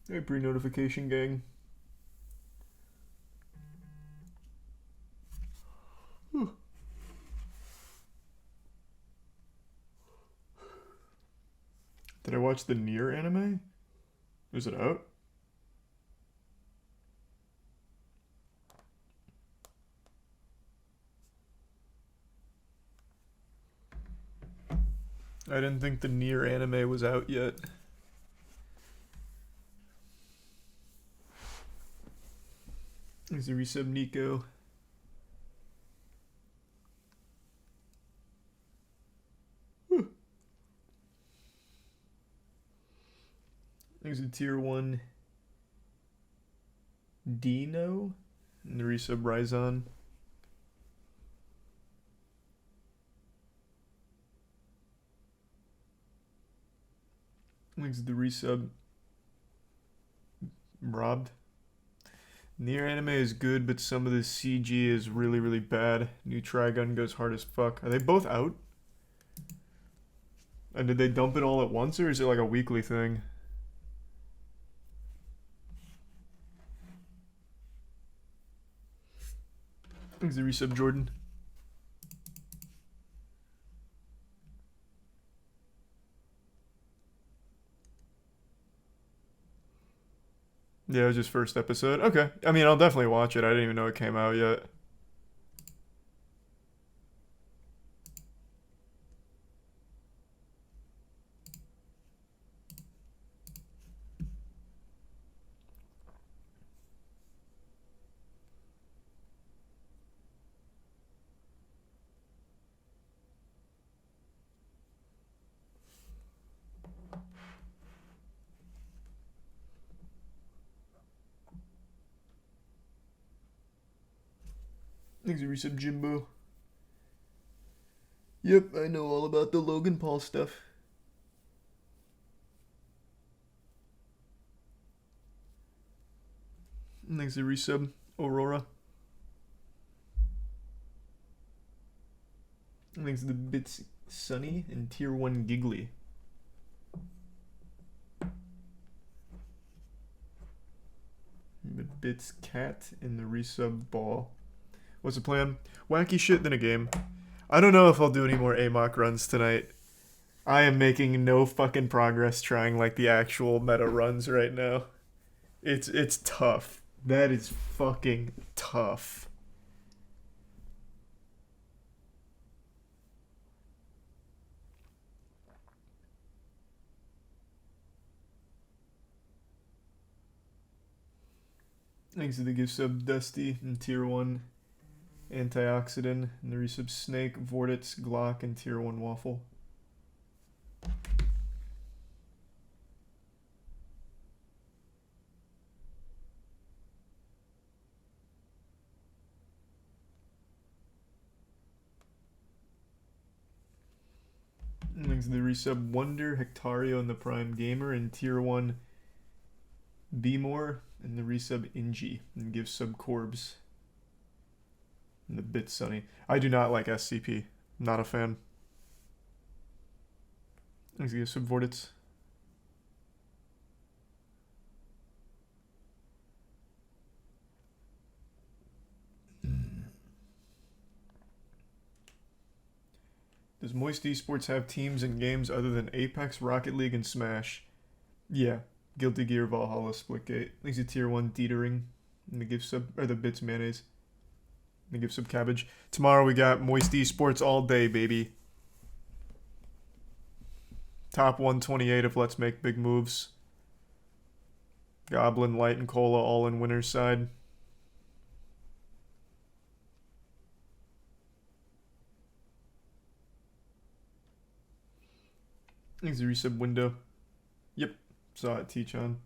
Hey, pre-notification gang. Did I watch the Nier anime? Is it out? I didn't think the Nier anime was out yet. There's the resub Nico. There's a tier 1 Dino and the resub Ryzon. There's the resub Robbed. Nier anime is good, but some of the CG is really, really bad. New Trigun goes hard as fuck. Are they both out? And did they dump it all at once, or is it like a weekly thing? Thanks the resub, Jordan. Yeah, it was just first episode. Okay. I mean, I'll definitely watch it. I didn't even know it came out yet. Thanks, resub Jimbo. Yep, I know all about the Logan Paul stuff. Thanks, resub Aurora. Thanks to the Bits Sunny and tier 1 Giggly. The Bits Cat and the resub Ball. What's the plan? Wacky shit, then a game. I don't know if I'll do any more AMOC runs tonight. I am making no fucking progress trying like the actual meta runs right now. It's tough. That is fucking tough. Thanks to the gift sub Dusty and tier 1 Antioxidant and the resub Snake, Vortix, Glock, and tier 1 Waffle. Thanks to the resub Wonder, Hectario, and the Prime Gamer, and tier 1 Bmore, and the resub Ingy, and give sub Corbs. And the Bit Sunny. I do not like SCP. Not a fan. Thanks to give sub Vortix. Does MoistCr1tikal have teams and games other than Apex, Rocket League, and Smash? Yeah. Guilty Gear, Valhalla, Splitgate. Thanks to tier 1 Dietering. And the gift sub, or the Bits Mayonnaise. And the gift sub Cabbage. Tomorrow we got MoistCr1tikal all day, baby. Top 128 of Let's Make Big Moves. Goblin, Light, and Cola all in winner's side. Thanks to resub Window. Yep. Saw it, T-Chan.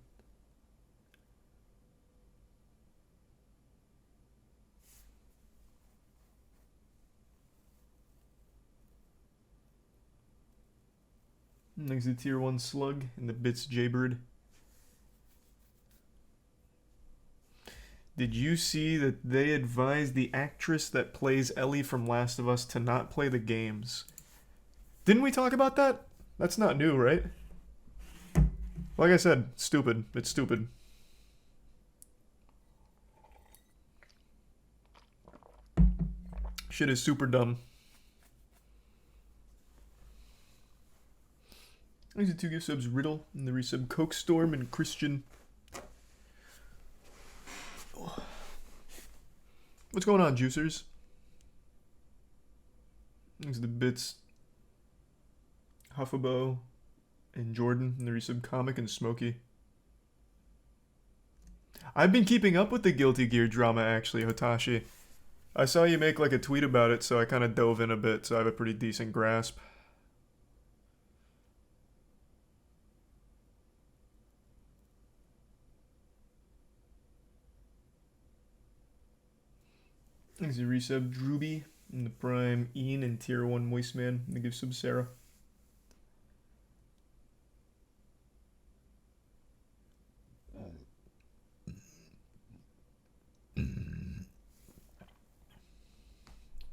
Thanks to tier 1 Slug and the Bits Jaybird. Did you see that they advised the actress that plays Ellie from Last of Us to not play the games? Didn't we talk about that? That's not new, right? Like I said, stupid. It's stupid. Shit is super dumb. These are 2 gift subs, Riddle, and the resub Coke Storm and Christian. What's going on, juicers? These are the bits. Huffabo and Jordan, and the resub Comic and Smokey. I've been keeping up with the Guilty Gear drama, actually, Hotashi. I saw you make like a tweet about it, so I kind of dove in a bit, so I have a pretty decent grasp. There's a resub Drooby in the Prime, Ian and Tier 1 Moistman in the gift sub Sarah.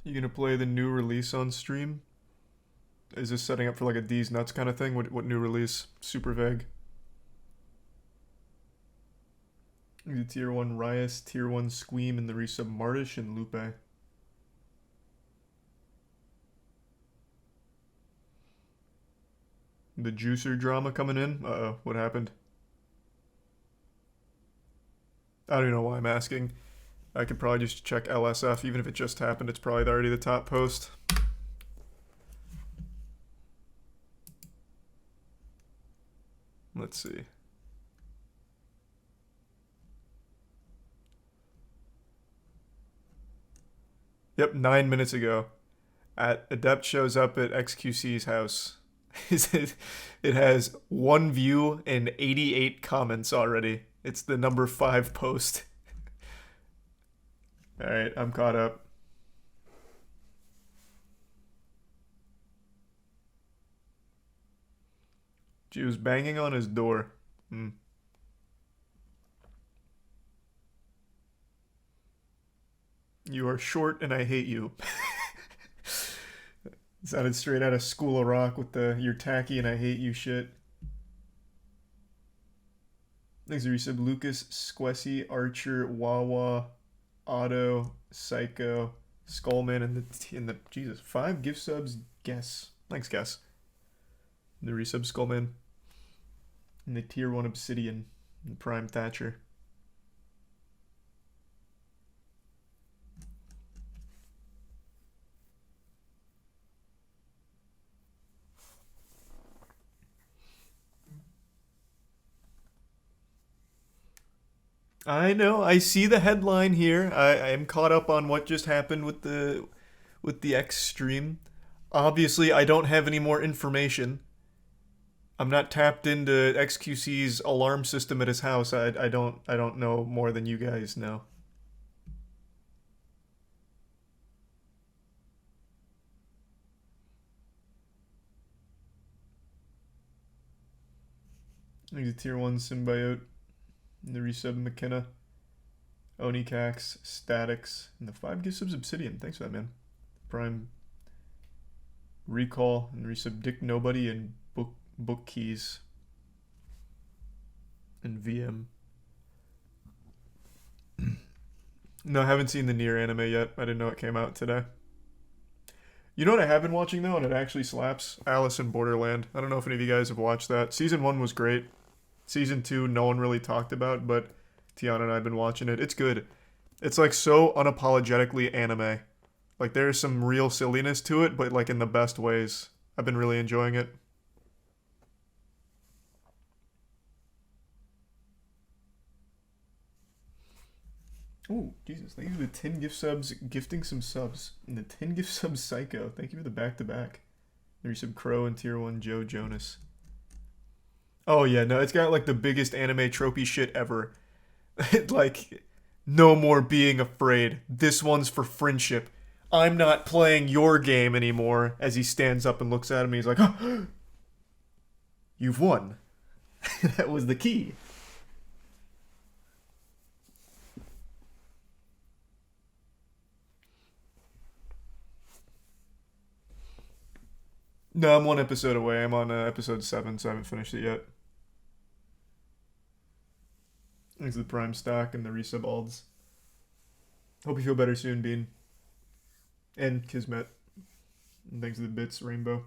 You gonna play the new release on stream? Is this setting up for like a D's Nuts kind of thing? What new release? Super vague. The Tier 1 Rias, Tier 1 Squeam, and the resub Martish and Lupe. The Juicer drama coming in? Uh-oh, what happened? I don't even know why I'm asking. I could probably just check LSF, even if it just happened, it's probably already the top post. Let's see. Yep, 9 minutes ago. Adept shows up at XQC's house. It has 1 view and 88 comments already. It's the number 5 post. Alright, I'm caught up. She was banging on his door. You are short and I hate you. Sounded straight out of School of Rock with the "you're tacky and I hate you" shit. Thanks to resub Lucas, Squessy, Archer, Wawa, Otto, Psycho, Skullman, and the Jesus 5 gift subs. Guess. Thanks, guess. The resub Skullman, and the Tier 1 Obsidian, and Prime Thatcher. I know. I see the headline here. I am caught up on what just happened with the X stream. Obviously, I don't have any more information. I'm not tapped into XQC's alarm system at his house. I don't know more than you guys know. There's a Tier 1 Symbiote, and the resub McKenna, Onikax, Statics, and the 5 gift subs Obsidian. Thanks for that, man. Prime Recall, and the resub Dick Nobody, and Book Keys, and VM. No, I haven't seen the Nier anime yet. I didn't know it came out today. You know what I have been watching though, and it actually slaps? Alice in Borderland. I don't know if any of you guys have watched that. Season 1 was great. Season 2, no one really talked about, but Tiana and I have been watching it. It's good. It's like so unapologetically anime. Like there's some real silliness to it, but like in the best ways. I've been really enjoying it. Oh, Jesus. Thank you for the 10 gift subs, gifting some subs. And the 10 gift subs Psycho. Thank you for the back-to-back. There's some Crow and Tier 1 Joe Jonas. Oh, yeah, no, it's got, like, the biggest anime tropey shit ever. Like, no more being afraid. This one's for friendship. I'm not playing your game anymore. As he stands up and looks at him, he's like, oh, you've won. That was the key. No, I'm 1 episode away. I'm on episode 7, so I haven't finished it yet. Thanks to the Prime stock and the resub alds. Hope you feel better soon, Bean. And Kismet. And thanks to the bits, Rainbow.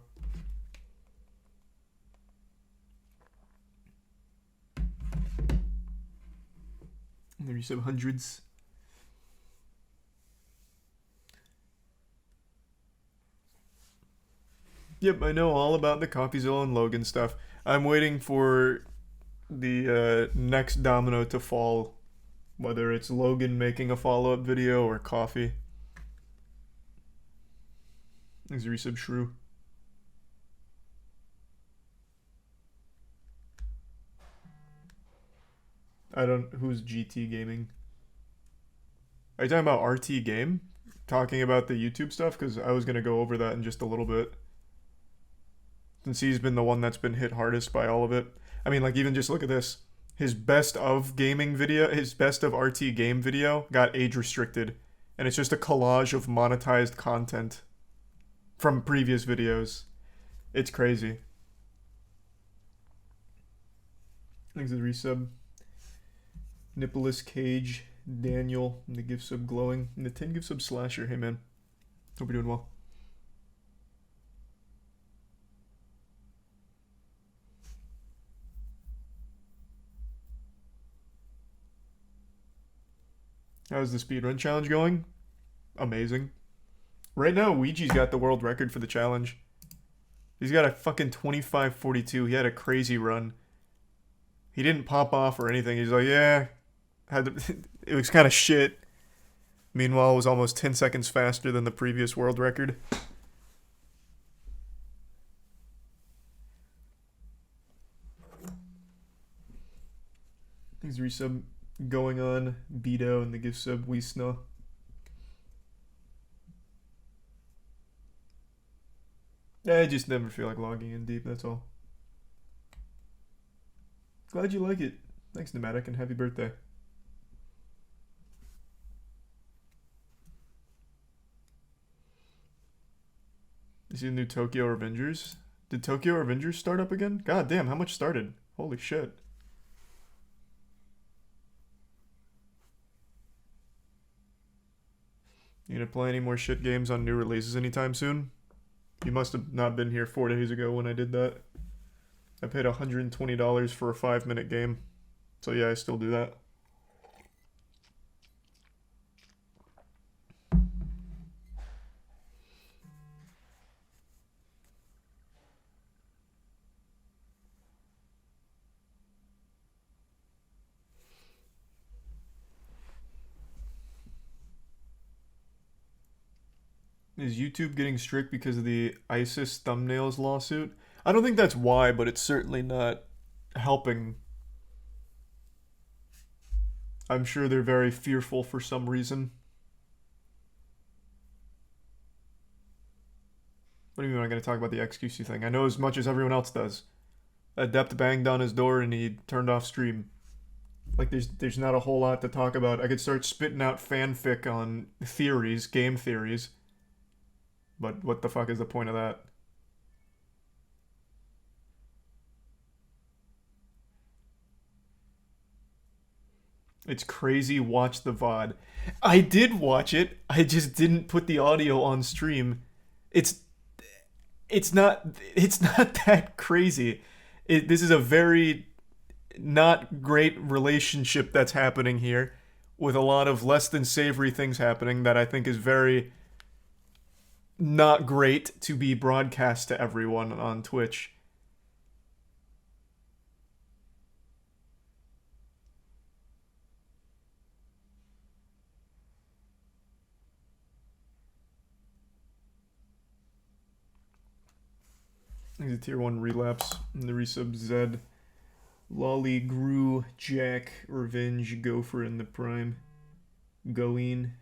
And the resub hundreds. Yep, I know all about the CopyZilla and Logan stuff. I'm waiting for the next domino to fall, whether it's Logan making a follow-up video or Coffee. Thanks, resub Shrew. Who's GT Gaming? Are you talking about RT Game? Talking about the YouTube stuff? Because I was going to go over that in just a little bit. Since he's been the one that's been hit hardest by all of it. I mean, like, even just look at this. His best of gaming video, his best of RT game video got age restricted. And it's just a collage of monetized content from previous videos. It's crazy. Thanks to the resub. Nicholas Cage, Daniel, and the gift sub glowing. And the 10 gift sub slasher. Hey, man. Hope you're doing well. How's the speedrun challenge going? Amazing. Right now, Ouija's got the world record for the challenge. He's got a fucking 25:42. He had a crazy run. He didn't pop off or anything. He's like, yeah, it was kind of shit. Meanwhile, it was almost 10 seconds faster than the previous world record. He's resub going on. Beto and the gift sub Wiesna. I just never feel like logging in deep, that's all. Glad you like it. Thanks, Pneumatic, and happy birthday. You see the new Tokyo Revengers? Did Tokyo Revengers start up again? God damn, how much started? Holy shit. You gonna play any more shit games on new releases anytime soon? You must have not been here 4 days ago when I did that. I paid $120 for a 5-minute game. So yeah, I still do that. Is YouTube getting strict because of the ISIS thumbnails lawsuit? I don't think that's why, but it's certainly not helping. I'm sure they're very fearful for some reason. What do you mean I'm going to talk about the XQC thing? I know as much as everyone else does. Adept banged on his door and he turned off stream. Like, there's not a whole lot to talk about. I could start spitting out fanfic on theories, game theories. But what the fuck is the point of that? It's crazy, watch the VOD. I did watch it, I just didn't put the audio on stream. It's not that crazy. This is a very not great relationship that's happening here, with a lot of less than savory things happening that I think is very not great to be broadcast to everyone on Twitch. He's a tier 1 relapse. And the resub Zed. Lolly, Gru, Jack, Revenge, Gopher in the Prime. Going.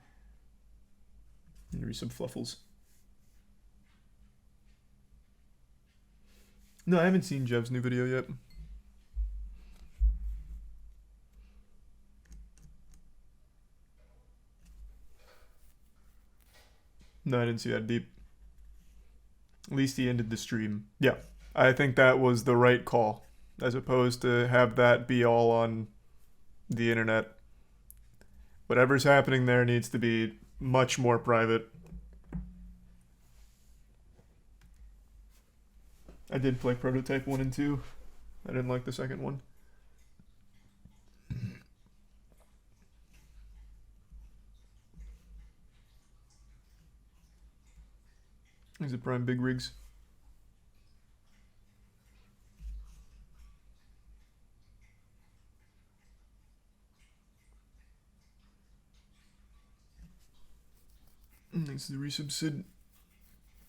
And the resub Fluffles. No, I haven't seen Jev's new video yet. No, I didn't see that deep. At least he ended the stream. Yeah, I think that was the right call, as opposed to have that be all on the internet. Whatever's happening there needs to be much more private. I did play Prototype 1 and 2. I didn't like the second one. These are prime big rigs. Thanks to the resubsid.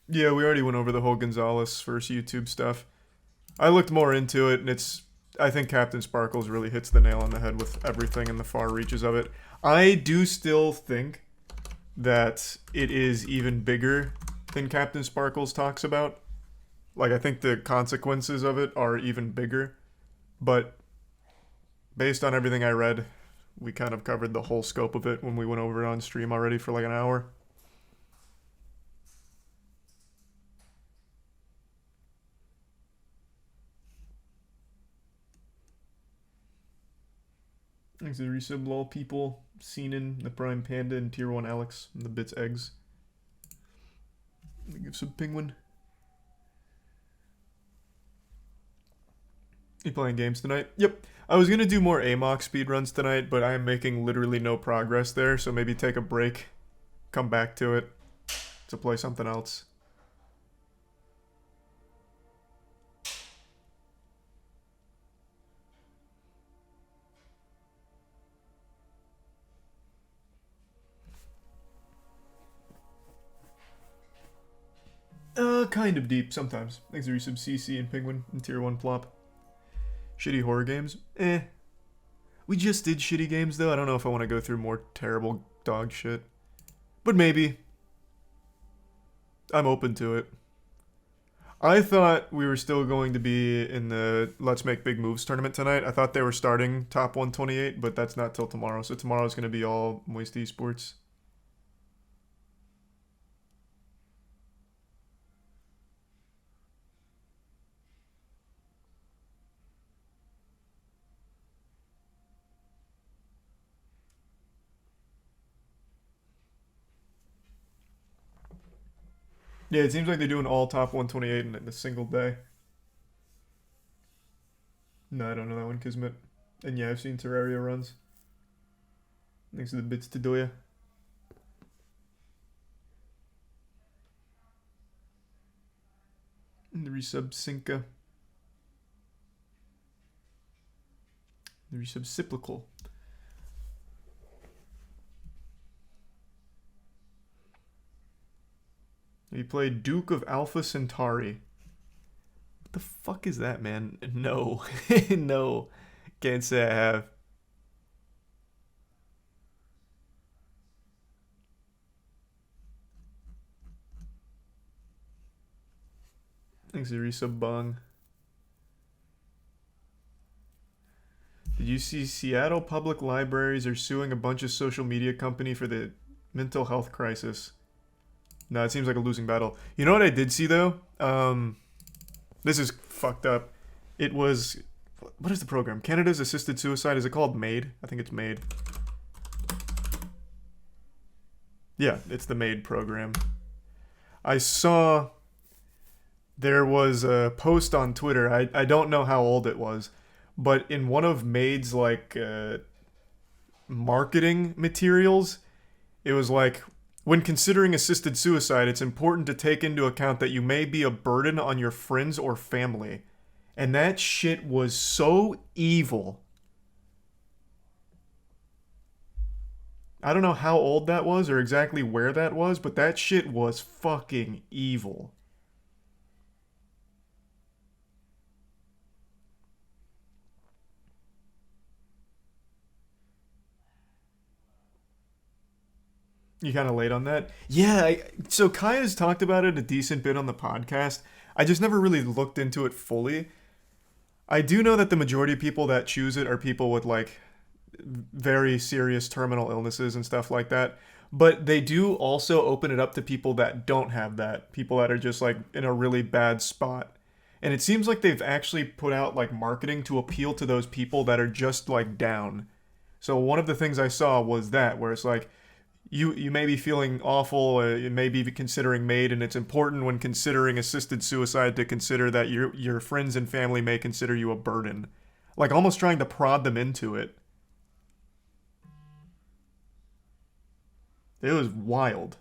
Yeah, we already went over the whole Gonzalez first YouTube stuff. I looked more into it, and I think Captain Sparkles really hits the nail on the head with everything in the far reaches of it. I do still think that it is even bigger than Captain Sparkles talks about. Like, I think the consequences of it are even bigger. But based on everything I read, we kind of covered the whole scope of it when we went over it on stream already for like an hour. Thanks to the resub lol people, Seenan, the Prime Panda, and Tier 1 Alex, and the Bits Eggs. Let me give some Penguin. You playing games tonight? Yep. I was going to do more AMOC speedruns tonight, but I am making literally no progress there, so maybe take a break, come back to it, to play something else. Kind of deep sometimes. Thanks to resub CC and Penguin and Tier 1 Plop. Shitty horror games? We just did shitty games though. I don't know if I want to go through more terrible dog shit. But maybe. I'm open to it. I thought we were still going to be in the Let's Make Big Moves tournament tonight. I thought they were starting top 128, but that's not till tomorrow. So tomorrow's going to be all Moist Esports. Yeah, it seems like they're doing all top 128 in a single day. No, I don't know that one, Kismet. And yeah, I've seen Terraria runs. Thanks to the bits to Doya. And the resub Sinka. The resub Cyclical. He played Duke of Alpha Centauri. What the fuck is that, man? No. No. Can't say I have. Thanks, Resub Bong. Did you see Seattle Public Libraries are suing a bunch of social media company for the mental health crisis? No, it seems like a losing battle. You know what I did see, though? This is fucked up. It was... What is the program? Canada's Assisted Suicide. Is it called MAID? I think it's MAID. Yeah, it's the MAID program. I saw... There was a post on Twitter. I don't know how old it was. But in one of MAID's, like, marketing materials, it was like... When considering assisted suicide, it's important to take into account that you may be a burden on your friends or family. And that shit was so evil. I don't know how old that was or exactly where that was, but that shit was fucking evil. You kind of late on that? Yeah, so Kaya's talked about it a decent bit on the podcast. I just never really looked into it fully. I do know that the majority of people that choose it are people with, like, very serious terminal illnesses and stuff like that. But they do also open it up to people that don't have that. People that are just, like, in a really bad spot. And it seems like they've actually put out, like, marketing to appeal to those people that are just, like, down. So one of the things I saw was that where it's like you may be feeling awful, you may be considering MAID, and it's important when considering assisted suicide to consider that your friends and family may consider you a burden, like almost trying to prod them into it. It was wild.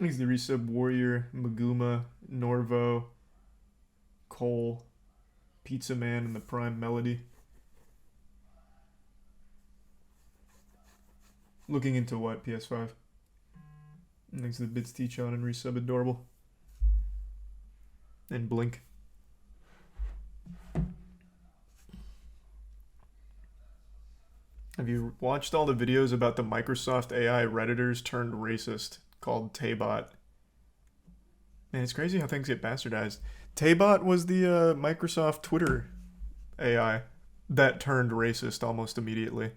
He's the resub Warrior, Maguma, Norvo, Cole, Pizza Man, and the Prime Melody. Looking into what? PS5. Thanks to the Bits Teach on and resub Adorable. And Blink. Have you watched all the videos about the Microsoft AI Redditors turned racist called Taybot? Man, it's crazy how things get bastardized. Taybot was the Microsoft Twitter AI that turned racist almost immediately.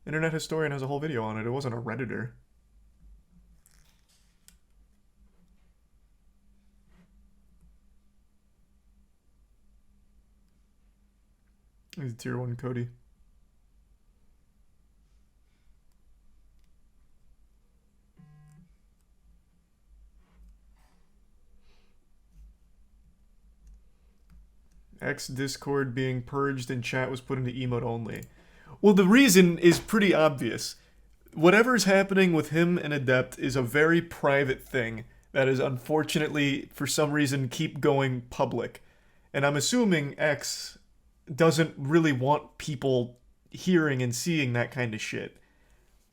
Internet Historian has a whole video on it. It wasn't a Redditor. He's tier 1 Cody. X Discord being purged and chat was put into emote only. Well, the reason is pretty obvious. Whatever's happening with him and Adept is a very private thing that is unfortunately, for some reason, keep going public. And I'm assuming X doesn't really want people hearing and seeing that kind of shit.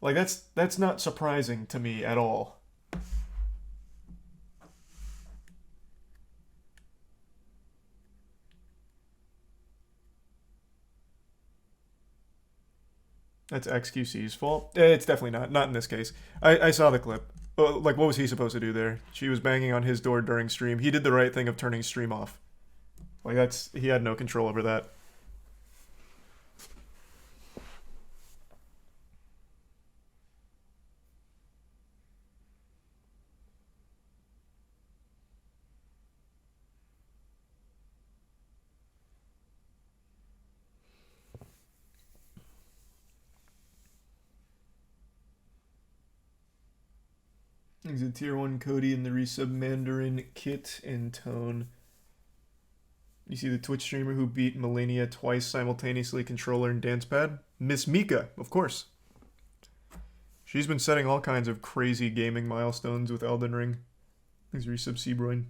Like, that's not surprising to me at all. That's XQC's fault. It's definitely not. Not in this case. I saw the clip. Like, what was he supposed to do there? She was banging on his door during stream. He did the right thing of turning stream off. Like, he had no control over that. He's a tier 1 Cody in the resub Mandarin Kit and Tone. You see the Twitch streamer who beat Melania twice simultaneously, controller and dance pad? Miss Mika, of course. She's been setting all kinds of crazy gaming milestones with Elden Ring. He's resub Seabroin.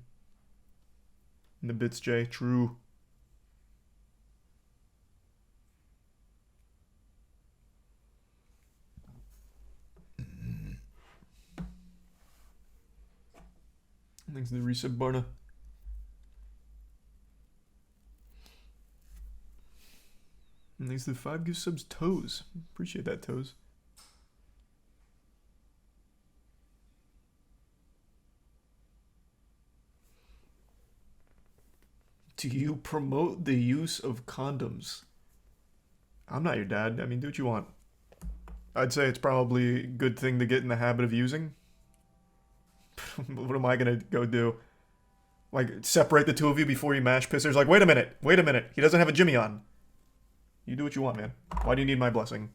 And the Bits J, true. Thanks to the resub Barna. And thanks to the 5 gift subs Toes. Appreciate that, Toes. Do you promote the use of condoms? I'm not your dad. I mean, do what you want. I'd say it's probably a good thing to get in the habit of using. What am I gonna go do? Like, separate the two of you before you mash pissers? Like, wait a minute. He doesn't have a Jimmy on. You do what you want, man. Why do you need my blessing?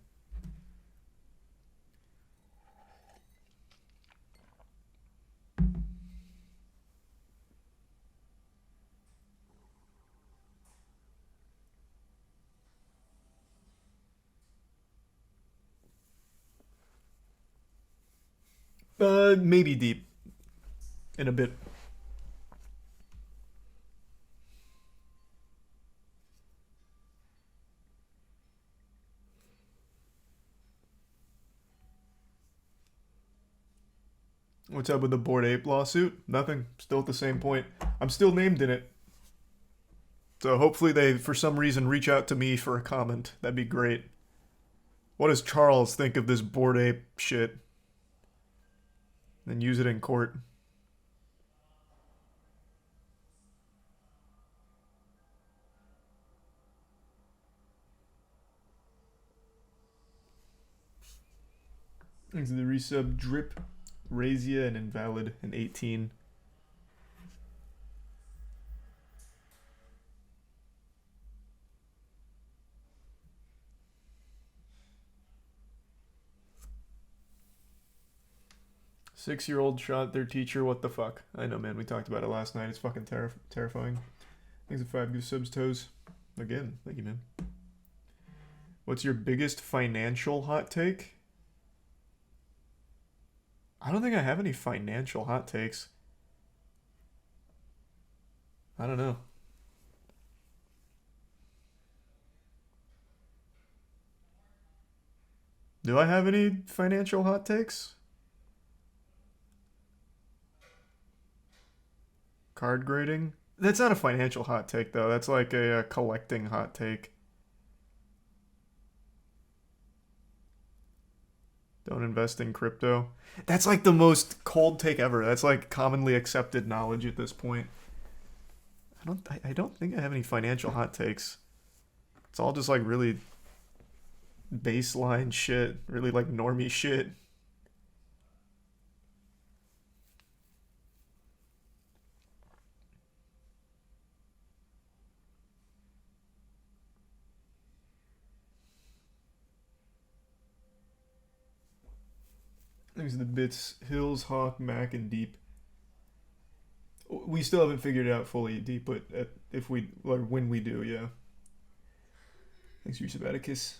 Maybe deep. In a bit. What's up with the Bored Ape lawsuit? Nothing. Still at the same point. I'm still named in it. So hopefully they, for some reason, reach out to me for a comment. That'd be great. What does Charles think of this Bored Ape shit? Then use it in court. Thanks to the resub. Drip, Razia, and Invalid, and 18. Six-year-old shot their teacher. What the fuck? I know, man. We talked about it last night. It's fucking terrifying. Thanks to 5 good subs, Toes. Again, thank you, man. What's your biggest financial hot take? I don't think I have any financial hot takes. I don't know. Do I have any financial hot takes? Card grading? That's not a financial hot take, though. That's like a collecting hot take. Don't invest in crypto. That's like the most cold take ever. That's like commonly accepted knowledge at this point. I don't think I have any financial hot takes. It's all just like really baseline shit, really like normie shit. These are the bits. Hills, Hawk, Mac, and Deep. We still haven't figured it out fully, Deep, but if we, or when we do, yeah. Thanks for your Sabbaticus.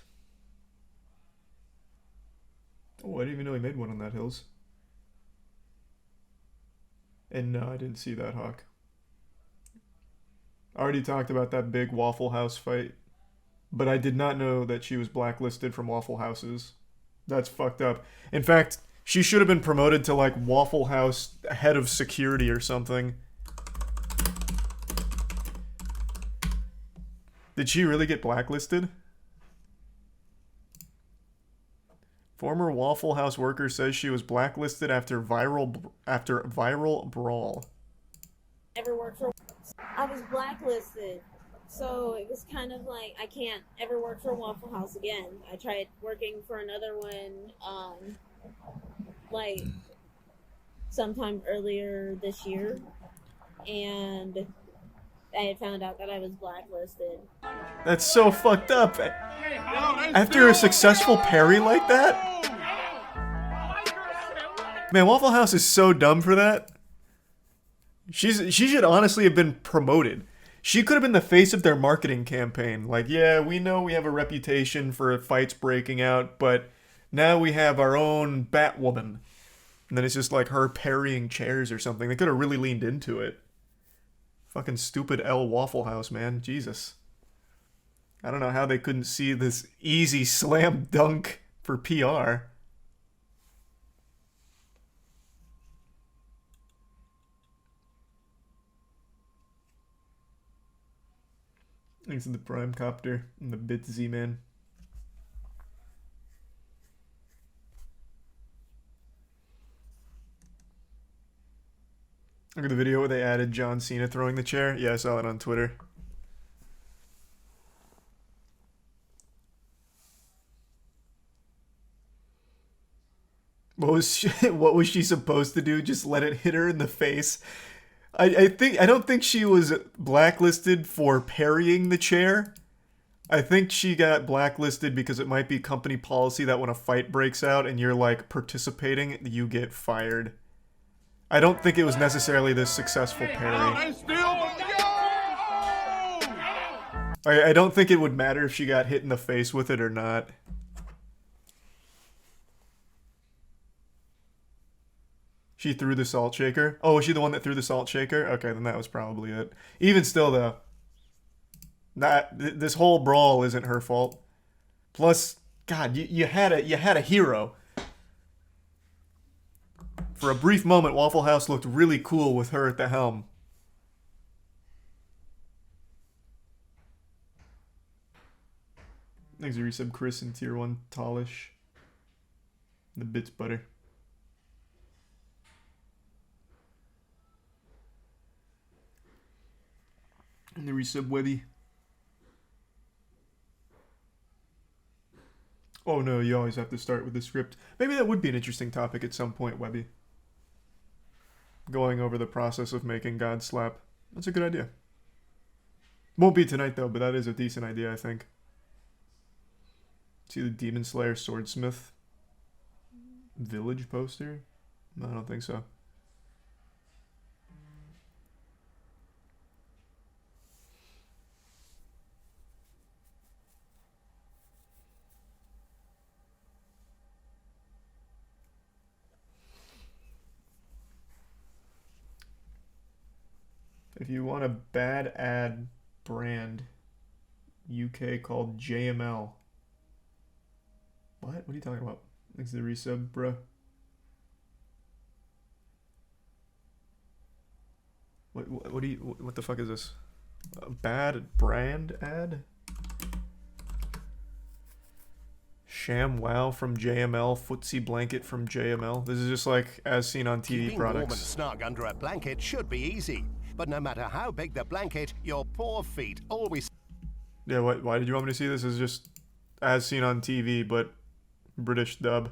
Oh, I didn't even know he made one on that Hills. And no, I didn't see that, Hawk. I already talked about that big Waffle House fight, but I did not know that she was blacklisted from Waffle Houses. That's fucked up. In fact, she should have been promoted to like Waffle House head of security or something. Did she really get blacklisted? Former Waffle House worker says she was blacklisted after viral brawl. Ever work for? I was blacklisted, so it was kind of like I can't ever work for Waffle House again. I tried working for another one, like sometime earlier this year, and I had found out that I was blacklisted. That's so fucked up. After a successful parry like that? Man, Waffle House is so dumb for that. She should honestly have been promoted. She could have been the face of their marketing campaign. Like, yeah, we know we have a reputation for fights breaking out, but now we have our own Batwoman. And then it's just like her parrying chairs or something. They could have really leaned into it. Fucking stupid L Waffle House, man. Jesus. I don't know how they couldn't see this easy slam dunk for PR. Thanks to the Prime Copter and the Bit Z-Man. Look at the video where they added John Cena throwing the chair. Yeah, I saw that on Twitter. What was she supposed to do? Just let it hit her in the face? I don't think she was blacklisted for parrying the chair. I think she got blacklisted because it might be company policy that when a fight breaks out and you're like participating, you get fired. I don't think it was necessarily this successful parry. I don't think it would matter if she got hit in the face with it or not. She threw the salt shaker? Oh, was she the one that threw the salt shaker? Okay, then that was probably it. Even still, though, this whole brawl isn't her fault. Plus, God, you had a hero. For a brief moment, Waffle House looked really cool with her at the helm. Thanks for resub, Chris, and tier 1 Tallish. The bits butter. And the resub Webby. Oh no, you always have to start with the script. Maybe that would be an interesting topic at some point, Webby. Going over the process of making God slap. That's a good idea. Won't be tonight though, but that is a decent idea, I think. See the Demon Slayer Swordsmith village poster? No, I don't think so. If you want a bad ad brand, UK called JML. What? What are you talking about? Thanks to the resub, bro. What the fuck is this? A bad brand ad? Sham Wow from JML, footsie blanket from JML. This is just like as seen on TV Keeping products. warm and snug under a blanket should be easy, but no matter how big the blanket, your poor feet always... Yeah, why did you want me to see this? This is just as seen on TV, but British dub.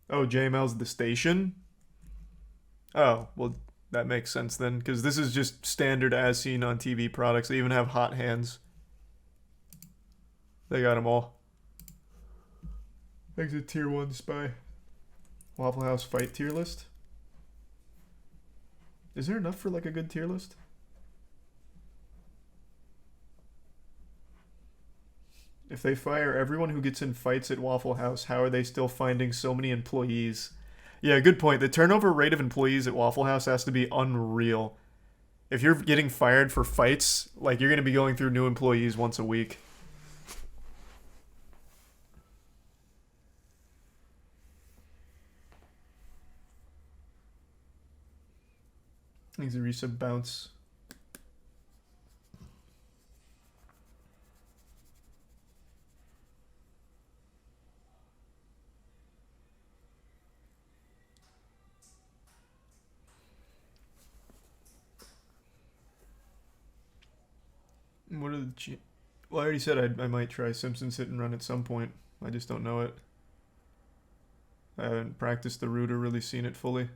Oh, JML's the station? Oh, well, that makes sense then, because this is just standard as seen on TV products. They even have hot hands. They got them all. Exit tier 1 spy. Waffle House fight tier list? Is there enough for like a good tier list? If they fire everyone who gets in fights at Waffle House, how are they still finding so many employees? Yeah, good point. The turnover rate of employees at Waffle House has to be unreal. If you're getting fired for fights, like you're going to be going through new employees once a week. Needs a resub bounce. What are the... Well, I already said I might try Simpsons Hit and Run at some point. I just don't know it. I haven't practiced the route or really seen it fully.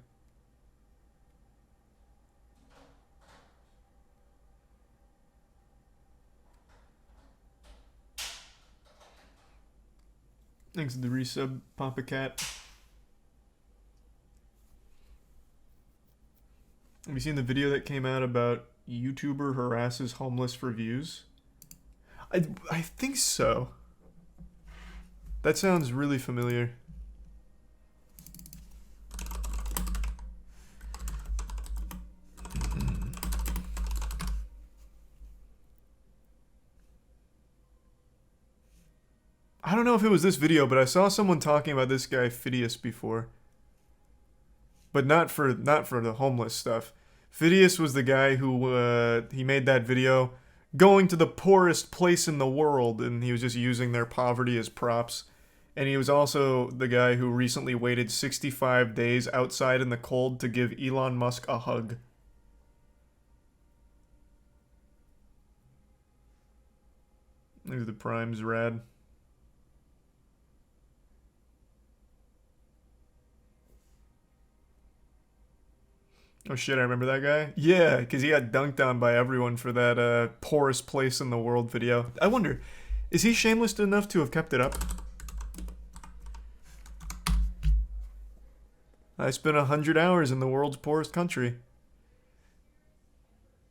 Thanks to the resub, Papa Cat. Have you seen the video that came out about YouTuber harasses homeless for views? I think so. That sounds really familiar. I don't know if it was this video, but I saw someone talking about this guy Phidias before. But not for the homeless stuff. Phidias was the guy who he made that video going to the poorest place in the world, and he was just using their poverty as props. And he was also the guy who recently waited 65 days outside in the cold to give Elon Musk a hug. Maybe the Prime's rad. Oh shit, I remember that guy? Yeah, because he got dunked on by everyone for that poorest place in the world video. I wonder, is he shameless enough to have kept it up? I spent 100 hours in the world's poorest country.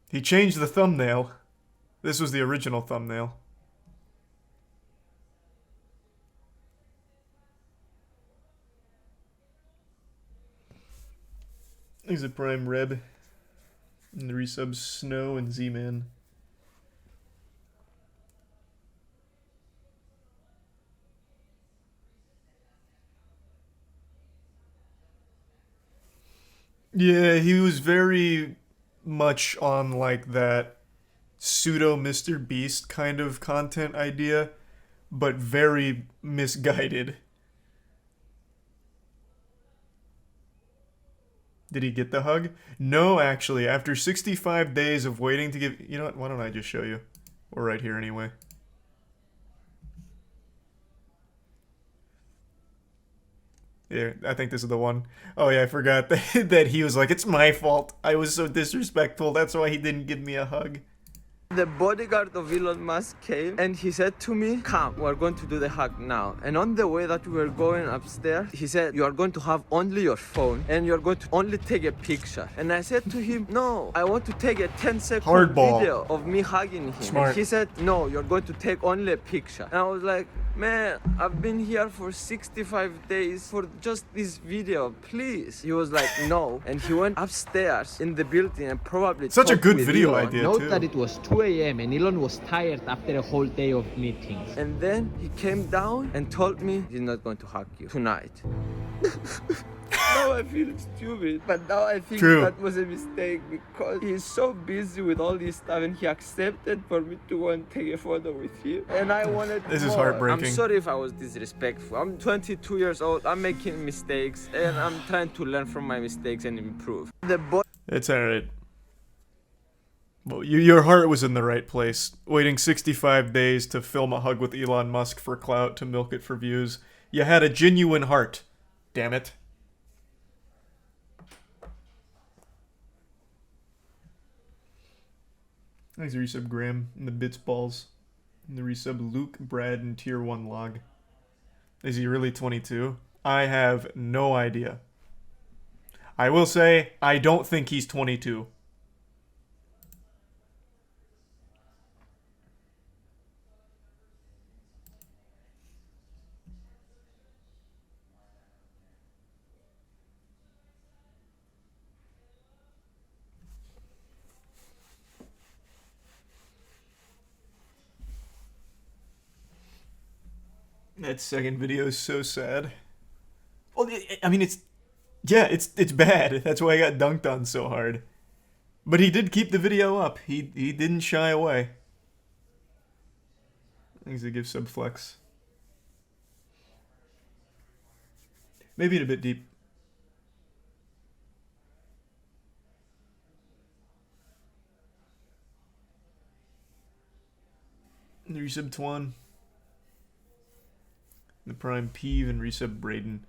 He changed the thumbnail. This was the original thumbnail. He's a Prime Reb. And the resubs Snow and Z-Man. Yeah, he was very much on like that pseudo Mr. Beast kind of content idea, but very misguided. Did he get the hug? No, actually. After 65 days of waiting to give... You know what? Why don't I just show you? We're right here anyway. Yeah, I think this is the one. Oh yeah, I forgot that he was like, it's my fault. I was so disrespectful. That's why he didn't give me a hug. The bodyguard of Elon Musk came and he said to me, come, we're going to do the hug now. And on the way that we were going upstairs, he said, you are going to have only your phone and you're going to only take a picture. And I said to him, no, I want to take a 10-second Hardball. video of me hugging him. Smart. And he said, no, you're going to take only a picture. And I was like, man, I've been here for 65 days for just this video, please. He was like, no. And he went upstairs in the building and probably Such a talked good with video Elon. idea, Note too. that it was 2 a.m. and Elon was tired after a whole day of meetings. And then he came down and told me he's not going to hug you tonight. Now I feel stupid, but now I think True. that was a mistake because he's so busy with all this stuff and he accepted for me to go and take a photo with him. And I wanted This is more. heartbreaking. I'm sorry if I was disrespectful. I'm 22 years old, I'm making mistakes and I'm trying to learn from my mistakes and improve. The boy It's alright. Well, your heart was in the right place. Waiting 65 days to film a hug with Elon Musk for clout to milk it for views. You had a genuine heart. Damn it. Thanks, resub Graham and the bits balls. And the resub Luke, Brad, and tier 1 log. Is he really 22? I have no idea. I will say, I don't think he's 22. That second video is so sad. Well, I mean, it's bad. That's why I got dunked on so hard. But he did keep the video up. He didn't shy away. Thanks to give subflex. Maybe a bit deep. Resub Twan. The Prime Peeve and resub Braden.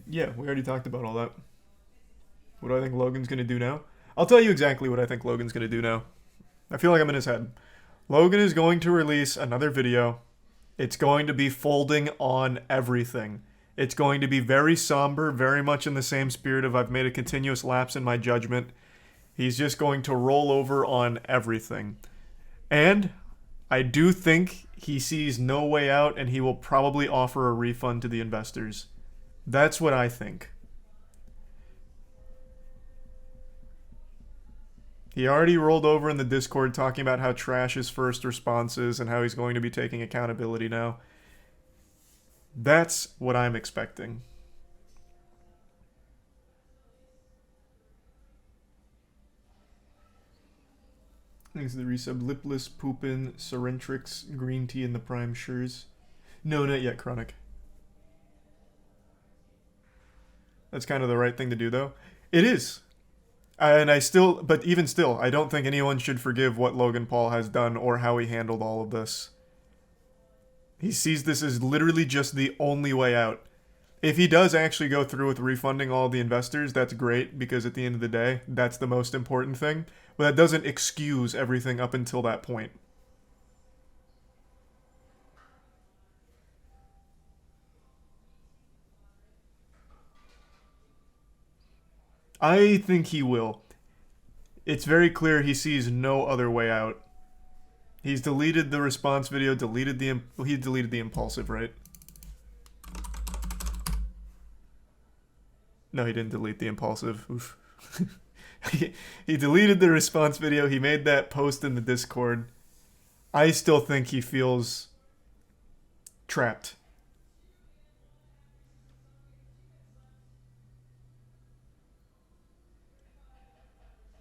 Yeah, we already talked about all that. What do I think Logan's gonna do now? I'll tell you exactly what I think Logan's gonna do now. I feel like I'm in his head. Logan is going to release another video. It's going to be folding on everything. It's going to be very somber, very much in the same spirit of I've made a continuous lapse in my judgment. He's just going to roll over on everything. And I do think he sees no way out and he will probably offer a refund to the investors. That's what I think. He already rolled over in the Discord talking about how trash his first response is and how he's going to be taking accountability now. That's what I'm expecting. Thanks to the resub. Lipless, Poopin, Syrintrix, Green Tea, and the Prime Shures. No, not yet, Chronic. That's kind of the right thing to do, though. It is. And but even still, I don't think anyone should forgive what Logan Paul has done or how he handled all of this. He sees this as literally just the only way out. If he does actually go through with refunding all the investors, that's great, because at the end of the day, that's the most important thing. But that doesn't excuse everything up until that point. I think he will. It's very clear he sees no other way out. He's deleted the response video, he deleted the impulsive, right? No, he didn't delete the impulsive. Oof. He deleted the response video, he made that post in the Discord. I still think he feels trapped.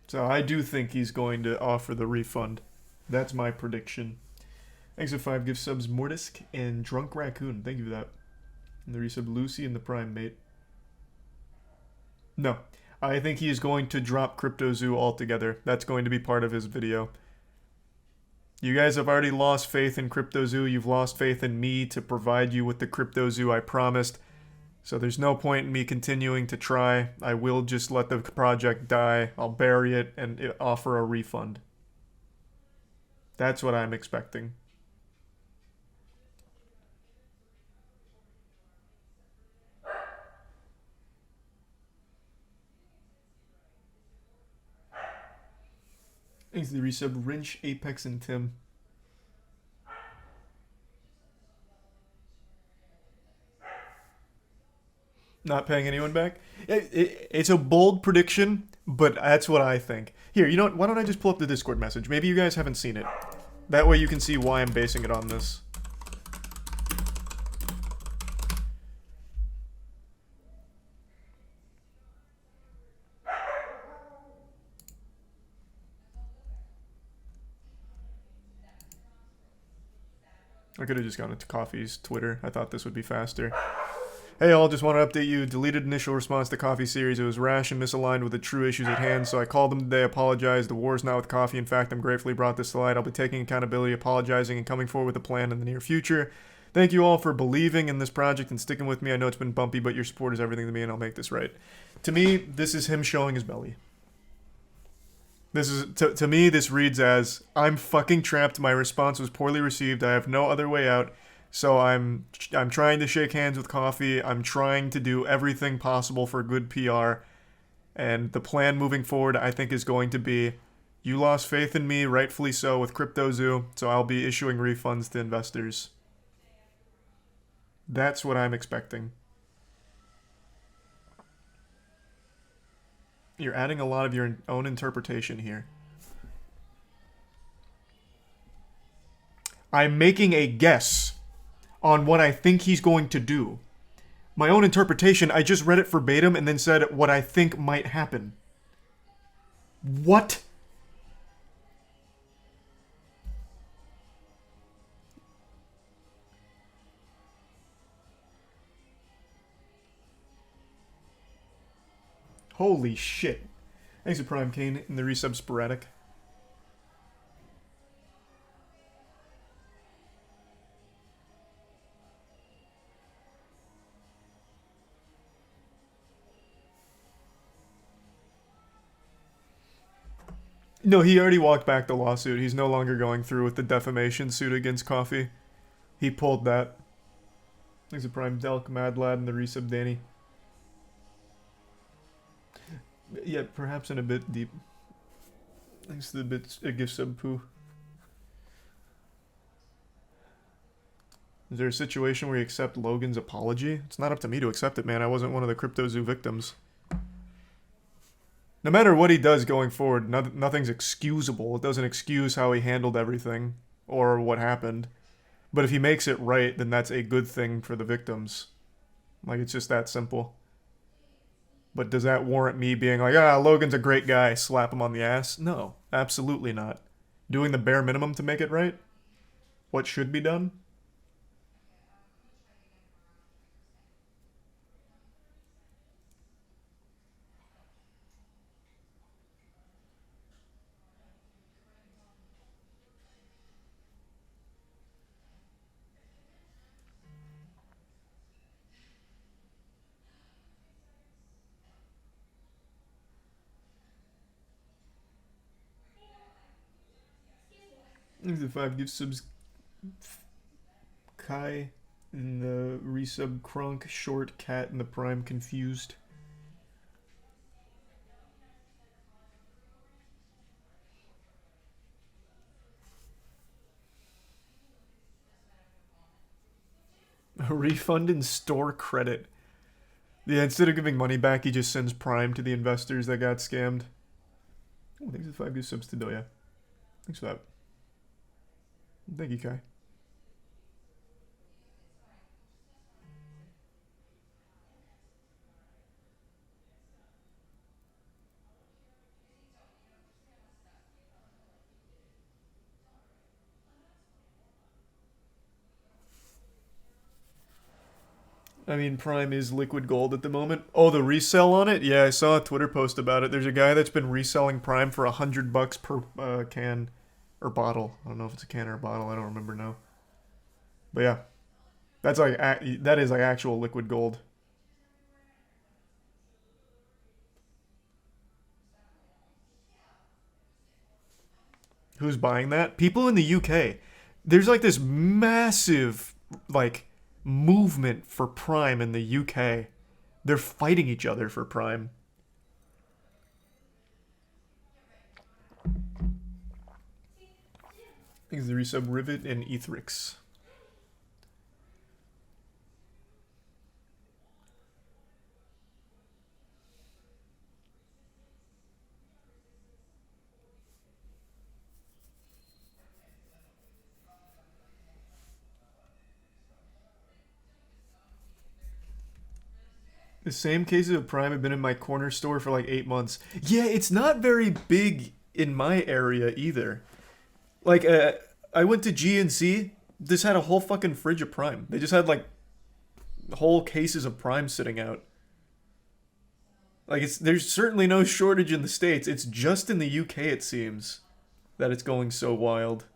So I do think he's going to offer the refund. That's my prediction. Thanks for 5 gift subs, Mortisk and Drunk Raccoon. Thank you for that. And the resub Lucy and the Prime mate. No. I think he is going to drop CryptoZoo altogether. That's going to be part of his video. You guys have already lost faith in CryptoZoo. You've lost faith in me to provide you with the CryptoZoo I promised. So there's no point in me continuing to try. I will just let the project die. I'll bury it and offer a refund. That's what I'm expecting. Thanks to the resub, Wrench, Apex, and Tim. Not paying anyone back? It's a bold prediction, but that's what I think. Here, you know what? Why don't I just pull up the Discord message? Maybe you guys haven't seen it. That way you can see why I'm basing it on this. I could have just gone into Coffee's Twitter. I thought this would be faster. Hey all, just want to update you. Deleted initial response to Coffee series. It was rash and misaligned with the true issues at hand, so I called them today, apologized. The war's not with Coffee. In fact, I'm gratefully brought this to light. I'll be taking accountability, apologizing, and coming forward with a plan in the near future. Thank you all for believing in this project and sticking with me. I know it's been bumpy, but your support is everything to me, and I'll make this right. To me, this is him showing his belly. This is to me, this reads as, I'm fucking trapped. My response was poorly received. I have no other way out. So I'm trying to shake hands with Coffee. I'm trying to do everything possible for good PR. And the plan moving forward, I think, is going to be, you lost faith in me, rightfully so, with CryptoZoo, so I'll be issuing refunds to investors. That's what I'm expecting. You're adding a lot of your own interpretation here. I'm making a guess on what I think he's going to do. My own interpretation, I just read it verbatim and then said what I think might happen. What? Holy shit. Thanks to Prime Kane in the resub sporadic. No, he already walked back the lawsuit. He's no longer going through with the defamation suit against Coffee. He pulled that. Thanks to Prime Delk, Mad Lad, and the resub Danny. Yeah, perhaps in a bit deep. Thanks to the bits gift sub poo. Is there a situation where you accept Logan's apology? It's not up to me to accept it, man. I wasn't one of the CryptoZoo victims. No matter what he does going forward, nothing's excusable. It doesn't excuse how he handled everything or what happened. But if he makes it right, then that's a good thing for the victims. Like, it's just that simple. But does that warrant me being like, ah, Logan's a great guy, slap him on the ass? No, absolutely not. Doing the bare minimum to make it right? What should be done? The 5 gift subs. Kai in the resub Crunk, Short Cat in the Prime Confused. A refund in store credit. Yeah, instead of giving money back, he just sends Prime to the investors that got scammed. Oh, thanks for the 5 gift subs to Doya. Thanks for that. Thank you, Kai. I mean, Prime is liquid gold at the moment. Oh, the resell on it? Yeah, I saw a Twitter post about it. There's a guy that's been reselling Prime for $100 per can or bottle. I don't know if it's a can or a bottle. I don't remember now. But yeah, that's like that is like actual liquid gold. Who's buying that? People in the UK. There's like this massive like movement for Prime in the UK. They're fighting each other for Prime. Thanks to the resub Rivet and Ethrix. The same cases of Prime have been in my corner store for like 8 months. Yeah, it's not very big in my area either. Like, I went to GNC. This had a whole fucking fridge of Prime. They just had like whole cases of Prime sitting out. Like, there's certainly no shortage in the States. It's just in the UK, it seems, that it's going so wild.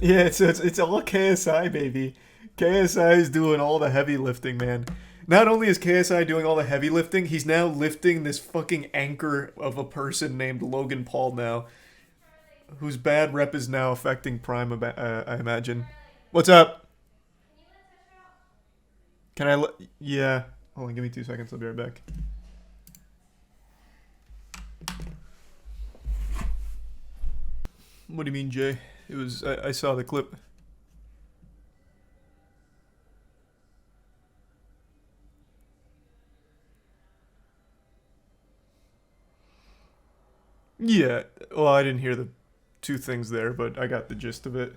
Yeah, it's all KSI, baby. KSI is doing all the heavy lifting, man. Not only is KSI doing all the heavy lifting, he's now lifting this fucking anchor of a person named Logan Paul now, whose bad rep is now affecting Prime, I imagine. What's up? Can I... Yeah. Hold on, give me 2 seconds. I'll be right back. What do you mean, Jay? It was... I saw the clip. Yeah. Well, I didn't hear the 2 things there, but I got the gist of it.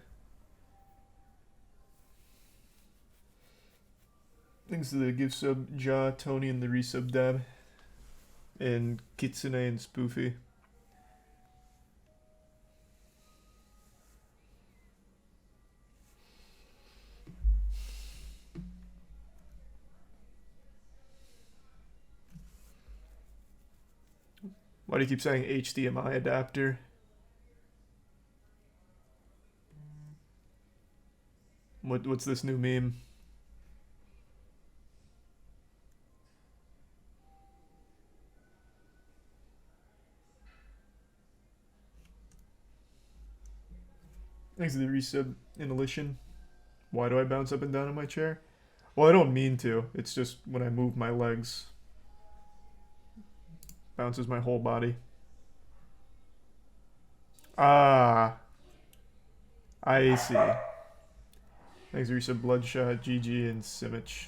Thanks to the gift sub, Ja, Tony, and the resub dab. And Kitsune and Spoofy. Why do you keep saying HDMI adapter? What's this new meme? Thanks to the resub inhalation. Why do I bounce up and down in my chair? Well, I don't mean to. It's just when I move my legs. Bounces my whole body. Ah. I see. Thanks to resub Bloodshot, GG, and Simic.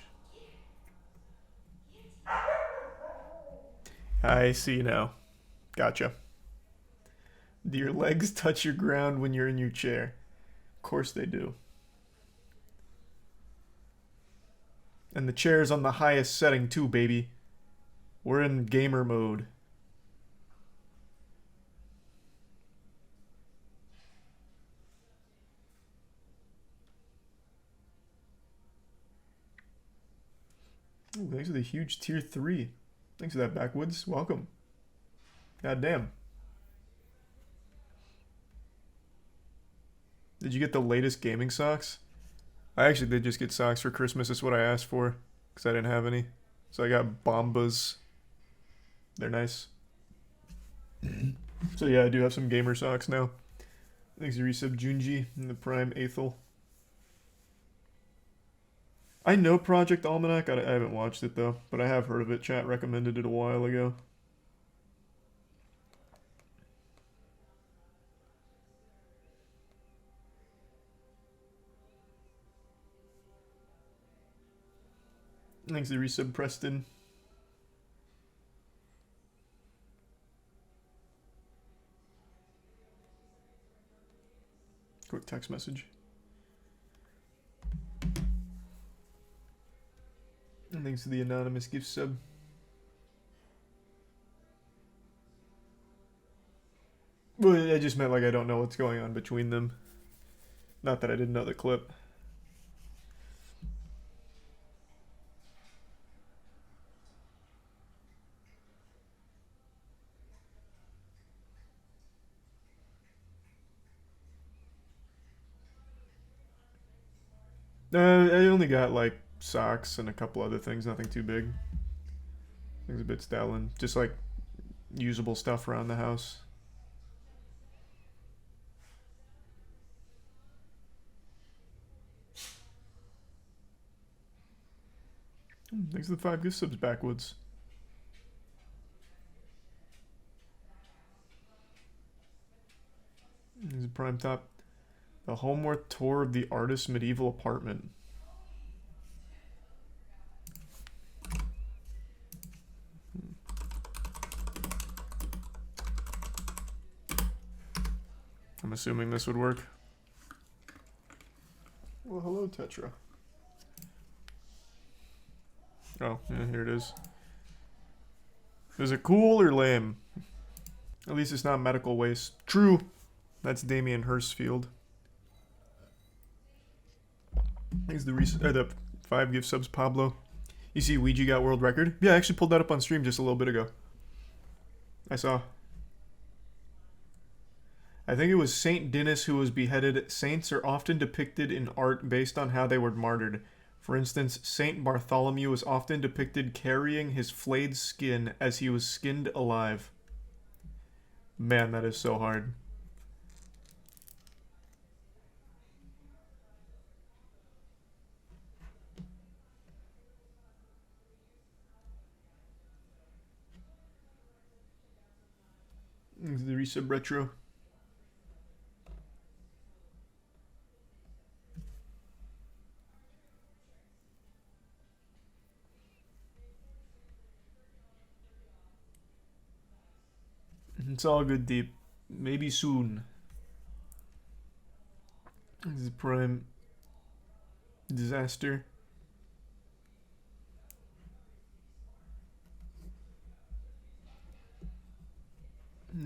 I see now. Gotcha. Do your legs touch your ground when you're in your chair? Of course they do. And the chair's on the highest setting too, baby. We're in gamer mode. Ooh, thanks for the huge tier 3. Thanks for that, Backwoods. Welcome. God damn. Did you get the latest gaming socks? I actually did just get socks for Christmas. That's what I asked for, because I didn't have any. So I got Bombas. They're nice. So yeah, I do have some gamer socks now. Thanks to resub Junji and the Prime Aethel. I know Project Almanac. I haven't watched it though, but I have heard of it. Chat recommended it a while ago. Thanks to resub Preston. Quick text message. Thanks to the anonymous gift sub. Well, I just meant like I don't know what's going on between them. Not that I didn't know the clip. I only got like socks and a couple other things, nothing too big. Things a bit styling, just like usable stuff around the house. Thanks to the 5 gift subs backwoods. This is a prime top. The Homeworth tour of the artist's medieval apartment. I'm assuming this would work. Well, hello, Tetra. Oh, yeah, here it is. Is it cool or lame? At least it's not medical waste. True. That's Damien Hirstfield. Thanks to the 5 gift subs, Pablo. You see Ouija got world record? Yeah, I actually pulled that up on stream just a little bit ago. I saw. I think it was Saint Denis who was beheaded. Saints are often depicted in art based on how they were martyred. For instance, Saint Bartholomew was often depicted carrying his flayed skin as he was skinned alive. Man, that is so hard. The resub retro. It's all good, Deep. Maybe soon. This is prime disaster.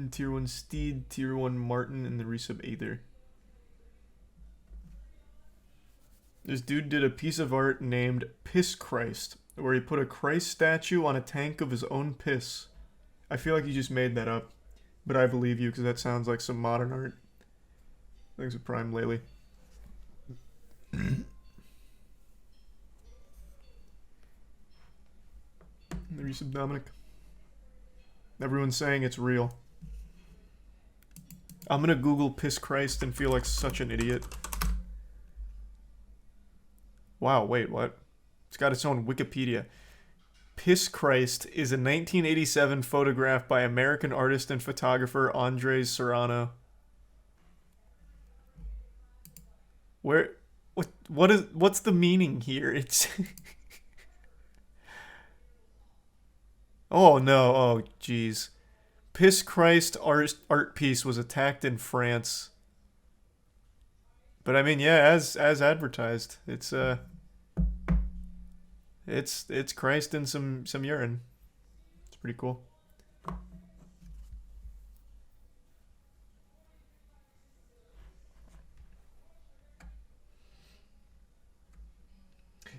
Tier 1 Steed, Tier 1 Martin, and the resub Aether. This dude did a piece of art named Piss Christ, where he put a Christ statue on a tank of his own piss. I feel like he just made that up, but I believe you because that sounds like some modern art. Thanks for Prime Laley. The resub Dominic. Everyone's saying it's real. I'm gonna Google Piss Christ and feel like such an idiot. Wow, wait, what? It's got its own Wikipedia. Piss Christ is a 1987 photograph by American artist and photographer Andres Serrano. What's the meaning here? It's Oh no, oh jeez. Piss Christ art piece was attacked in France. But I mean, yeah, as advertised, it's Christ in some urine. It's pretty cool.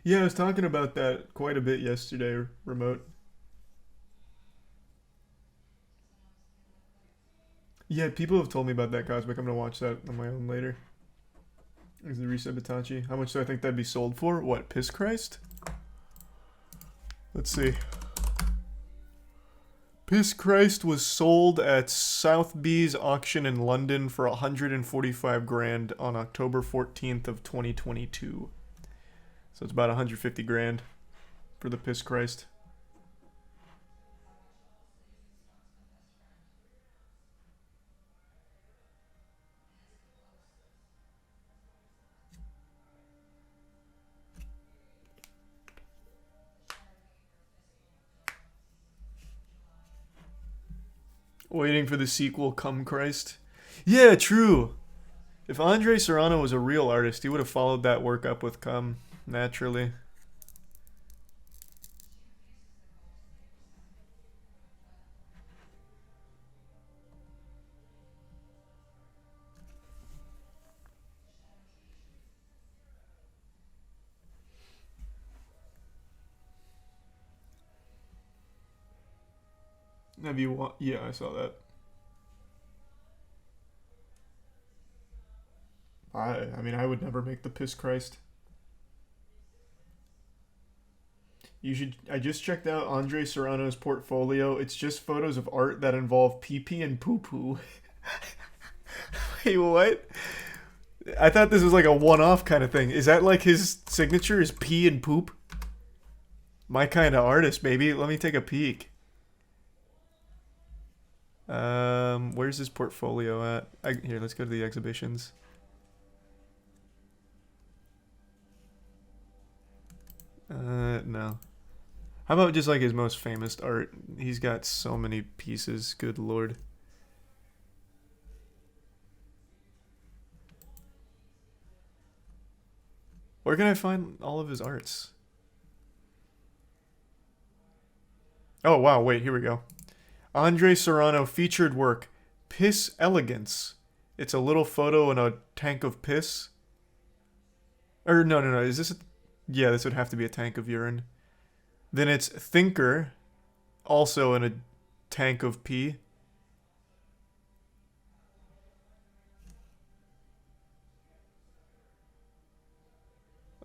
Yeah, I was talking about that quite a bit yesterday, Remote. Yeah, people have told me about that Cosmic. I'm gonna watch that on my own later. Is the resub Itachi? How much do I think that'd be sold for? What, Piss Christ? Let's see. Piss Christ was sold at Sotheby's auction in London for 145 grand on October 14th of 2022. So it's about 150 grand for the Piss Christ. Waiting for the sequel, Come Christ. Yeah, true. If Andre Serrano was a real artist, he would have followed that work up with Come, naturally. Have you? Yeah, I saw that. I mean, I would never make the piss Christ. You should. I just checked out Andre Serrano's portfolio. It's just photos of art that involve pee pee and poo poo. Wait, what? I thought this was like a one-off kind of thing. Is that like his signature is pee and poop? My kind of artist, baby. Let me take a peek. Where's his portfolio at? Here, let's go to the exhibitions. No. How about just like his most famous art? He's got so many pieces, good lord. Where can I find all of his arts? Oh wow, wait, here we go. Andre Serrano featured work, Piss Elegance. It's a little photo in a tank of piss. Or no, is this a... Yeah, this would have to be a tank of urine. Then it's Thinker, also in a tank of pee.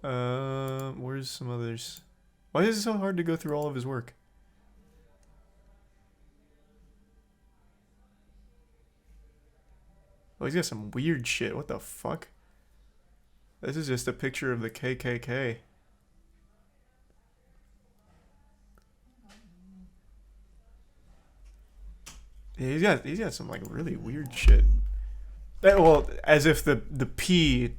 Where's some others? Why is it so hard to go through all of his work? Oh, he's got some weird shit. What the fuck? This is just a picture of the KKK. Yeah, he's got some like really weird shit. Well, as if the P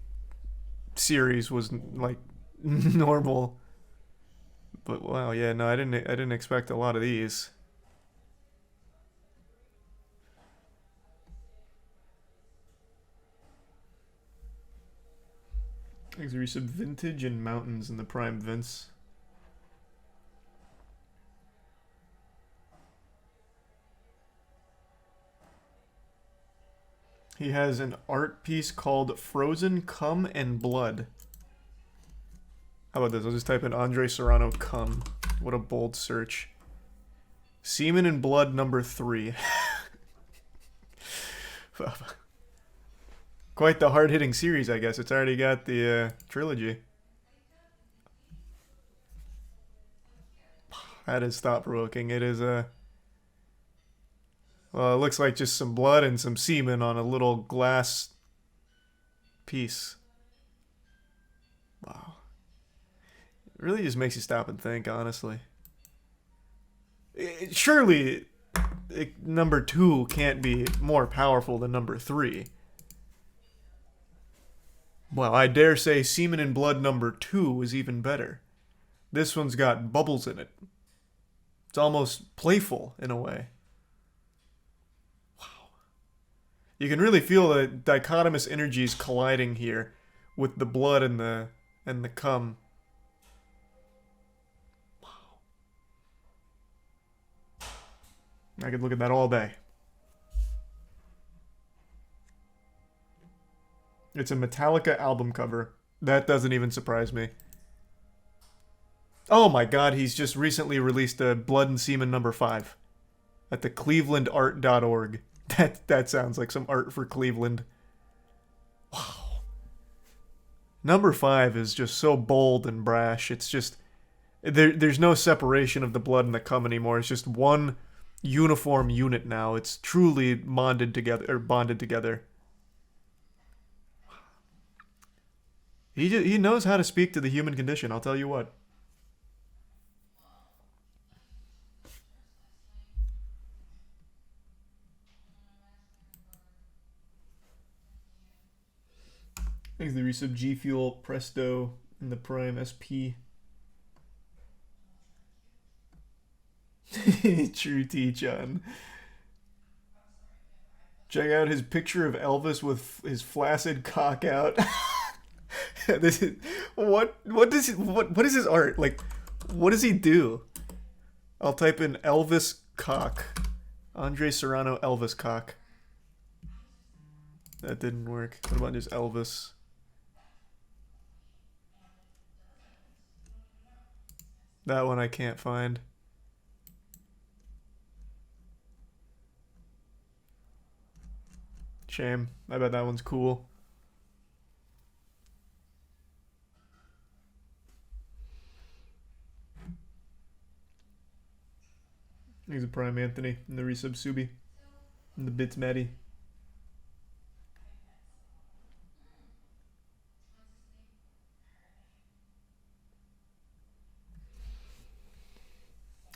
series was like normal. But wow, yeah, no, I didn't expect a lot of these. There's some vintage and mountains in the prime Vince. He has an art piece called Frozen Cum and Blood. How about this? I'll just type in Andre Serrano cum. What a bold search. Semen and Blood number 3. Quite the hard-hitting series, I guess. It's already got the trilogy. That is thought-provoking. It is a... Well, it looks like just some blood and some semen on a little glass piece. Wow. It really just makes you stop and think, honestly. Surely, number 2 can't be more powerful than number 3. Well, I dare say Semen and Blood number 2 is even better. This one's got bubbles in it. It's almost playful, in a way. Wow. You can really feel the dichotomous energies colliding here with the blood and the cum. Wow. I could look at that all day. It's a Metallica album cover. That doesn't even surprise me. Oh my god, he's just recently released a Blood and Semen number 5 at the clevelandart.org. That sounds like some art for Cleveland. Wow. Number 5 is just so bold and brash. It's just... There's no separation of the blood and the cum anymore. It's just one uniform unit now. It's truly bonded together. He knows how to speak to the human condition, I'll tell you what. Thanks to the resub G Fuel, Presto, and the Prime SP. True T-Chan. Check out his picture of Elvis with his flaccid cock out. This is what is his art? Like, what does he do? I'll type in Elvis cock. Andre Serrano Elvis cock. That didn't work. What about just Elvis? That one I can't find. Shame. I bet that one's cool. He's a Prime Anthony and the resub Subi and the bits Maddie.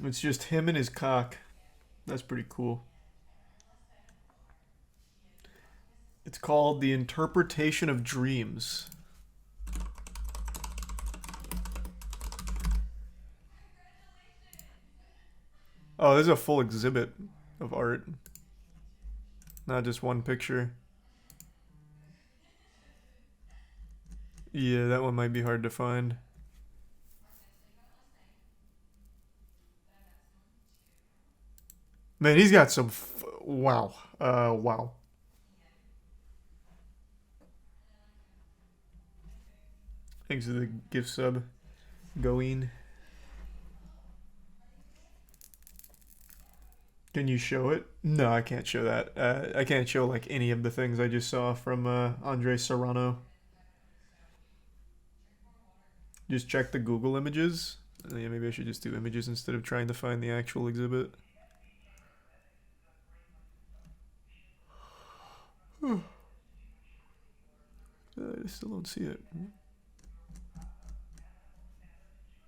It's just him and his cock. That's pretty cool. It's called The Interpretation of Dreams. Oh, there's a full exhibit of art. Not just one picture. Yeah, that one might be hard to find. Man, he's got some wow. Wow. Thanks for the gift sub. Going. Can you show it? No, I can't show that. I can't show like any of the things I just saw from Andre Serrano. Just check the Google images. Yeah, maybe I should just do images instead of trying to find the actual exhibit. I still don't see it.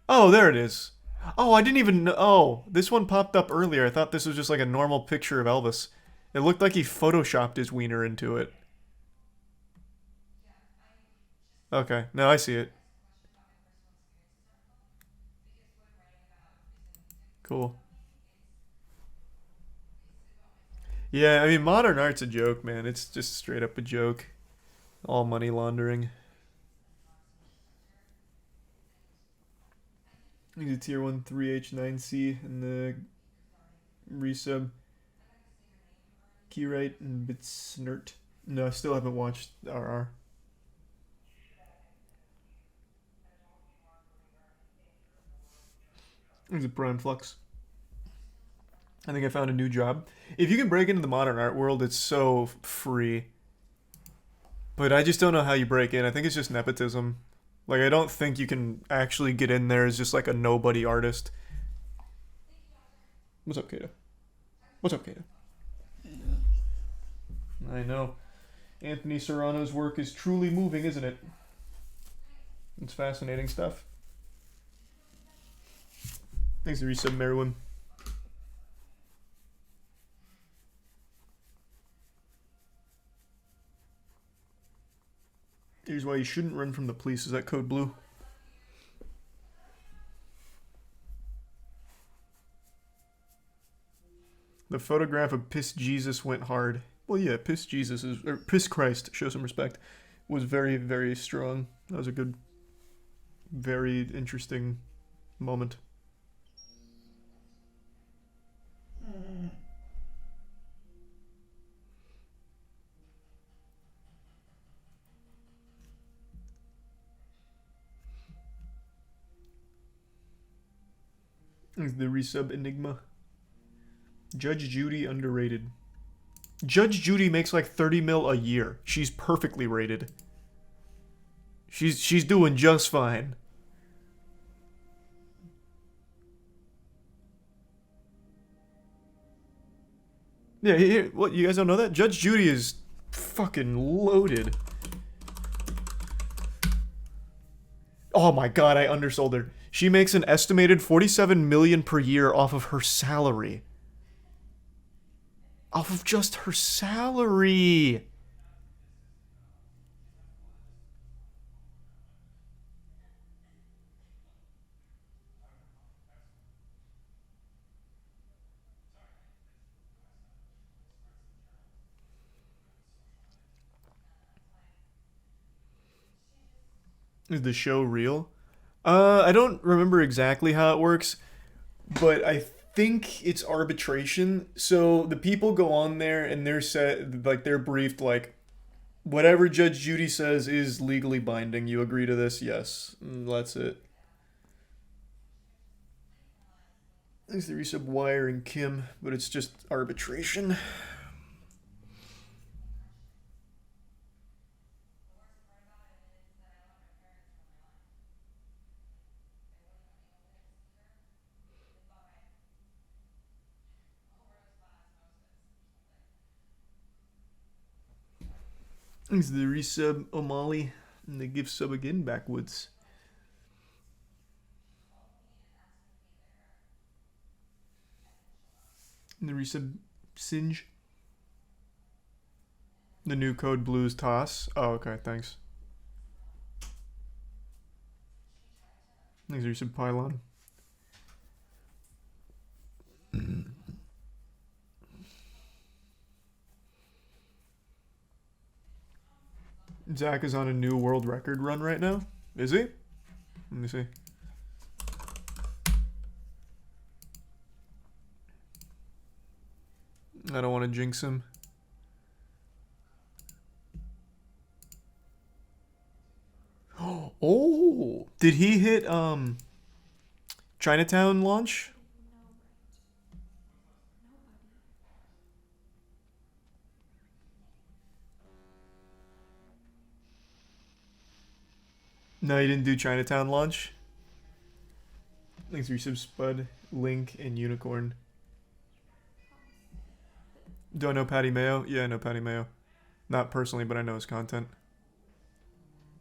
Oh, there it is. Oh, I didn't even know. Oh, this one popped up earlier. I thought this was just like a normal picture of Elvis. It looked like he photoshopped his wiener into it. Okay, now I see it. Cool. Yeah, I mean, modern art's a joke, man. It's just straight up a joke. All money laundering. He's a tier 1 3H9C in the resub. Keywrite and Bitsnert. No, I still haven't watched RR. He's a Prime Flux. I think I found a new job. If you can break into the modern art world, it's so free. But I just don't know how you break in. I think it's just nepotism. Like, I don't think you can actually get in there as just like a nobody artist. What's up, Kata? What's up, Kata? I know. Anthony Serrano's work is truly moving, isn't it? It's fascinating stuff. Thanks for resub, Merwin. Here's why you shouldn't run from the police. Is that code blue? The photograph of Piss Jesus went hard. Well, yeah, Piss Jesus is, or Piss Christ, show some respect, was very, very strong. That was a good, very interesting moment. The resub Enigma. Judge Judy underrated. Judge Judy makes like 30 mil a year. She's perfectly rated. She's doing just fine. Yeah, here, what, you guys don't know that? Judge Judy is fucking loaded. Oh my god, I undersold her. She makes an estimated 47 million per year off of her salary. Off of just her salary. Is the show real? I don't remember exactly how it works, but I think it's arbitration. So the people go on there and they're set, like they're briefed, like whatever Judge Judy says is legally binding. You agree to this? Yes. And that's it. Thanks to resub Wire and Kim, but it's just arbitration. Thanks to the resub O'Malley. And the gift sub again backwoods. And the resub Singe. The new code blues toss. Oh, okay, thanks. Thanks, resub pylon. Zach is on a new world record run right now. Is he? Let me see. I don't want to jinx him. Oh, did he hit Chinatown launch? No, he didn't do Chinatown launch. Thanks for resub Spud, Link, and Unicorn. Do I know Patty Mayo? Yeah, I know Patty Mayo. Not personally, but I know his content.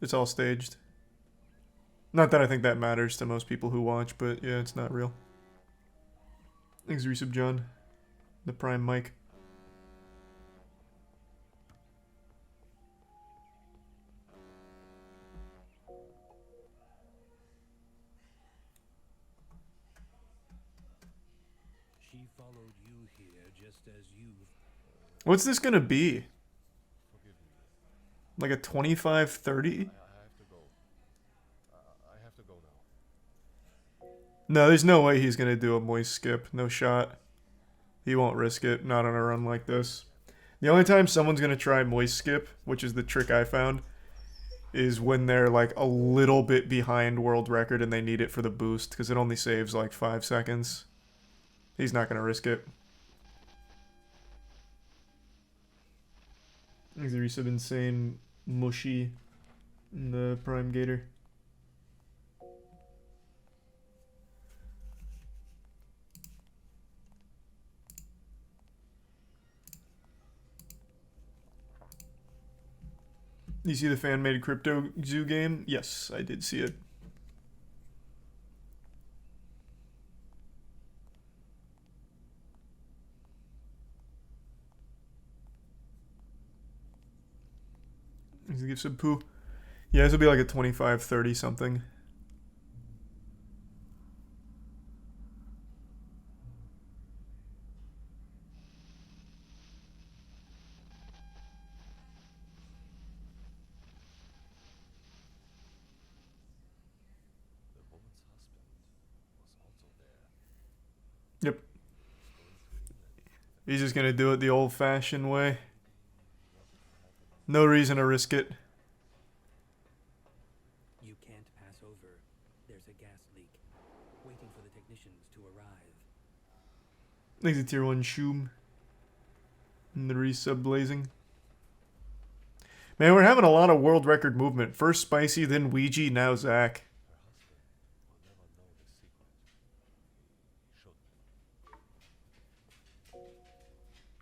It's all staged. Not that I think that matters to most people who watch, but yeah, it's not real. Thanks, resub John. The Prime Mic. She followed you here just as you. What's this gonna be? Like a 25-30? I have to go. I have to go now. No, there's no way he's gonna do a moist skip. No shot. He won't risk it. Not on a run like this. The only time someone's gonna try moist skip, which is the trick I found, is when they're like a little bit behind world record and they need it for the boost, because it only saves like 5 seconds. He's not gonna risk it. He's a resub insane mushy in the Prime Gator. You see the fan-made Crypto Zoo game? Yes, I did see it. He's gonna give some poo. Yeah, this will be like a 25-30 something. The woman's husband was also there. Yep. He's just gonna do it the old-fashioned way. No reason to risk it. You can't pass over. There's a gas leak. Waiting for the technicians to arrive. Thanks to tier 1 Shoom. And the resub blazing. Man, we're having a lot of world record movement. First Spicy, then Ouija, now Zach. Her husband will never know the secret. He should.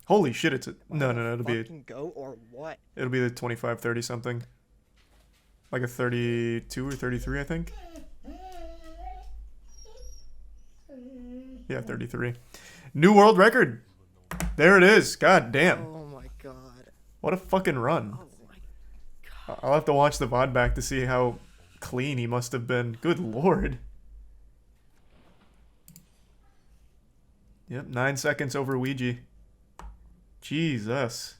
Holy shit, it's a... No, it'll be... Fucking go or what? It'll be the 25-30 something. Like a 32 or 33, I think. Yeah, 33. New world record. There it is. God damn. Oh my god. What a fucking run. Oh my god. I'll have to watch the VOD back to see how clean he must have been. Good lord. Yep, 9 seconds over Ouija. Jesus.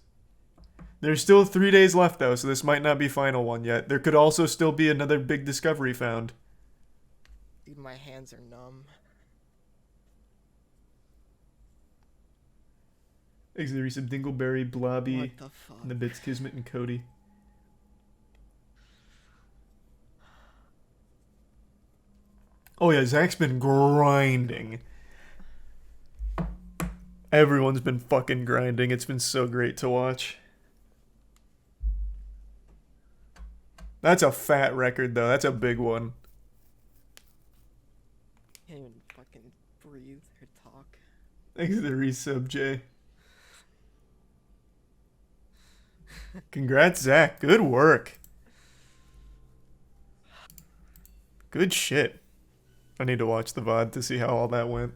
There's still 3 days left though, so this might not be final one yet. There could also still be another big discovery found. Dude, my hands are numb. Thanks to the resub Dingleberry, Blobby, What the fuck? and the Bits Kismet and Cody. Oh yeah, Zach's been grinding. Everyone's been fucking grinding. It's been so great to watch. That's a fat record though. That's a big one. Can't even fucking breathe or talk. Thanks to the resub, Jay. Congrats, Zach. Good work. Good shit. I need to watch the VOD to see how all that went.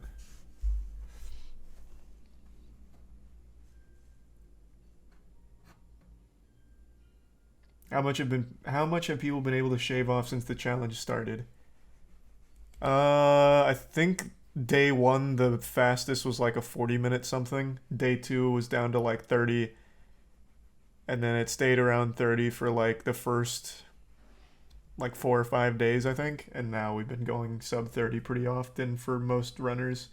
How much have people been able to shave off since the challenge started? I think day 1 the fastest was like a 40-minute something. Day 2 was down to like 30. And then it stayed around 30 for like the first like 4 or 5 days, I think. And now we've been going sub 30 pretty often for most runners.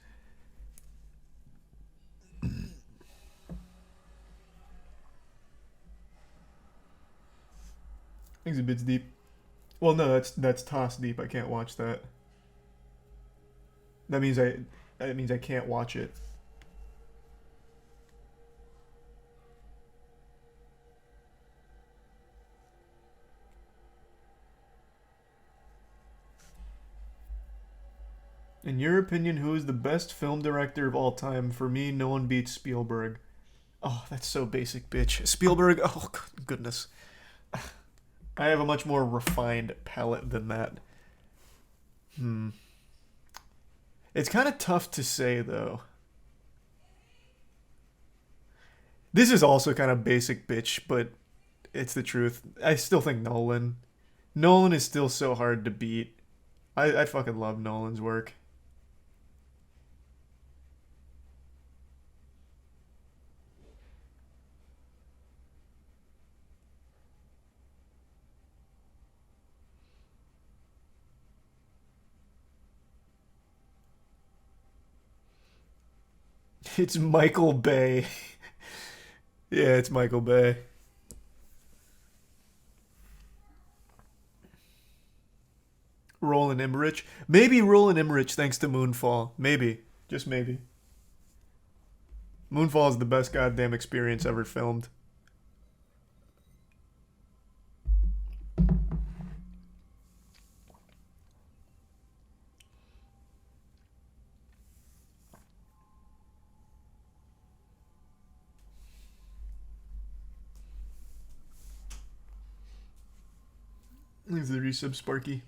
Things a bit deep. Well, no, that's toss deep. I can't watch that. That means I can't watch it. In your opinion, who is the best film director of all time? For me, no one beats Spielberg. Oh, that's so basic, bitch. Spielberg, oh goodness. I have a much more refined palate than that. It's kind of tough to say, though. This is also kind of basic, bitch, but it's the truth. I still think Nolan. Nolan is still so hard to beat. I fucking love Nolan's work. It's Michael Bay. Yeah, it's Michael Bay. Roland Emmerich. Maybe Roland Emmerich thanks to Moonfall. Maybe. Just maybe. Moonfall is the best goddamn experience ever filmed. Thanks the resub, Sparky.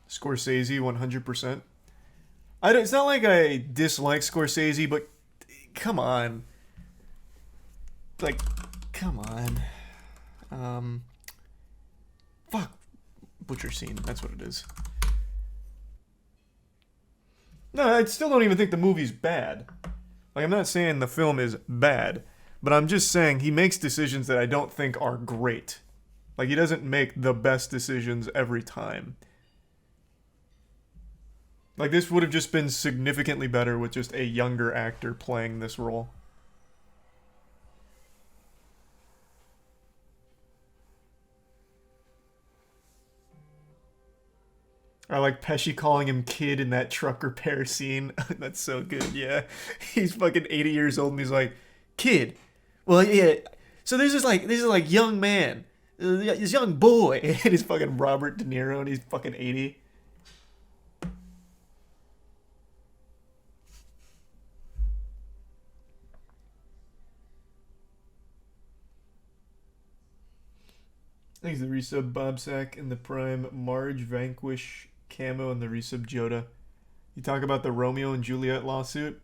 Scorsese, 100%. It's not like I dislike Scorsese, but come on. Like, come on. Fuck. Butcher Scene, that's what it is. No, I still don't even think the movie's bad. Like, I'm not saying the film is bad, but I'm just saying he makes decisions that I don't think are great. Like, he doesn't make the best decisions every time. Like, this would have just been significantly better with just a younger actor playing this role. I like Pesci calling him kid in that truck repair scene. That's so good, yeah. He's fucking 80 years old and he's like, kid. Well, yeah. So there's this young man. This young boy. And he's fucking Robert De Niro and he's fucking 80. Thanks the resub Bobsack in the Prime, Marge, Vanquish, Camo, and the resub Joda. You talk about the Romeo and Juliet lawsuit?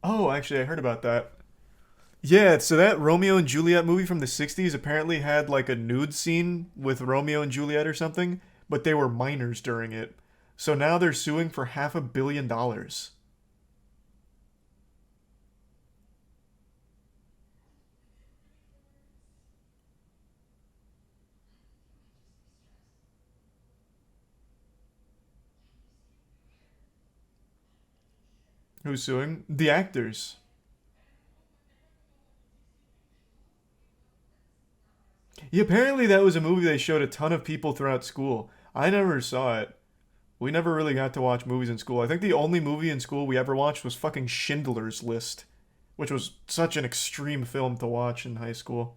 Oh, actually, I heard about that. Yeah, so that Romeo and Juliet movie from the 60s apparently had like a nude scene with Romeo and Juliet or something, but they were minors during it. So now they're suing for $500 million. Who's suing? The actors. Yeah, apparently that was a movie they showed a ton of people throughout school. I never saw it. We never really got to watch movies in school. I think the only movie in school we ever watched was fucking Schindler's List, which was such an extreme film to watch in high school.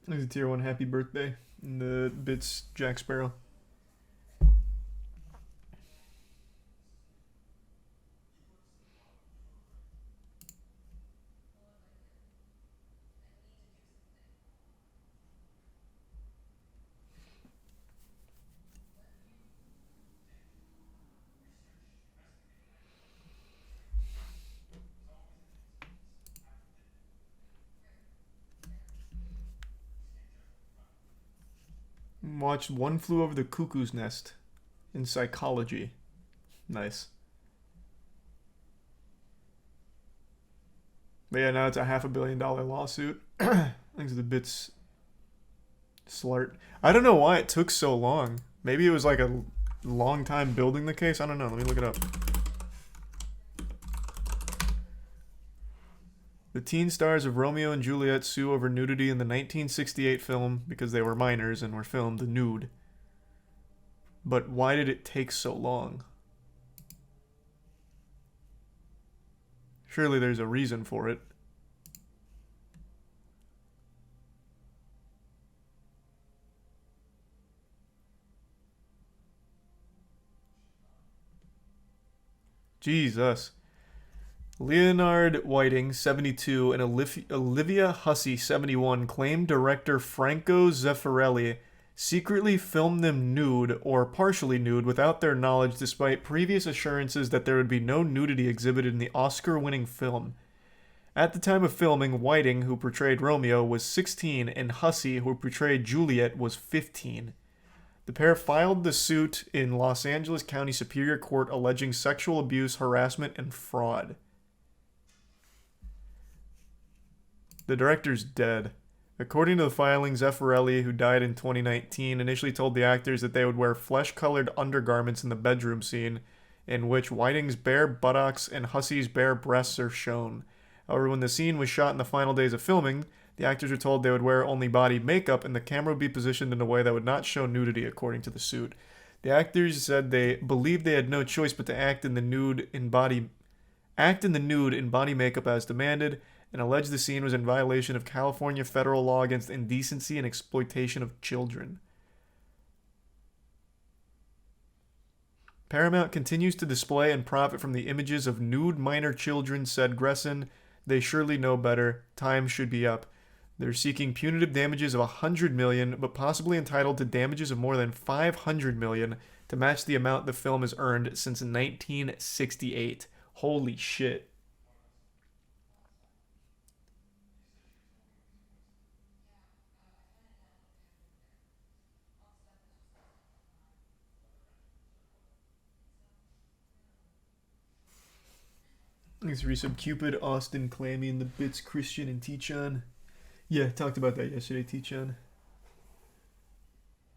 There's a tier 1 happy birthday in the bits Jack Sparrow. Watched One Flew Over the Cuckoo's Nest in psychology. Nice. But yeah, now it's a $500 million lawsuit. Thanks to the bits slart. I don't know why it took so long. Maybe it was like a long time building the case. I don't know. Let me look it up. The teen stars of Romeo and Juliet sue over nudity in the 1968 film because they were minors and were filmed nude. But why did it take so long? Surely there's a reason for it. Jesus. Leonard Whiting, 72, and Olivia Hussey, 71, claimed director Franco Zeffirelli secretly filmed them nude or partially nude without their knowledge, despite previous assurances that there would be no nudity exhibited in the Oscar-winning film. At the time of filming, Whiting, who portrayed Romeo, was 16, and Hussey, who portrayed Juliet, was 15. The pair filed the suit in Los Angeles County Superior Court alleging sexual abuse, harassment, and fraud. The director's dead. According to the filing, Zeffirelli, who died in 2019, initially told the actors that they would wear flesh-colored undergarments in the bedroom scene, in which Whiting's bare buttocks and Hussey's bare breasts are shown. However, when the scene was shot in the final days of filming, the actors were told they would wear only body makeup and the camera would be positioned in a way that would not show nudity, according to the suit. The actors said they believed they had no choice but to act in the nude in body makeup as demanded, and alleged the scene was in violation of California federal law against indecency and exploitation of children. Paramount continues to display and profit from the images of nude minor children, said Gresson. They surely know better. Time should be up. They're seeking punitive damages of $100 million, but possibly entitled to damages of more than $500 million to match the amount the film has earned since 1968. Holy shit. Thanks for resub Cupid, Austin, Clammy, and the bits, Christian, and T-Chan. Yeah, talked about that yesterday, T-Chan.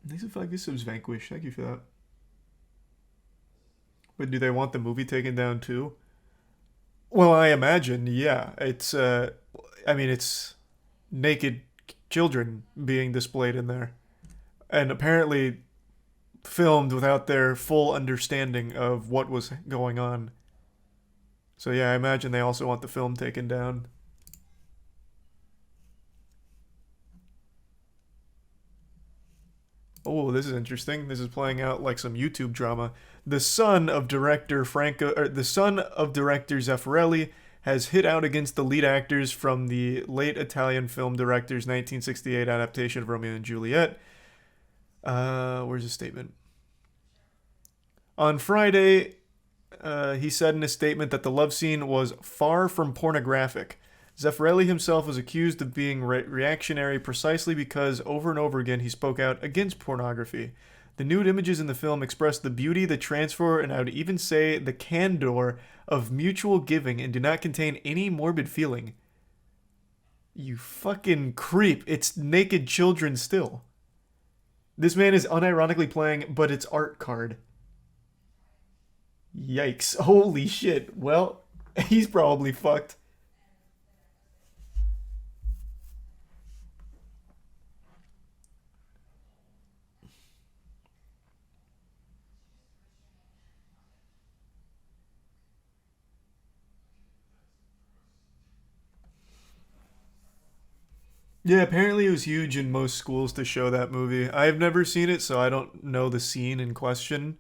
Thanks for 5 subs, Vanquish. Thank you for that. But do they want the movie taken down too? Well, I imagine, yeah. It's, it's naked children being displayed in there. And apparently filmed without their full understanding of what was going on. So yeah, I imagine they also want the film taken down. Oh, this is interesting. This is playing out like some YouTube drama. The son of director Zeffirelli has hit out against the lead actors from the late Italian film director's 1968 adaptation of Romeo and Juliet. Where's his statement? On Friday, he said in a statement that the love scene was far from pornographic. Zeffirelli himself was accused of being reactionary precisely because over and over again he spoke out against pornography. The nude images in the film express the beauty, the transfer, and I would even say the candor of mutual giving and do not contain any morbid feeling. You fucking creep. It's naked children still. This man is unironically playing, but it's art card. Yikes. Holy shit. Well, he's probably fucked. Yeah, apparently it was huge in most schools to show that movie. I've never seen it, so I don't know the scene in question,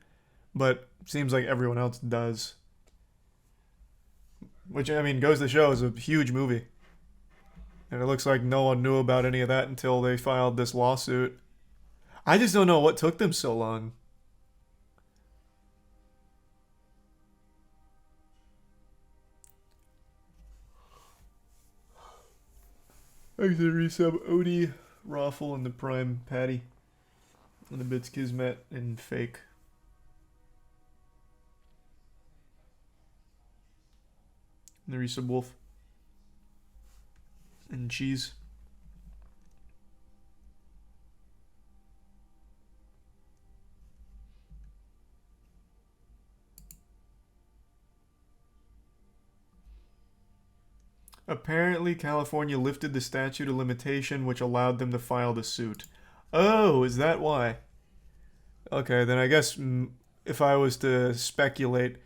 but seems like everyone else does. Which, I mean, goes to show is a huge movie. And it looks like no one knew about any of that until they filed this lawsuit. I just don't know what took them so long. Thanks to resub Odie, Raffle, and the Prime Patty. And the Bits Kismet and Fake. And the resub Wolf. And Cheese. Apparently, California lifted the statute of limitation, which allowed them to file the suit. Oh, is that why? Okay, then I guess if I was to speculate,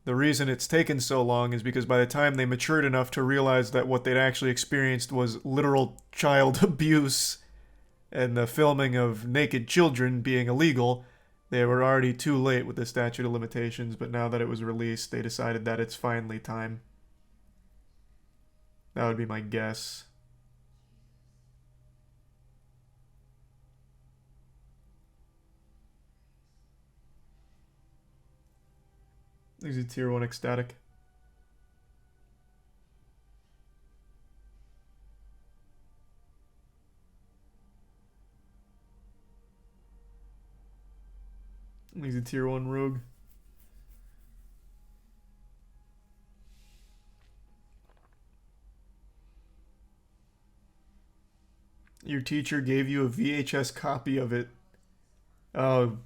the reason it's taken so long is because by the time they matured enough to realize that what they'd actually experienced was literal child abuse and the filming of naked children being illegal, they were already too late with the statute of limitations, but now that it was released, they decided that it's finally time. That would be my guess. There's a tier 1 ecstatic. There's a tier 1 rogue. Your teacher gave you a VHS copy of it. Oh,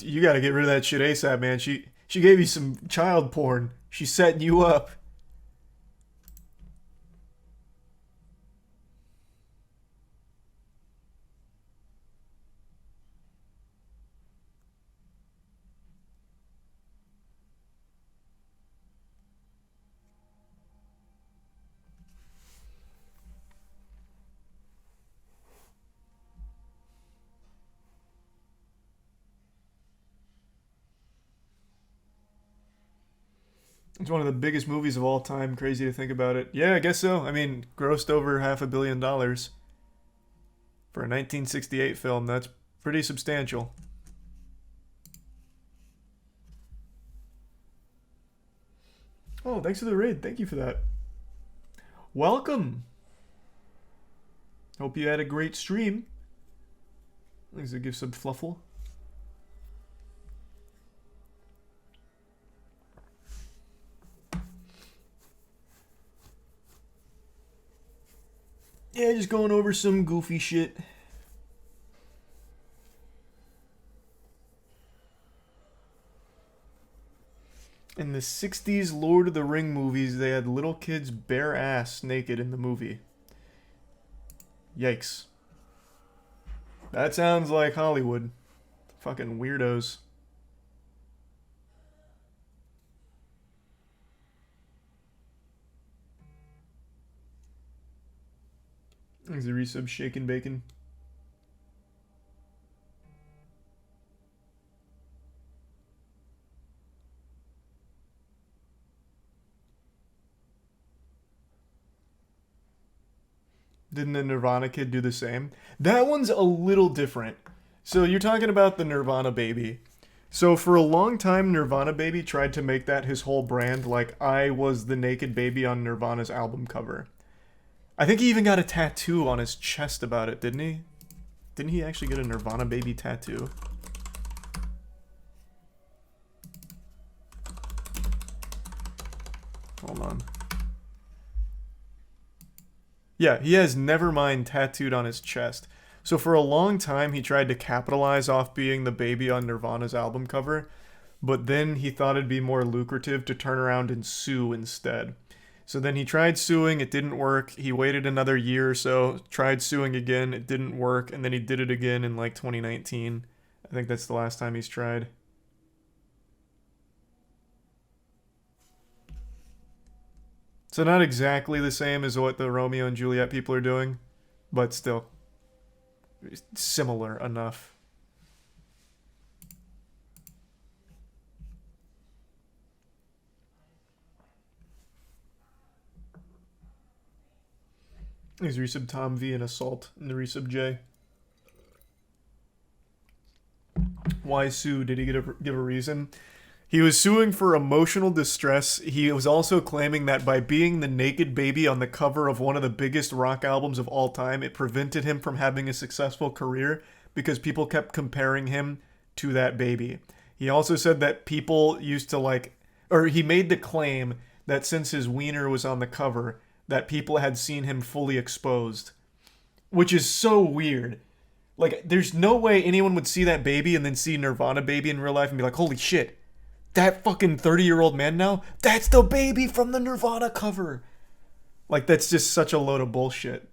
you gotta get rid of that shit ASAP, man. She gave you some child porn. She's setting you up. It's one of the biggest movies of all time. Crazy to think about it. Yeah, I guess so. I mean, grossed over $500 million. For a 1968 film, that's pretty substantial. Oh, thanks for the raid. Thank you for that. Welcome. Hope you had a great stream. Thanks for give sub Fluffle. Yeah, just going over some goofy shit. In the 60s Lord of the Ring movies, they had little kids bare ass naked in the movie. Yikes. That sounds like Hollywood. Fucking weirdos. There's a resub shaken bacon. Didn't the Nirvana kid do the same? That one's a little different. So you're talking about the Nirvana baby. So for a long time, Nirvana baby tried to make that his whole brand, like I was the naked baby on Nirvana's album cover. I think he even got a tattoo on his chest about it, didn't he? Didn't he actually get a Nirvana baby tattoo? Hold on. Yeah, he has Nevermind tattooed on his chest. So for a long time, he tried to capitalize off being the baby on Nirvana's album cover, but then he thought it'd be more lucrative to turn around and sue instead. So then he tried suing, it didn't work. He waited another year or so, tried suing again, it didn't work, and then he did it again in like 2019. I think that's the last time he's tried. So not exactly the same as what the Romeo and Juliet people are doing, but still similar enough. There's resub Tom V and Assault in the resub J. Why sue? Did he give a reason? He was suing for emotional distress. He was also claiming that by being the naked baby on the cover of one of the biggest rock albums of all time, it prevented him from having a successful career because people kept comparing him to that baby. He also said that people used to like, or he made the claim that since his wiener was on the cover, that people had seen him fully exposed, which is so weird. Like, there's no way anyone would see that baby and then see Nirvana baby in real life and be like, holy shit, that fucking 30-year-old man now, that's the baby from the Nirvana cover. Like, that's just such a load of bullshit.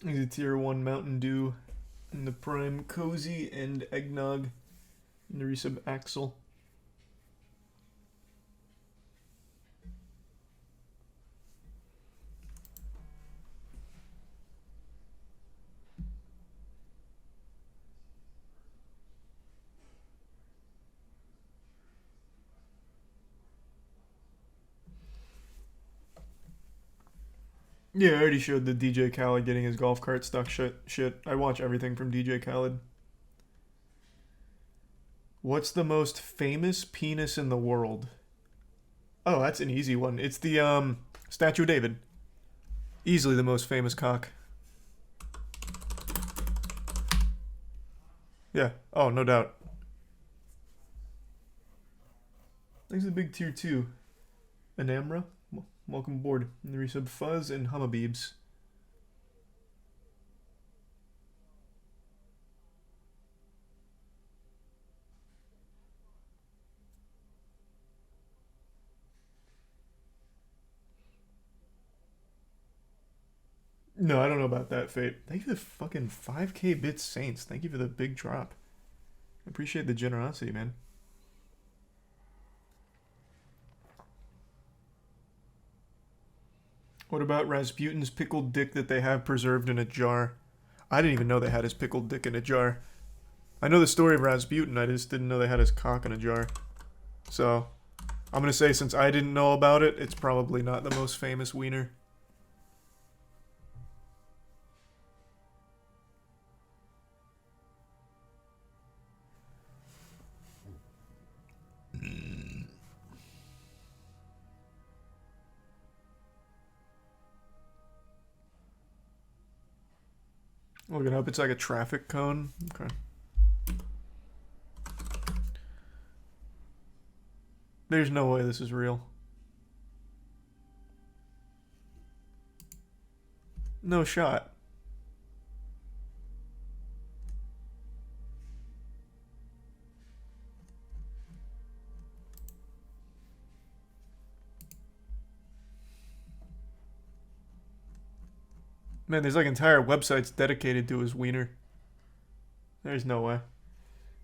He's a tier 1 Mountain Dew in the prime cozy and eggnog in the resub Axel. Yeah, I already showed the DJ Khaled getting his golf cart stuck shit. I watch everything from DJ Khaled. What's the most famous penis in the world? Oh, that's an easy one. It's the Statue of David. Easily the most famous cock. Yeah. Oh, no doubt. Thanks to the big tier 2. Anamra. Welcome aboard. And the resub Fuzz and Hummabeebs. No, I don't know about that, Fate. Thank you for the fucking 5k bits, Saints. Thank you for the big drop. I appreciate the generosity, man. What about Rasputin's pickled dick that they have preserved in a jar? I didn't even know they had his pickled dick in a jar. I know the story of Rasputin, I just didn't know they had his cock in a jar. So, I'm gonna say since I didn't know about it, it's probably not the most famous wiener. Looking up, it's like a traffic cone. Okay. There's no way this is real. No shot. Man, there's like entire websites dedicated to his wiener. There's no way.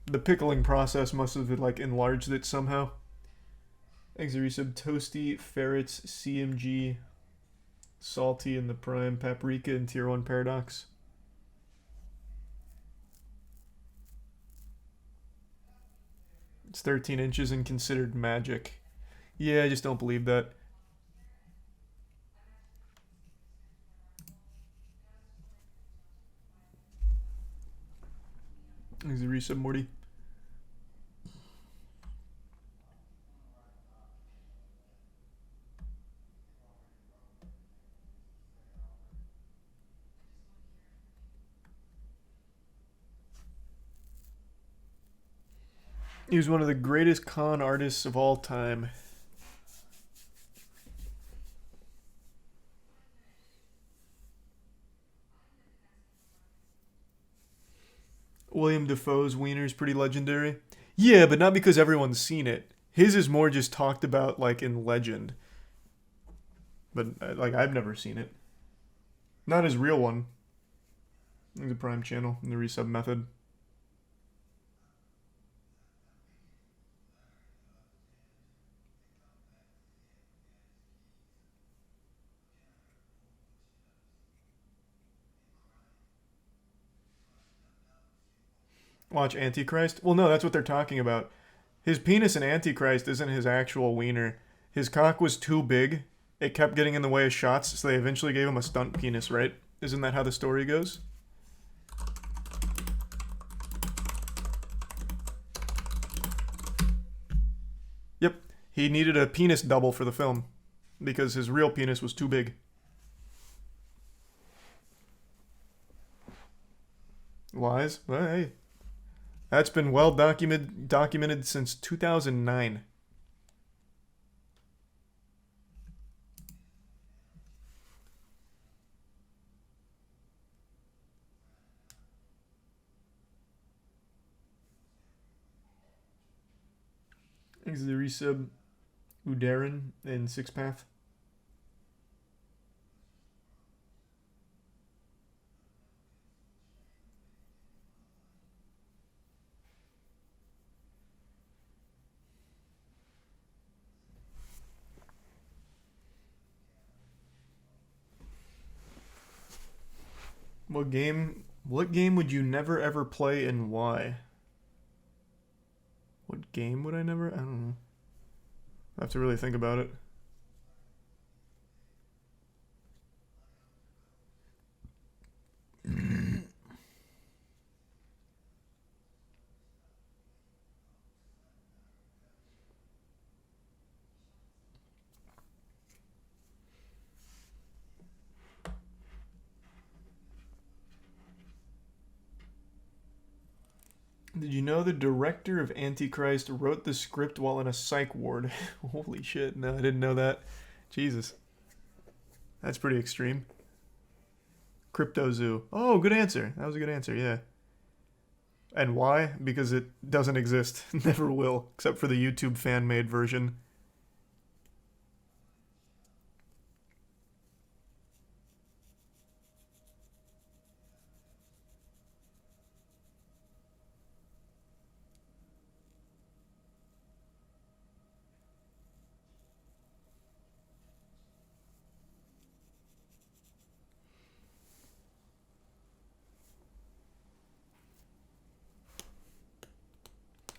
The pickling process must have like enlarged it somehow. Thanks, resub Toasty, Ferrets, CMG, Salty in the Prime, Paprika, and Tier 1 Paradox. It's 13 inches and considered magic. Yeah, I just don't believe that. Thanks, resub Morty. He was one of the greatest con artists of all time. William Dafoe's wiener is pretty legendary. Yeah, but not because everyone's seen it. His is more just talked about like in legend. But like I've never seen it. Not his real one. The Prime channel and the resub method. Watch Antichrist? Well, no, that's what they're talking about. His penis in Antichrist isn't his actual wiener. His cock was too big. It kept getting in the way of shots, so they eventually gave him a stunt penis, right? Isn't that how the story goes? Yep. He needed a penis double for the film because his real penis was too big. Lies? Well, hey. That's been well documented since 2009. Thanks to the resub, Udaran and Sixpath. What game would you never ever play and why? What game would I never? I don't know. I have to really think about it. Did you know the director of Antichrist wrote the script while in a psych ward? Holy shit, no, I didn't know that. Jesus. That's pretty extreme. Crypto Zoo. Oh, good answer. That was a good answer, yeah. And why? Because it doesn't exist. Never will, except for the YouTube fan-made version.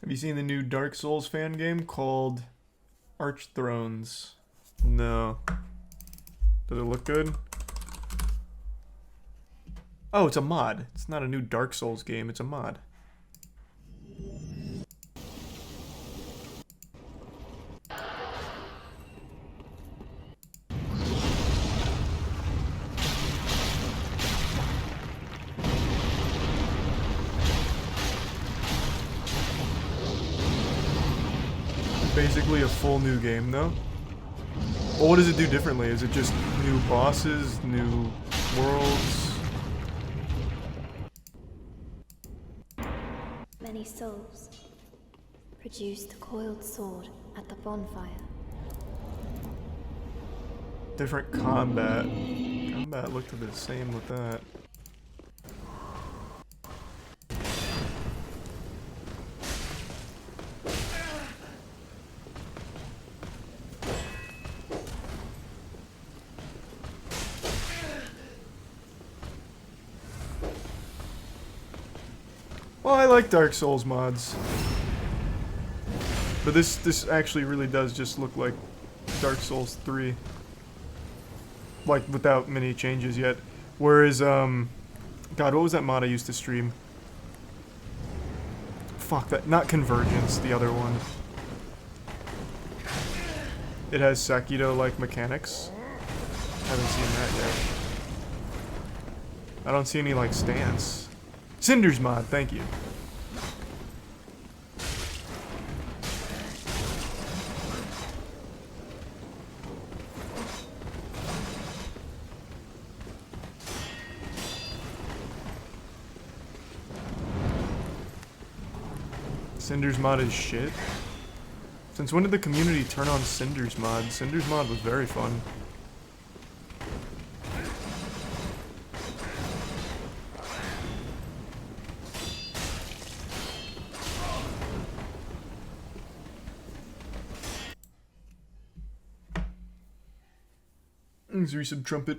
Have you seen the new Dark Souls fan game called Archthrones? No. Does it look good? Oh, it's a mod. It's not a new Dark Souls game, it's a mod. Basically a full new game, though. Well, what does it do differently? Is it just new bosses, new worlds? Many souls produced the coiled sword at the bonfire. Different combat. Combat looked the same with that. Well, I like Dark Souls mods. But this actually really does just look like Dark Souls 3. Like, without many changes yet. Whereas, God, what was that mod I used to stream? Fuck that, not Convergence, the other one. It has Sekiro-like mechanics. Haven't seen that yet. I don't see any, like, stance. Cinders mod, thank you. Cinders mod is shit. Since when did the community turn on Cinders mod? Cinders mod was very fun. Thanks, resub trumpet.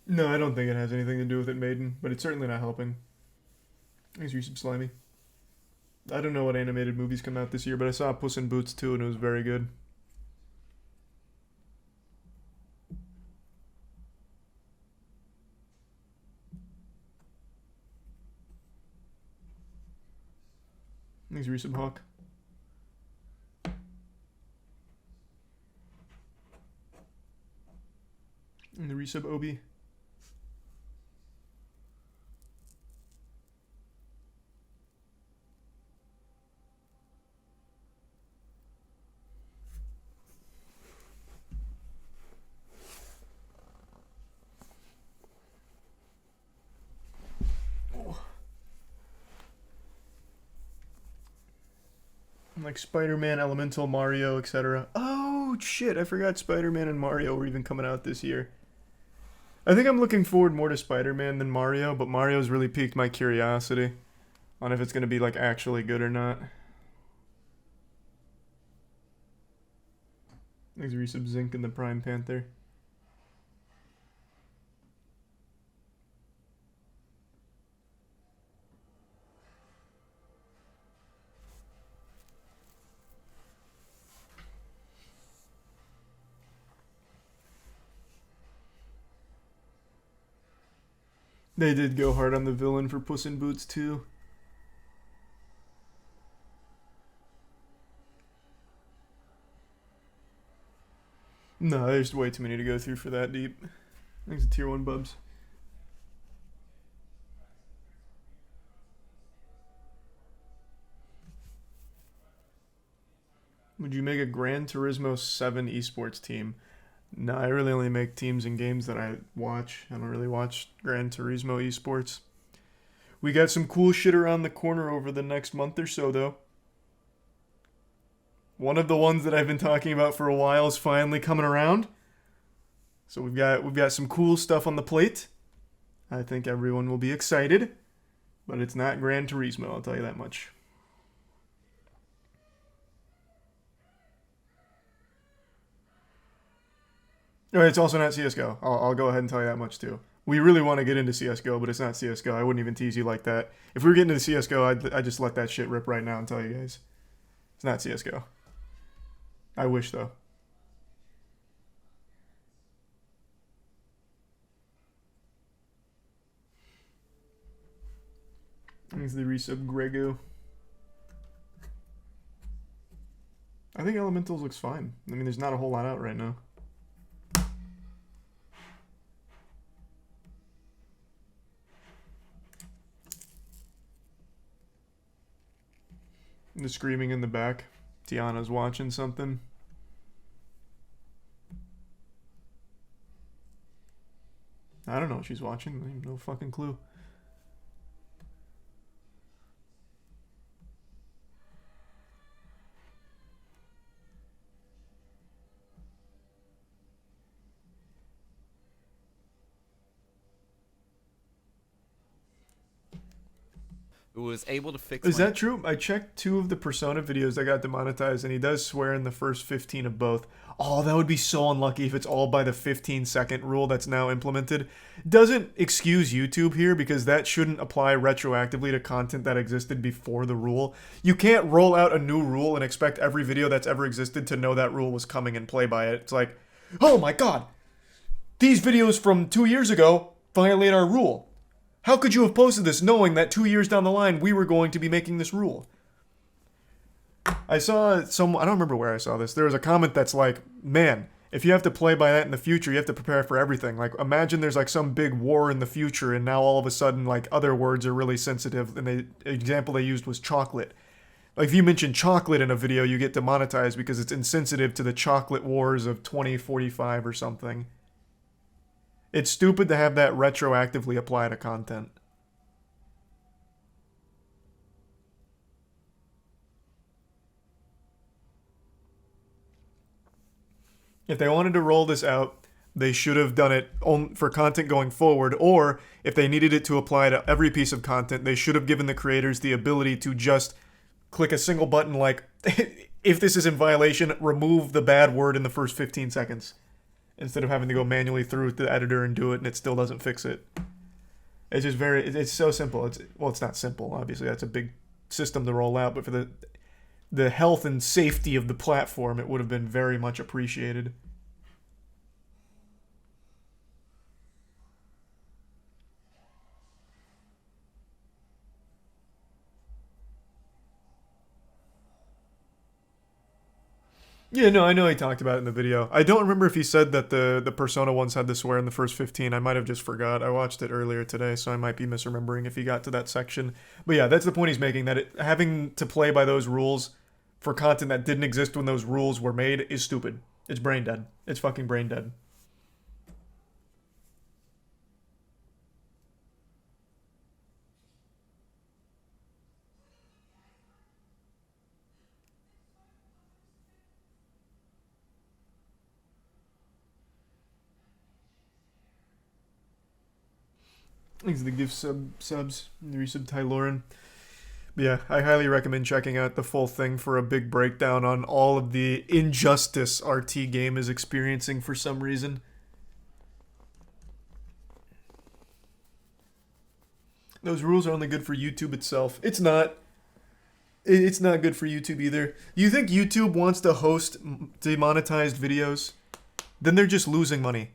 No, I don't think it has anything to do with it, Maiden, but it's certainly not helping. Thanks, resub slimy. I don't know what animated movies come out this year, but I saw Puss in Boots 2 and it was very good. Thanks, resub Hawk. And the resub Obi. Like Spider-Man, Elemental, Mario, etc. Oh, shit, I forgot Spider-Man and Mario were even coming out this year. I think I'm looking forward more to Spider-Man than Mario, but Mario's really piqued my curiosity on if it's going to be, like, actually good or not. Thanks, resub Zinc and the Prime Panther. They did go hard on the villain for Puss in Boots too. No, there's way too many to go through for that deep. Thanks to tier 1 bubs. Would you make a Gran Turismo 7 esports team? No, I really only make teams in games that I watch. I don't really watch Gran Turismo esports. We got some cool shit around the corner over the next month or so, though. One of the ones that I've been talking about for a while is finally coming around. So we've got some cool stuff on the plate. I think everyone will be excited, but it's not Gran Turismo, I'll tell you that much. It's also not CSGO. I'll go ahead and tell you that much too. We really want to get into CSGO, but it's not CSGO. I wouldn't even tease you like that. If we were getting into CSGO, I'd just let that shit rip right now and tell you guys. It's not CSGO. I wish, though. Thanks the resub Grego. I think Elementals looks fine. I mean, there's not a whole lot out right now. The screaming in the back. Tiana's watching something. I don't know what she's watching. I have no fucking clue. Was able to fix. Is that true? I checked 2 of the Persona videos that got demonetized, and he does swear in the first 15 of both. Oh, that would be so unlucky if it's all by the 15-second rule that's now implemented. Doesn't excuse YouTube here, because that shouldn't apply retroactively to content that existed before the rule. You can't roll out a new rule and expect every video that's ever existed to know that rule was coming and play by it. It's like, oh my god, these videos from 2 years ago violate our rule. How could you have posted this knowing that 2 years down the line we were going to be making this rule? I saw some, I don't remember where I saw this. There was a comment that's like, man, if you have to play by that in the future, you have to prepare for everything. Like, imagine there's like some big war in the future and now all of a sudden like other words are really sensitive. And the example they used was chocolate. Like if you mention chocolate in a video, you get demonetized because it's insensitive to the chocolate wars of 2045 or something. It's stupid to have that retroactively apply to content. If they wanted to roll this out They should have done it for content going forward, or if they needed it to apply to every piece of content, they should have given the creators the ability to just click a single button like, if this is in violation, remove the bad word in the first 15 seconds. Instead of having to go manually through the editor and do it and it still doesn't fix it. It's just it's so simple. It's not simple, obviously. That's a big system to roll out, but for the health and safety of the platform, it would have been very much appreciated. Yeah, no, I know he talked about it in the video. I don't remember if he said that the Persona ones had to swear in the first 15. I might have just forgot. I watched it earlier today, so I might be misremembering if he got to that section. But yeah, that's the point he's making, that having to play by those rules for content that didn't exist when those rules were made is stupid. It's brain dead. It's fucking brain dead. Thanks for the gift subs. The resub Ty Lauren. But yeah, I highly recommend checking out the full thing for a big breakdown on all of the injustice RT game is experiencing for some reason. Those rules are only good for YouTube itself. It's not. It's not good for YouTube either. You think YouTube wants to host demonetized videos? Then they're just losing money.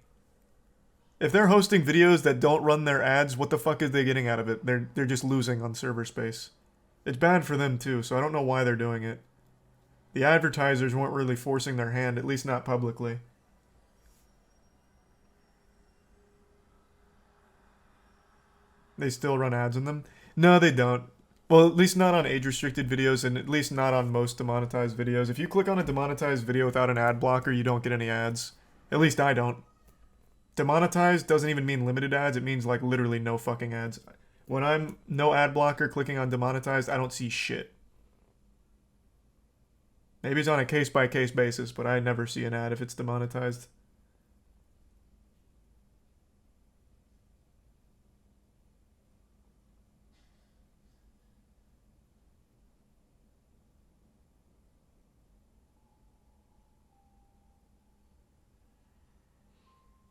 If they're hosting videos that don't run their ads, what the fuck is they getting out of it? They're just losing on server space. It's bad for them too, so I don't know why they're doing it. The advertisers weren't really forcing their hand, at least not publicly. They still run ads in them? No, they don't. Well, at least not on age-restricted videos, and at least not on most demonetized videos. If you click on a demonetized video without an ad blocker, you don't get any ads. At least I don't. Demonetized doesn't even mean limited ads, it means like literally no fucking ads. When I'm no ad blocker clicking on demonetized, I don't see shit. Maybe it's on a case-by-case basis, but I never see an ad if it's demonetized.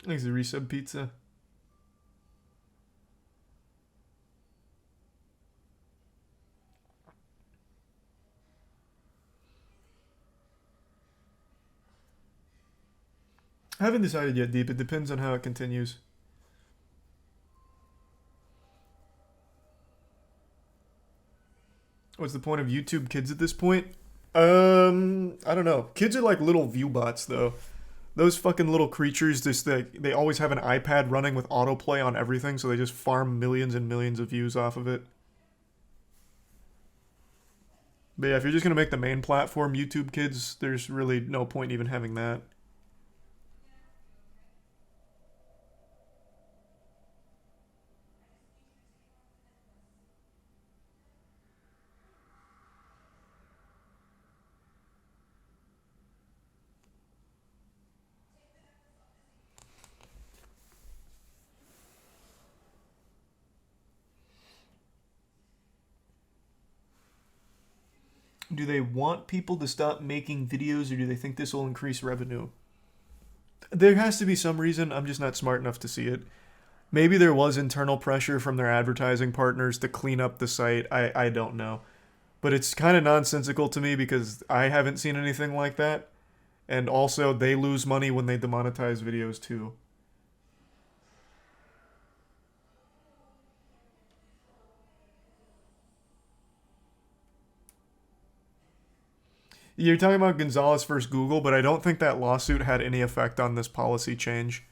Thanks to Resub Pizza. I haven't decided yet, Deep. It depends on how it continues. What's the point of YouTube Kids at this point? I don't know. Kids are like little view bots, though. Those fucking little creatures, they always have an iPad running with autoplay on everything, so they just farm millions and millions of views off of it. But yeah, if you're just going to make the main platform YouTube Kids, there's really no point even having that. Do they want people to stop making videos, or do they think this will increase revenue? There has to be some reason. I'm just not smart enough to see it. Maybe there was internal pressure from their advertising partners to clean up the site. I don't know. But it's kind of nonsensical to me because I haven't seen anything like that. And also, they lose money when they demonetize videos too. You're talking about Gonzalez versus Google, but I don't think that lawsuit had any effect on this policy change.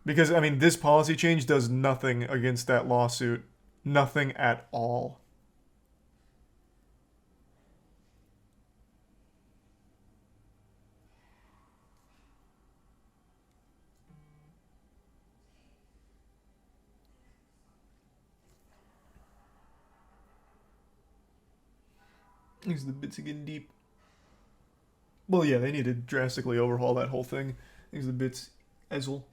Because, I mean, this policy change does nothing against that lawsuit. Nothing at all. These are the bits again deep. Well, yeah, they need to drastically overhaul that whole thing. Thanks the bits, Ezel.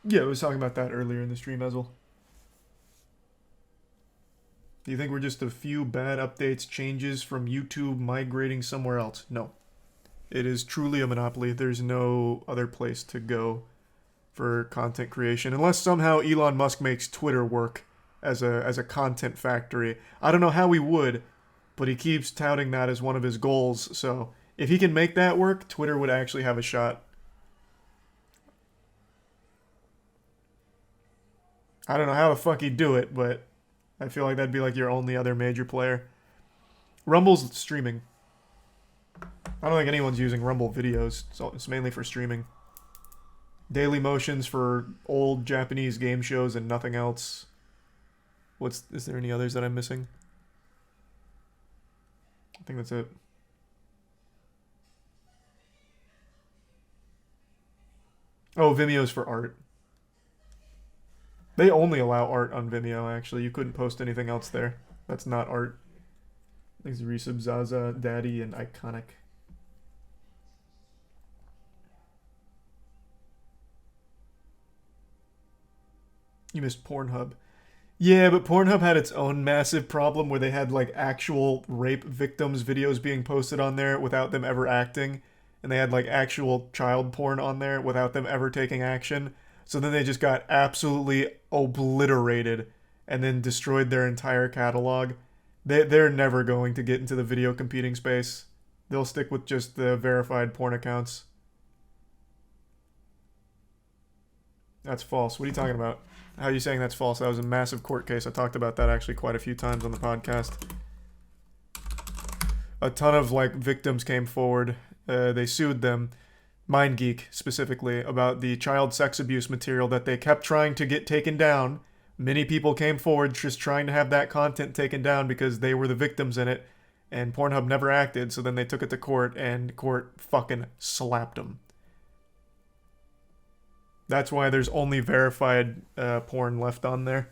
Yeah, I was talking about that earlier in the stream, Ezel. Do you think we're just a few bad updates, changes from YouTube migrating somewhere else? No. It is truly a monopoly. There's no other place to go for content creation. Unless somehow Elon Musk makes Twitter work as a content factory. I don't know how he would, but he keeps touting that as one of his goals. So if he can make that work, Twitter would actually have a shot. I don't know how the fuck he'd do it, but I feel like that'd be like your only other major player. Rumble's streaming. I don't think anyone's using Rumble videos, so it's mainly for streaming. Daily motions for old Japanese game shows and nothing else. Is there any others that I'm missing? I think that's it. Oh, Vimeo's for art. They only allow art on Vimeo, actually. You couldn't post anything else there. That's not art. Thanks to Resub, Zaza, Daddy, and Iconic. You missed Pornhub. Yeah, but Pornhub had its own massive problem where they had like actual rape victims' videos being posted on there without them ever acting. And they had like actual child porn on there without them ever taking action. So then they just got absolutely obliterated and then destroyed their entire catalog. They're never going to get into the video competing space. They'll stick with just the verified porn accounts. That's false. What are you talking about? How are you saying that's false? That was a massive court case. I talked about that actually quite a few times on the podcast. A ton of like victims came forward. They sued them, MindGeek specifically, about the child sex abuse material that they kept trying to get taken down. Many people came forward just trying to have that content taken down because they were the victims in it, and Pornhub never acted, so then they took it to court, and court fucking slapped them. That's why there's only verified porn left on there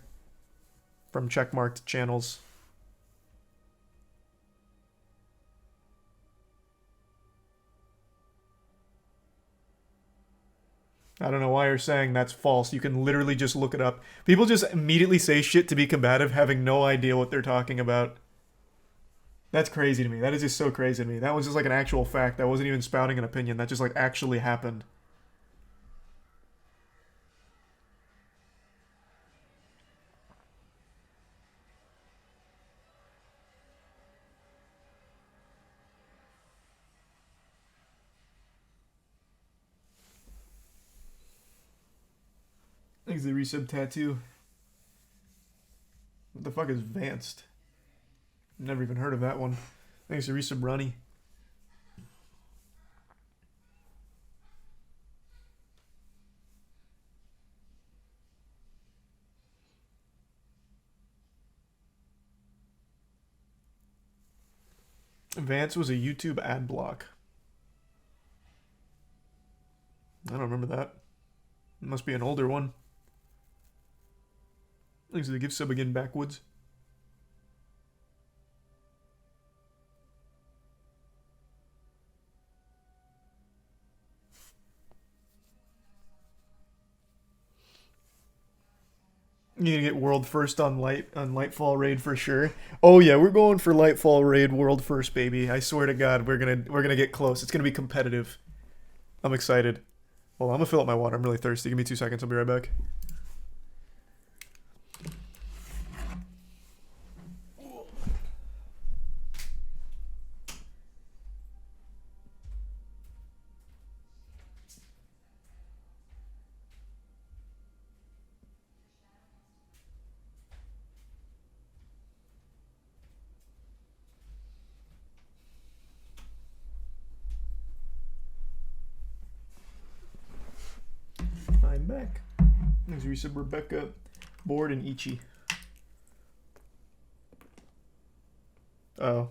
from checkmarked channels. I don't know why you're saying that's false. You can literally just look it up. People just immediately say shit to be combative, having no idea what they're talking about. That's crazy to me. That is just so crazy to me. That was just like an actual fact. That wasn't even spouting an opinion. That just like actually happened. Thanks to the resub tattoo. What the fuck is Vanced? Never even heard of that one. Thanks to resub Ronnie. Vance was a YouTube ad block. I don't remember that. It must be an older one. Thanks to the gift sub again, Backwoods. You're gonna get world first on Lightfall Raid for sure. Oh yeah, we're going for Lightfall Raid world first, baby. I swear to God, we're gonna get close. It's gonna be competitive. I'm excited. Well, I'm gonna fill up my water. I'm really thirsty. Give me 2 seconds. I'll be right back. I'm back. There's resub Rebecca, Board, and Ichi. Oh.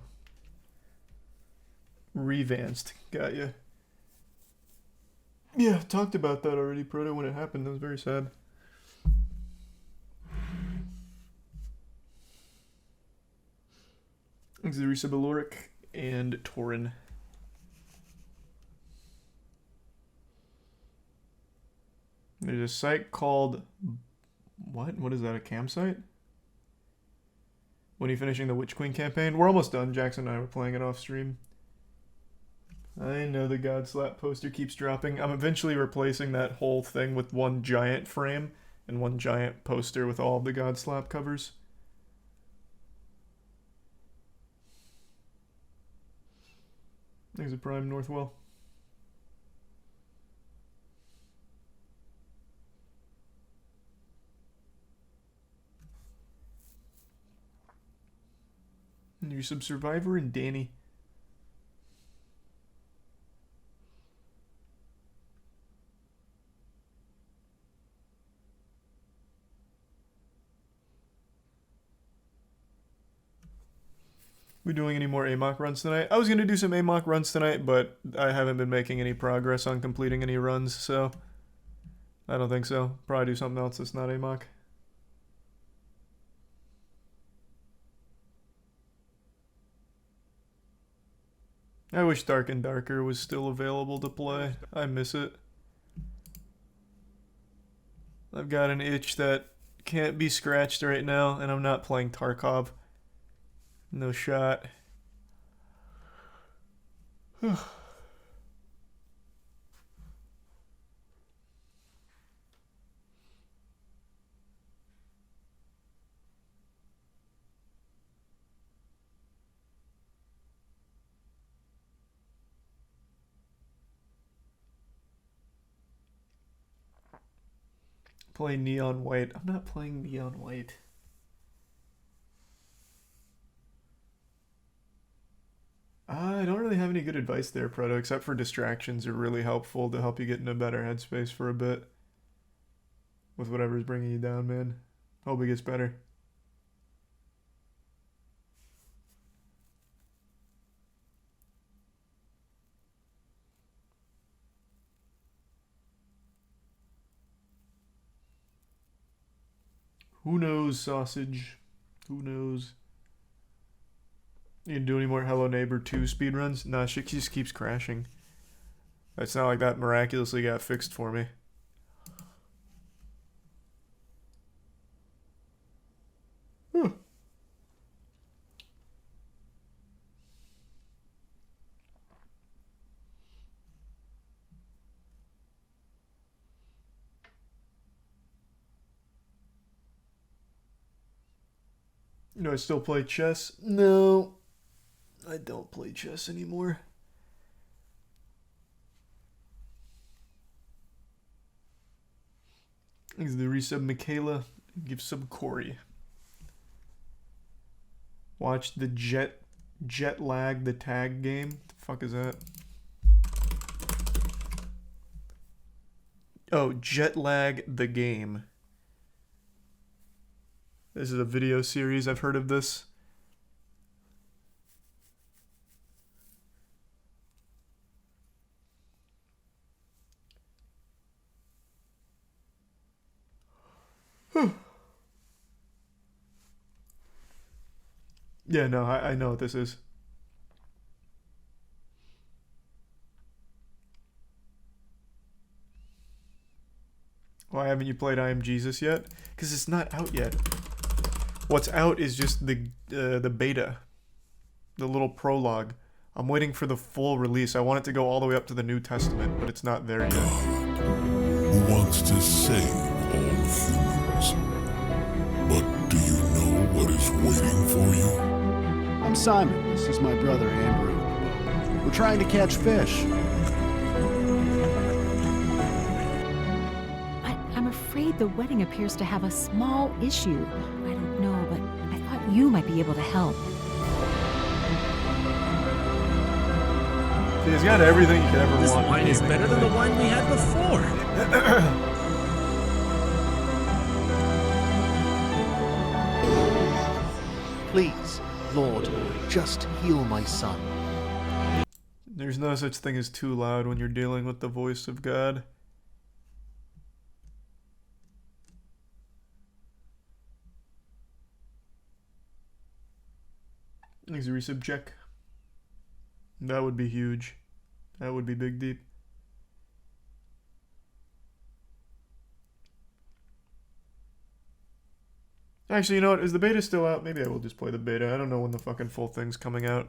Revanced. Got ya. Yeah, talked about that already, Proto, when it happened. That was very sad. Thanks to the resub Aloric and Torin. There's a site called... What? What is that, a campsite? When are you finishing the Witch Queen campaign? We're almost done. Jackson and I were playing it off stream. I know the God Slap poster keeps dropping. I'm eventually replacing that whole thing with one giant frame and one giant poster with all of the God Slap covers. There's a Prime Northwell. And you're some Survivor and Danny. We doing any more AMOC runs tonight? I was going to do some AMOC runs tonight, but I haven't been making any progress on completing any runs, so I don't think so. Probably do something else that's not AMOC. I wish Dark and Darker was still available to play. I miss it. I've got an itch that can't be scratched right now, and I'm not playing Tarkov. No shot. Play Neon White. I'm not playing Neon White. I don't really have any good advice there, Proto, except for distractions are really helpful to help you get in a better headspace for a bit. With whatever's bringing you down, man. Hope it gets better. Who knows, sausage? Who knows? You can do any more Hello Neighbor 2 speedruns? Nah, shit just keeps crashing. It's not like that miraculously got fixed for me. Whew. Do I still play chess? No. I don't play chess anymore. Thanks to the resub Michaela. Give sub Corey. Watch the jet lag the tag game. What the fuck is that? Oh, jet lag the game. This is a video series. I've heard of this. Yeah, no, I know what this is. Why haven't you played I Am Jesus yet? Because it's not out yet. What's out is just the beta. The little prologue. I'm waiting for the full release. I want it to go all the way up to the New Testament, but it's not there yet. Who wants to save all humans. But do you know what is waiting for you? I'm Simon. This is my brother, Andrew. We're trying to catch fish. I'm afraid the wedding appears to have a small issue. I don't know, but I thought you might be able to help. He's got everything you could ever want. This wine is better than the wine we had before. Please, Lord, just heal my son. There's no such thing as too loud when you're dealing with the voice of God. Thanks, resub check. That would be huge. That would be big deep. Actually, you know what? Is the beta still out? Maybe I will just play the beta. I don't know when the fucking full thing's coming out.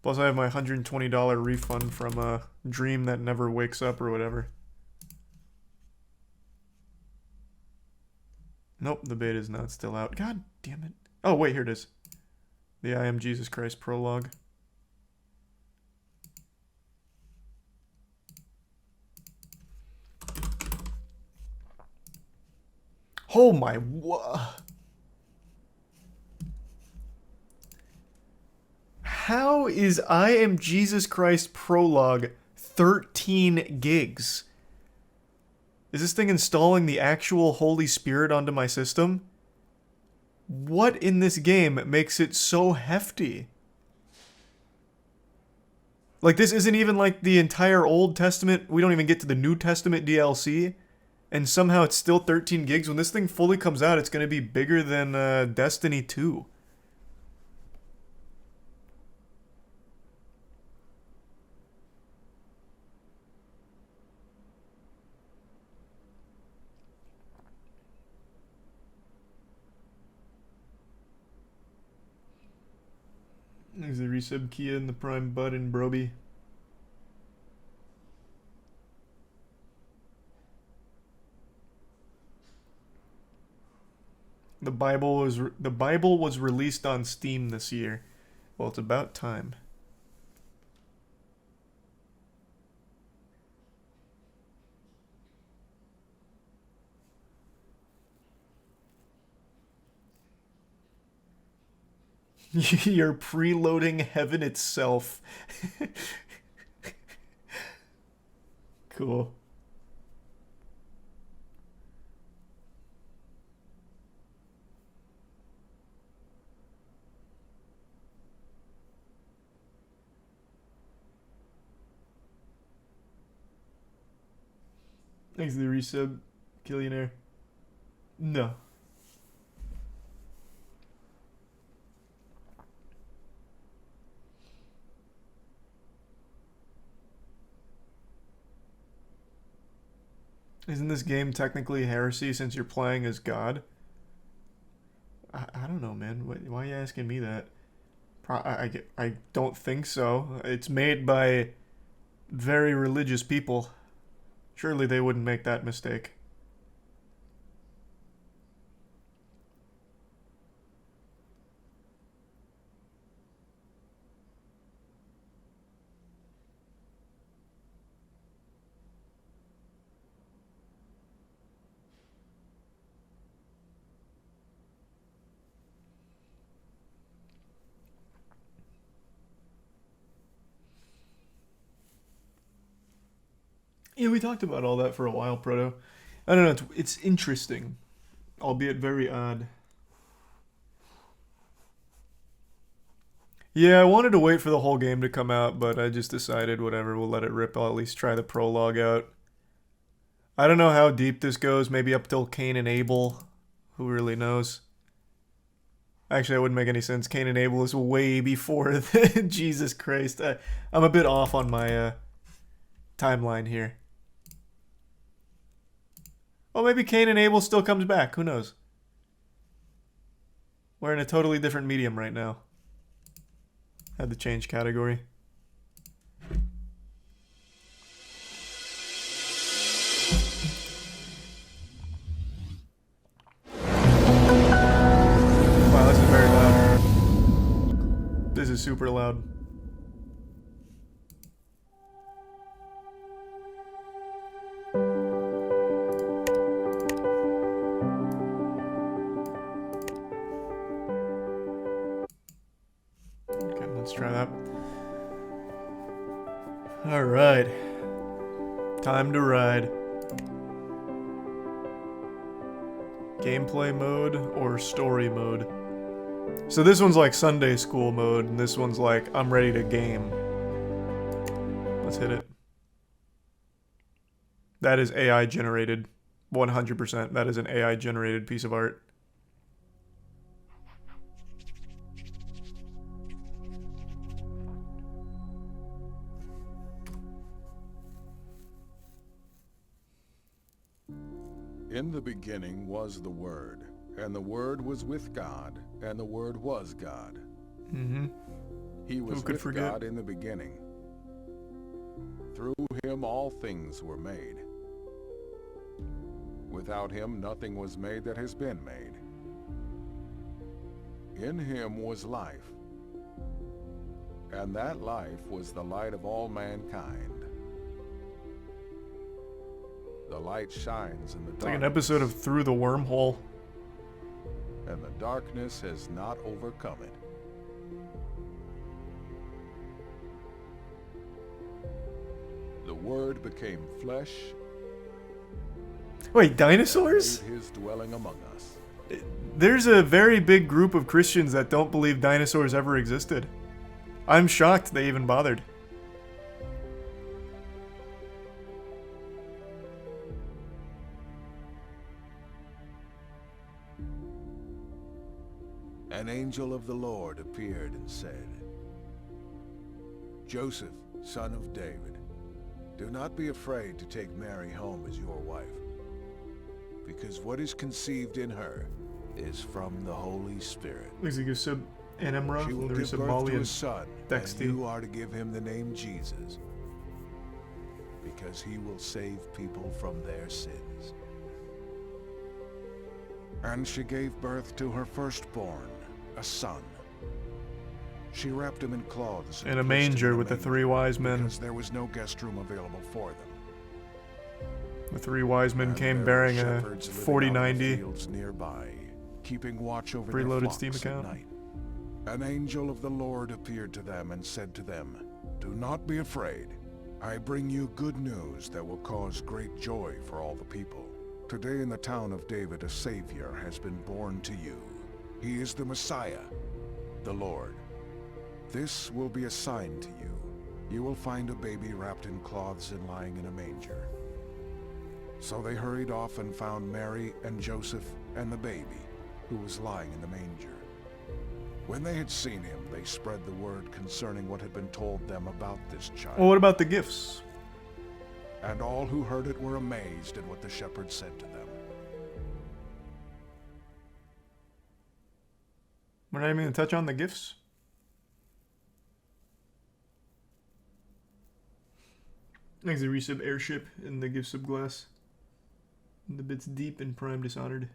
Plus, I have my $120 refund from a dream that never wakes up or whatever. Nope, the beta is not still out. God damn it. Oh, wait, here it is. The I Am Jesus Christ prologue. Oh my, how is I Am Jesus Christ prologue 13 gigs? Is this thing installing the actual Holy Spirit onto my system? What in this game makes it so hefty? Like, this isn't even like the entire Old Testament. We don't even get to the New Testament DLC. And somehow it's still 13 gigs. When this thing fully comes out, it's going to be bigger than Destiny 2. There's the resub Kia and the Prime Bud and Broby. The Bible was released on Steam this year. Well, it's about time. You're preloading heaven itself. Cool. Thanks for the resub, Killionaire. No. Isn't this game technically heresy since you're playing as God? I don't know, man. Why are you asking me that? I don't think so. It's made by very religious people. Surely they wouldn't make that mistake. Yeah, we talked about all that for a while, Proto. I don't know, it's interesting, albeit very odd. Yeah, I wanted to wait for the whole game to come out, but I just decided, whatever, we'll let it rip. I'll at least try the prologue out. I don't know how deep this goes, maybe up till Cain and Abel. Who really knows? Actually, that wouldn't make any sense. Cain and Abel is way before Jesus Christ. I'm a bit off on my timeline here. Well, maybe Cain and Abel still comes back. Who knows? We're in a totally different medium right now. Had to change category. Wow, this is very loud. This is super loud. Okay, let's try that. Alright. Time to ride. Gameplay mode or story mode? So this one's like Sunday school mode, and this one's like, I'm ready to game. Let's hit it. That is AI generated. 100%. That is an AI generated piece of art. In the beginning was the Word, and the Word was with God, and the Word was God. Mm-hmm. He was Who could with forget? God in the beginning. Through him all things were made. Without him nothing was made that has been made. In him was life, and that life was the light of all mankind. The light shines in the It's like an darkness, episode of Through the Wormhole. and the darkness has not overcome it. The Word became flesh. Wait, dinosaurs? and made his dwelling among us. There's a very big group of Christians that don't believe dinosaurs ever existed. I'm shocked they even bothered. An angel of the Lord appeared and said, Joseph, son of David, do not be afraid to take Mary home as your wife, because what is conceived in her is from the Holy Spirit. Exegusib Anemra, She will give Larissa birth Bali, to a and son, Dexty. and you are to give him the name Jesus, because he will save people from their sins. And she gave birth to her firstborn, a son. She wrapped him in cloths And a placed him manger in a with the manger, 3 wise men. because there was no guest room available for them. The 3 wise men And came there bearing were a shepherds living out in the 4090 fields nearby, keeping watch over their preloaded flocks Steam at account. night. An angel of the Lord appeared to them and said to them, Do not be afraid. I bring you good news that will cause great joy for all the people. Today in the town of David a Savior has been born to you. He is the Messiah, the Lord. This will be a sign to you. You will find a baby wrapped in cloths and lying in a manger. So they hurried off and found Mary and Joseph and the baby, who was lying in the manger. When they had seen him, they spread the word concerning what had been told them about this child. Well, what about the gifts? And all who heard it were amazed at what the shepherds said to them. We're not even going to touch on the gifts? Thanks to resub airship and the gifts of glass. And the bits deep and prime dishonored.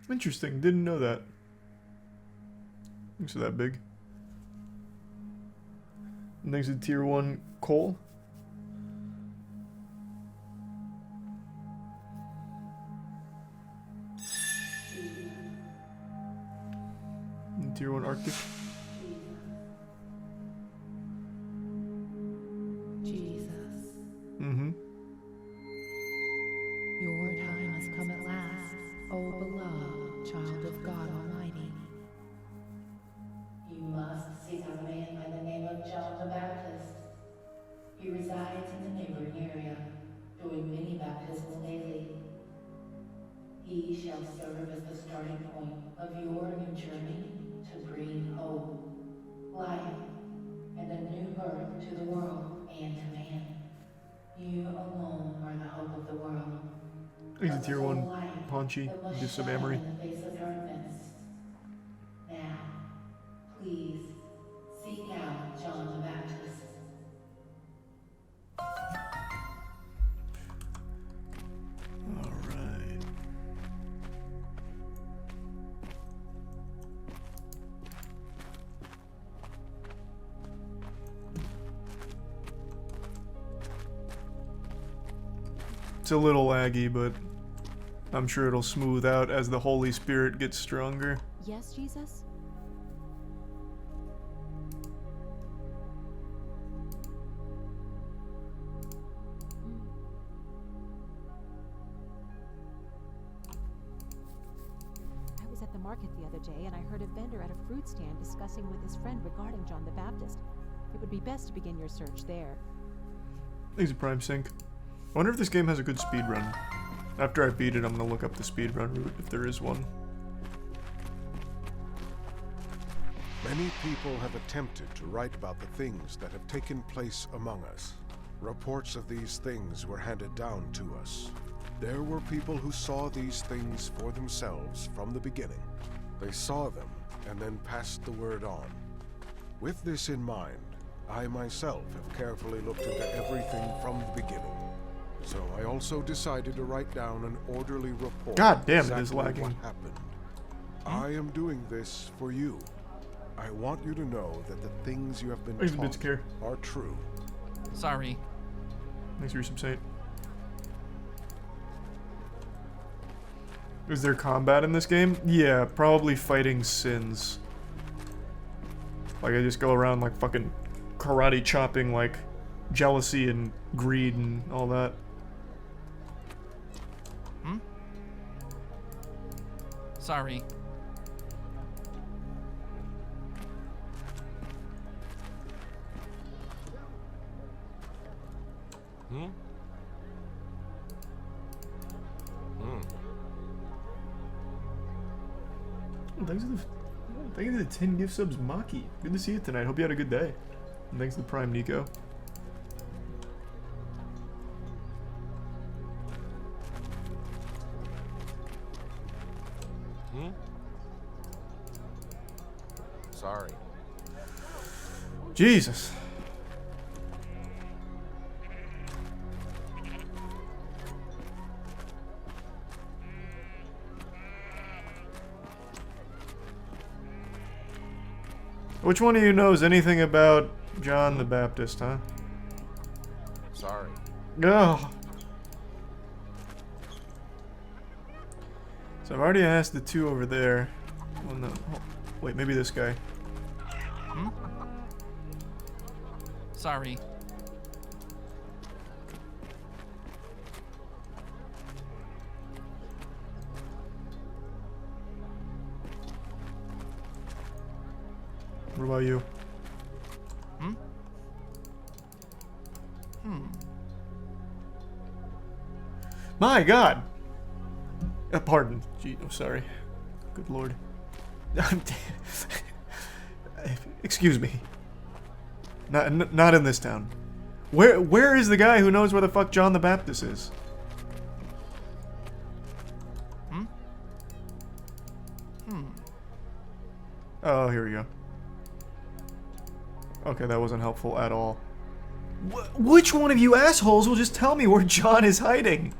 Interesting, didn't know that. Thanks for that big. Thanks to tier 1 coal. And tier 1 Arctic. Jesus, Mm-hmm. your time has come at last, O beloved child of God Almighty. You must seek a man by the name of John the Baptist. He resides in the neighboring area, doing many baptisms daily. He shall serve as the starting point of your new journey to bring hope, life, and a new birth to the world and to man. You alone are the hope of the world. Thanks to tier 1 Paunchy, do sub Amory. In the face of darkness. Now, please seek out John the Baptist. Alright. It's a little laggy, but I'm sure it'll smooth out as the Holy Spirit gets stronger. Yes, Jesus? I was at the market the other day and I heard a vendor at a fruit stand discussing with his friend regarding John the Baptist. It would be best to begin your search there. Thanks a Prime Sync. I wonder if this game has a good speed run. After I beat it, I'm gonna look up the speed run route if there is one. Many people have attempted to write about the things that have taken place among us. Reports of these things were handed down to us. There were people who saw these things for themselves from the beginning. They saw them and then passed the word on. With this in mind, I myself have carefully looked into everything from the beginning. So I also decided to write down an orderly report. God damn, exactly it is lagging. what happened. I am doing this for you. I want you to know that the things you have been Thanks, taught MoistCr1tikal. are true. Sorry. Thanks for your subsate. Is there combat in this game? Yeah, probably fighting sins. Like I just go around like fucking karate chopping like jealousy and greed and all that. Sorry. Thanks to the 10 gift subs, Maki. Good to see you tonight. Hope you had a good day. And thanks to the Prime Nico. Sorry. Jesus. Which one of you knows anything about John the Baptist, huh? Sorry. Ugh. So I've already asked the two over there. Oh no. Oh, wait, maybe this guy. Sorry. What about you? My God! Pardon. Gee, I'm sorry. Good Lord. Excuse me. Not in this town. Where is the guy who knows where the fuck John the Baptist is? Oh, here we go. Okay, that wasn't helpful at all. Which one of you assholes will just tell me where John is hiding?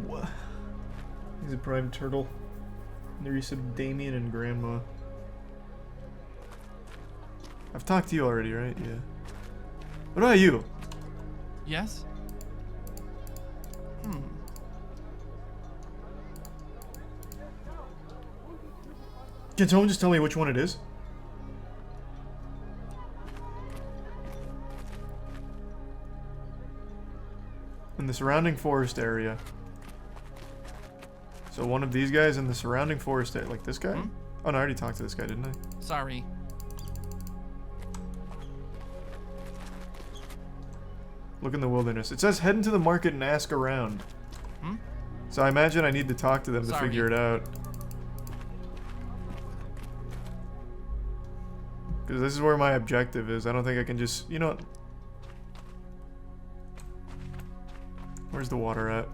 What? He's a prime turtle. There you said Damien and Grandma. I've talked to you already, right? Yeah. What about you? Yes? Can someone just tell me which one it is? In the surrounding forest area. So one of these guys in the surrounding forest area, like this guy? Oh no, I already talked to this guy, didn't I? Sorry. Look in the wilderness. It says head into the market and ask around. So I imagine I need to talk to them to Sorry. figure it out. Because this is where my objective is. I don't think I can just... You know what? Where's the water at?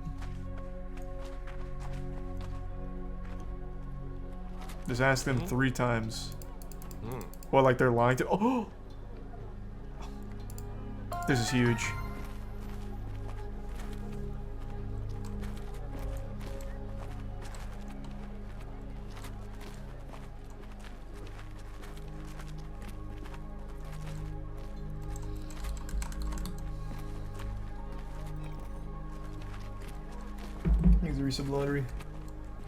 Just ask them 3 times. Well, like they're lying to... Oh! This is huge. Here's the resub lottery.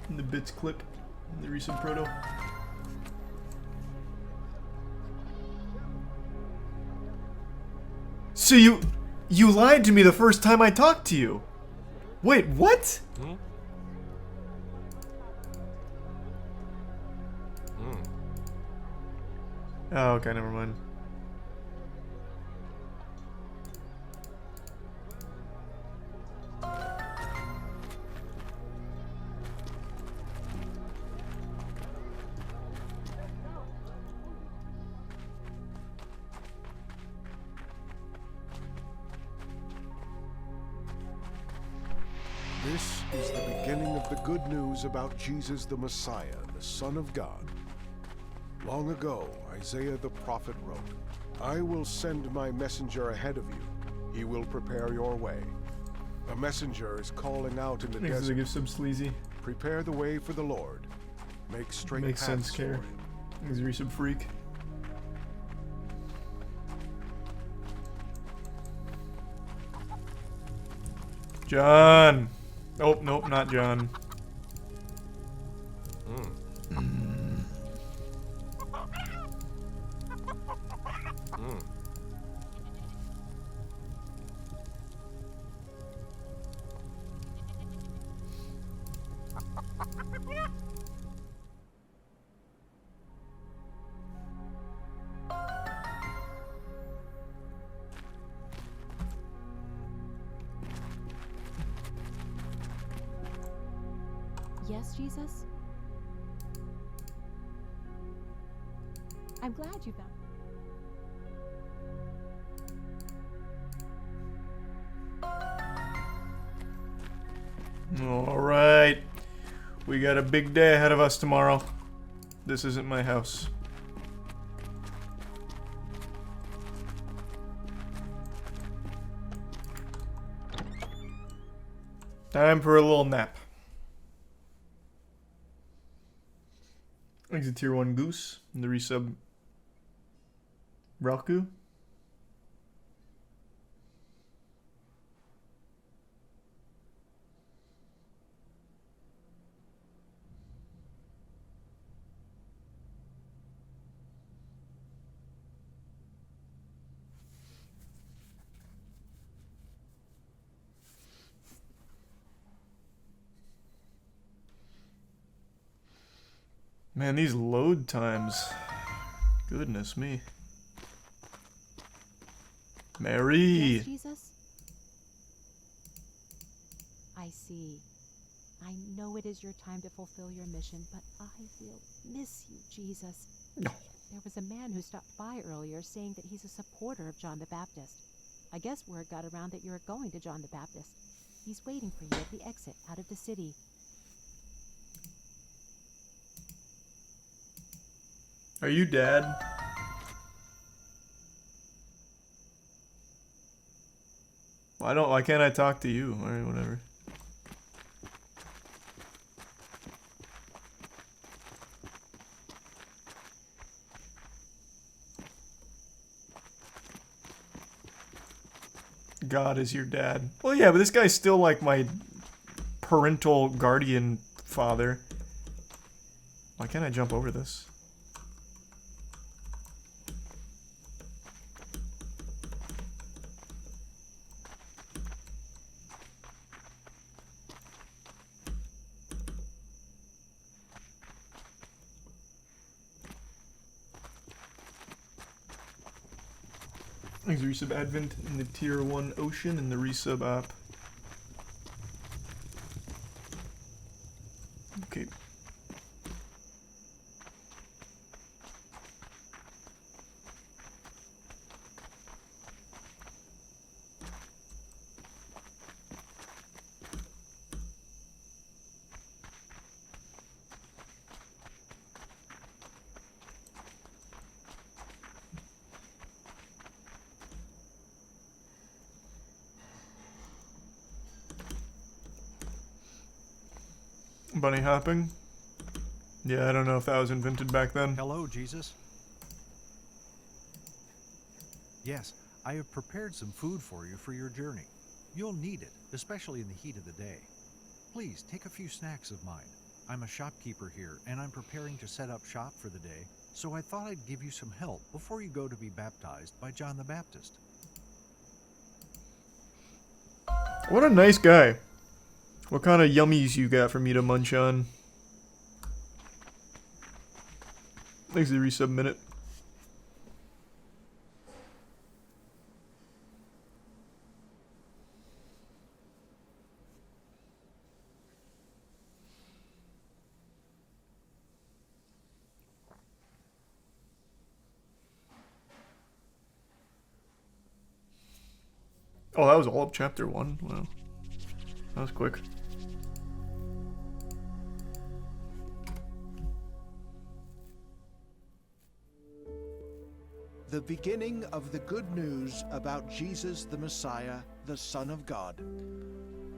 And the bits clip. And the resub proto. So you lied to me the first time I talked to you. Wait, what? Oh, okay, never mind. This is the beginning of the good news about Jesus the Messiah, the Son of God. Long ago, Isaiah the prophet wrote, I will send my messenger ahead of you. He will prepare your way. A messenger is calling out in the Makes desert. give some sleazy. Prepare the way for the Lord. Make straight Makes paths sense, for Care. him. He's a resub freak. John! Oh, nope, not John. Yes, Jesus? I'm glad you found. Alright. We got a big day ahead of us tomorrow. This isn't my house. Time for a little nap. Exit tier 1 Goose. And the resub Ralku. Man, these load times. Goodness me. Mary. Yes, Jesus? I see. I know it is your time to fulfill your mission, but I will miss you, Jesus. No. There was a man who stopped by earlier saying that he's a supporter of John the Baptist. I guess word got around that you're going to John the Baptist. He's waiting for you at the exit out of the city. Are you Dad? Why can't I talk to you? Alright, whatever. God is your dad. Well, yeah, but this guy's still like my parental guardian father. Why can't I jump over this? Thanks, resub Advent in the tier 1 Ocean and the resub app. Okay. Bunny hopping? Yeah, I don't know if that was invented back then. Hello, Jesus. Yes, I have prepared some food for you for your journey. You'll need it, especially in the heat of the day. Please take a few snacks of mine. I'm a shopkeeper here, and I'm preparing to set up shop for the day, so I thought I'd give you some help before you go to be baptized by John the Baptist. What a nice guy. What kind of yummies you got for me to munch on? Thanks for the resub minute. Oh, that was all of chapter 1? Wow. That was quick. The beginning of the good news about Jesus the Messiah, the Son of God.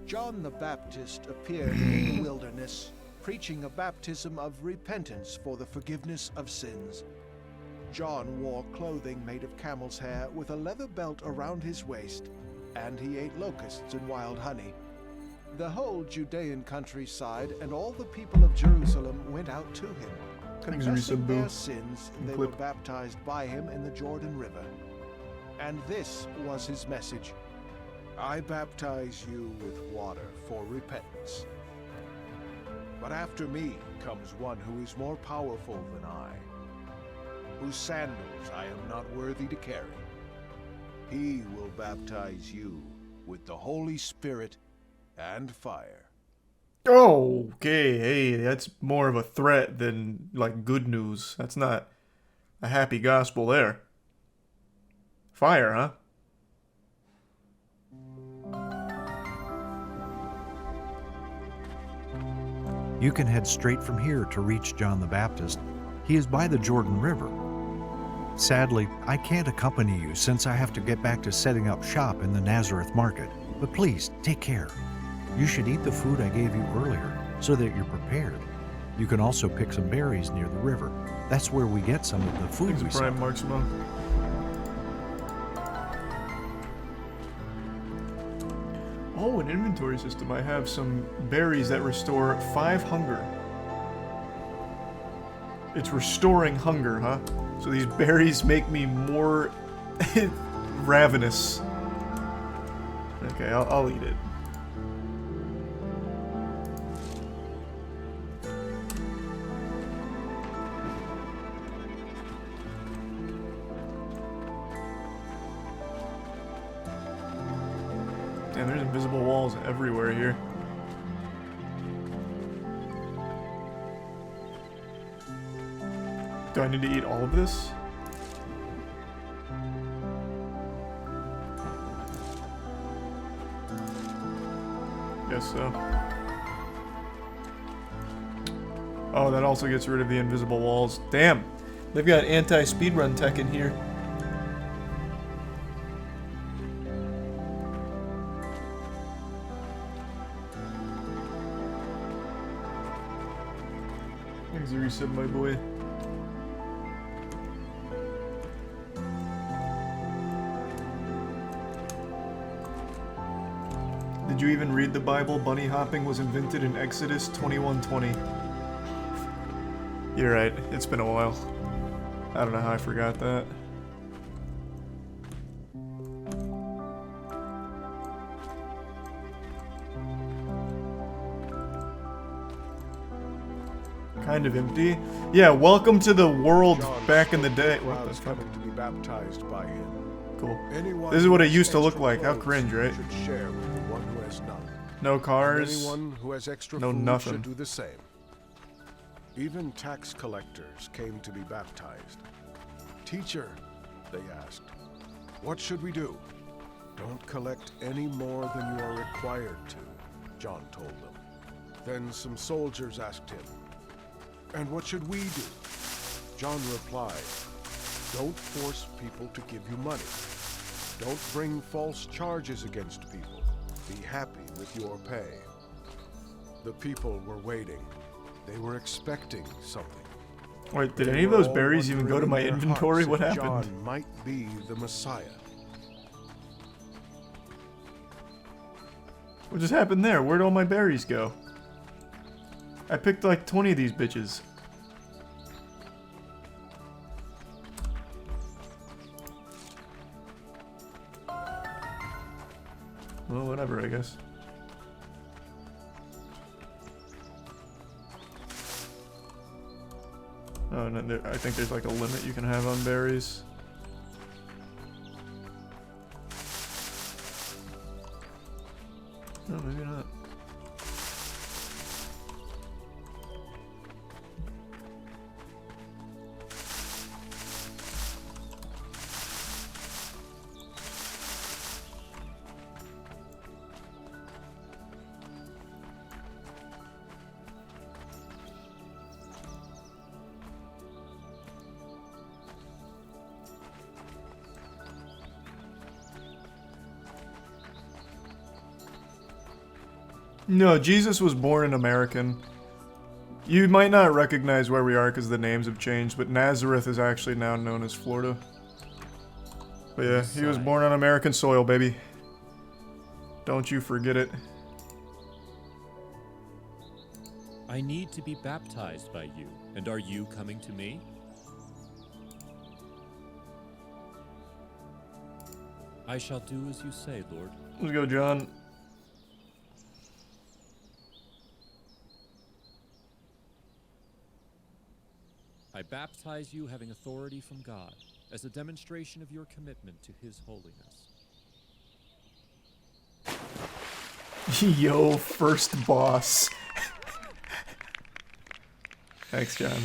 John the Baptist appeared in the wilderness, preaching a baptism of repentance for the forgiveness of sins. John wore clothing made of camel's hair with a leather belt around his waist, and he ate locusts and wild honey. The whole Judean countryside and all the people of Jerusalem went out to him. Confessing their sins, they were baptized by him in the Jordan River. And this was his message: I baptize you with water for repentance. But after me comes one who is more powerful than I, whose sandals I am not worthy to carry. He will baptize you with the Holy Spirit and fire. Oh, okay, hey, that's more of a threat than, like, good news. That's not a happy gospel there. Fire, huh? You can head straight from here to reach John the Baptist. He is by the Jordan River. Sadly, I can't accompany you since I have to get back to setting up shop in the Nazareth market. But please, take care. You should eat the food I gave you earlier so that you're prepared. You can also pick some berries near the river. That's where we get some of the food we sell. Oh, an inventory system. I have some berries that restore 5 hunger. It's restoring hunger, huh? So these berries make me more ravenous. Okay, I'll eat it. Damn, there's invisible walls everywhere here. Do I need to eat all of this? Guess so. Oh, that also gets rid of the invisible walls. Damn! They've got anti-speedrun tech in here. Thanks, Reset, my boy. Did you even read the Bible? Bunny hopping was invented in Exodus 21:20. You're right, it's been a while. I don't know how I forgot that. Kind of empty. Yeah, welcome to the world back in the day. What the fuck? Coming to be baptized by him. Cool. Anyone This is what it who used to has look extra like. How clothes cringe, right? should share with the one who has none. No cars. Anyone who has extra no food nothing. should do the same. Even tax collectors came to be baptized. Teacher, they asked, what should we do? Don't collect any more than you are required to, John told them. Then some soldiers asked him, and what should we do? John replied, don't force people to give you money. Don't bring false charges against people. Be happy with your pay. The people were waiting. They were expecting something. Wait, did They any of were those all berries even go to my wondering in their inventory? hearts What if happened? John might be the Messiah. What just happened there? Where'd all my berries go? I picked like 20 of these bitches. Well, whatever, I guess. Oh, no, I think there's like a limit you can have on berries. No, maybe not. No, Jesus was born an American. You might not recognize where we are because the names have changed, but Nazareth is actually now known as Florida. But yeah, he was born on American soil, baby. Don't you forget it. I need to be baptized by you, and are you coming to me? I shall do as you say, Lord. Let's go, John. I baptize you having authority from God, as a demonstration of your commitment to His holiness. Yo, first boss. Thanks, John.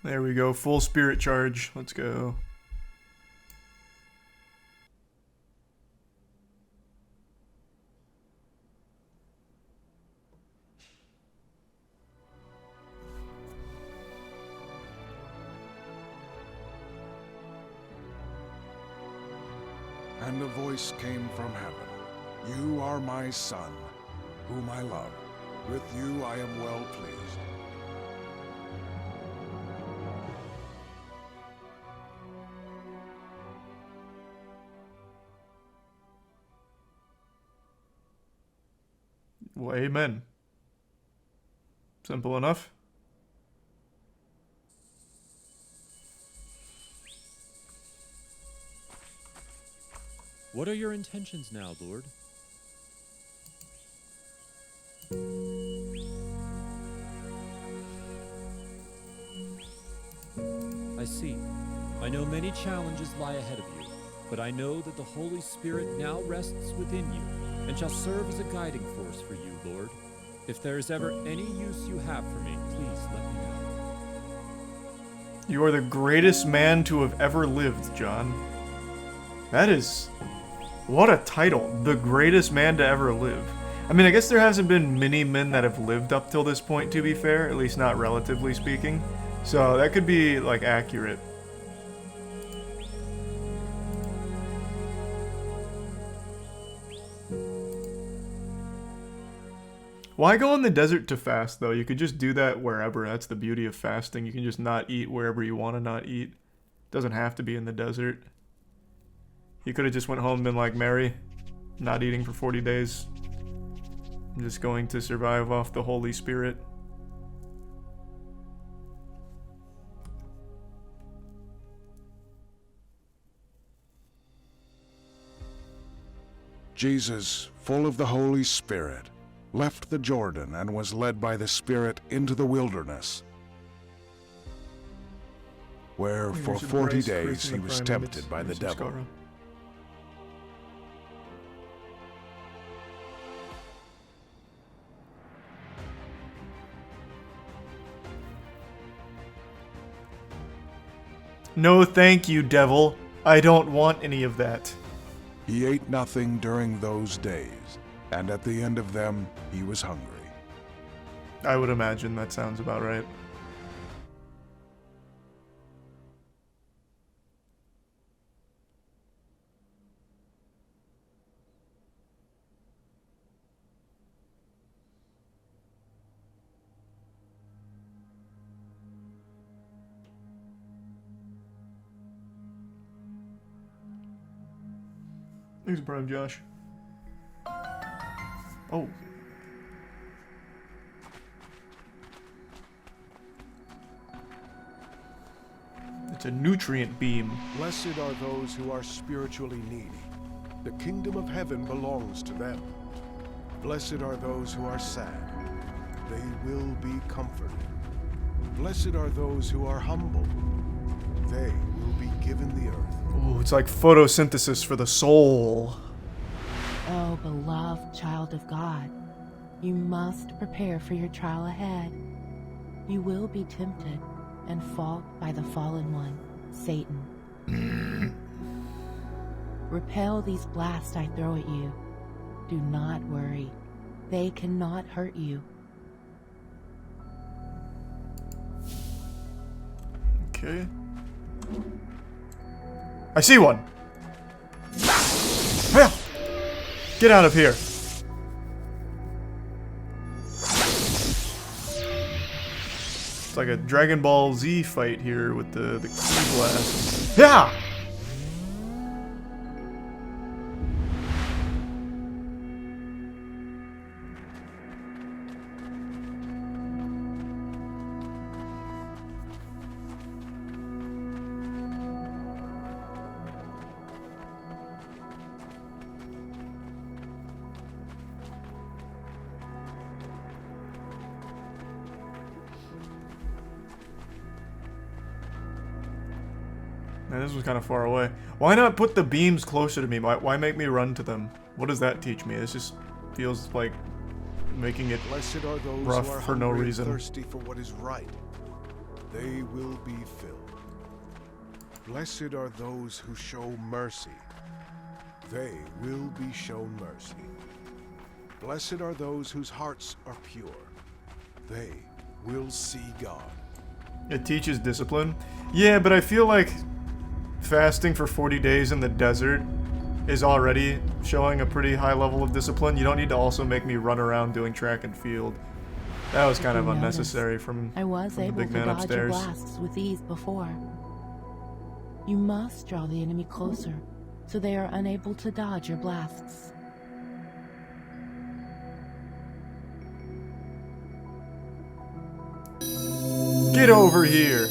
There we go, full spirit charge. Let's go. And a voice came from heaven. You are my son, whom I love. With you I am well pleased. Well, amen. Simple enough. What are your intentions now, Lord? I see. I know many challenges lie ahead of you, but I know that the Holy Spirit now rests within you and shall serve as a guiding force for you, Lord. If there is ever any use you have for me, please let me know. You are the greatest man to have ever lived, John. That is... what a title. The greatest man to ever live. I mean, I guess there hasn't been many men that have lived up till this point, to be fair. At least not relatively speaking. So that could be, like, accurate. Why go in the desert to fast, though? You could just do that wherever. That's the beauty of fasting. You can just not eat wherever you want to not eat. Doesn't have to be in the desert. You could have just went home and been like Mary, not eating for 40 days. I'm just going to survive off the Holy Spirit. Jesus, full of the Holy Spirit, left the Jordan and was led by the Spirit into the wilderness, where for 40 days he was tempted by the devil. No thank you, devil. I don't want any of that. He ate nothing during those days, and at the end of them he was hungry. I would imagine that sounds about right. Thanks, Prime Josh. Oh. It's a nutrient beam. Blessed are those who are spiritually needy. The kingdom of heaven belongs to them. Blessed are those who are sad. They will be comforted. Blessed are those who are humble. They will be given the earth. Ooh, it's like photosynthesis for the soul. Oh, beloved child of God, You must prepare for your trial ahead. You will be tempted and fought by the fallen one, Satan. Repel these blasts I throw at you. Do not worry. They cannot hurt you. Okay. I see one! Yeah. Get out of here! It's like a Dragon Ball Z fight here with the key blast. Yeah! Man, this was kind of far away. Why not put the beams closer to me? Why make me run to them? What does that teach me? This just feels like making it Blessed are those rough who are for no hungry and reason. thirsty for what is right. They will be filled. Blessed are those who show mercy. They will be shown mercy. Blessed are those whose hearts are pure. They will see God. It teaches discipline. Yeah, but I feel like fasting for 40 days in the desert is already showing a pretty high level of discipline. You don't need to also make me run around doing track and field. That was kind of unnecessary from I the able big to man dodge your upstairs. blasts with ease before. You must draw the enemy closer, so they are unable to dodge your blasts. Get over here!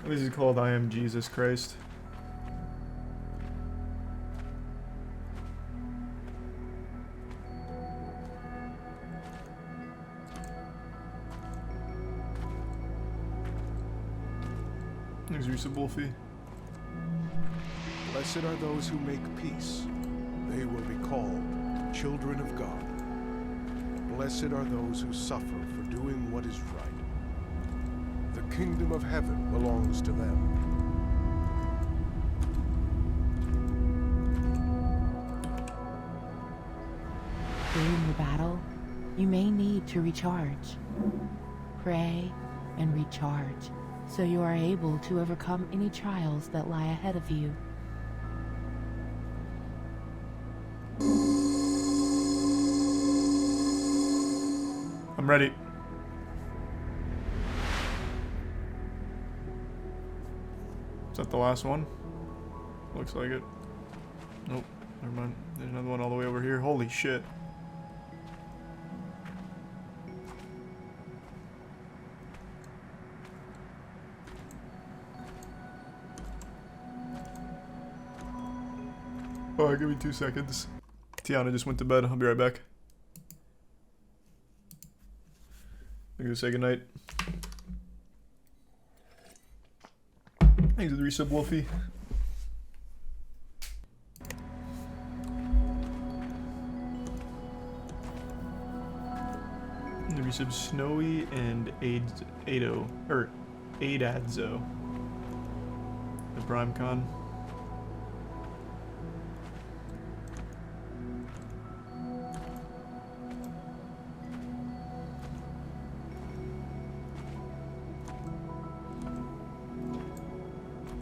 This is called I Am Jesus Christ. There's Yusuf Wolfie. Blessed are those who make peace. They will be called children of God. Blessed are those who suffer for doing what is right. The kingdom of heaven belongs to them. During the battle, you may need to recharge. Pray and recharge, so you are able to overcome any trials that lie ahead of you. I'm ready. Is that the last one? Looks like it. Nope, never mind. There's another one all the way over here. Holy shit. Oh, give me 2 seconds. Tiana just went to bed. I'll be right back. I'm gonna say goodnight. Thanks for the resub, Wolfie. The resub Snowy and Ado, or Adadzo. The Prime Con.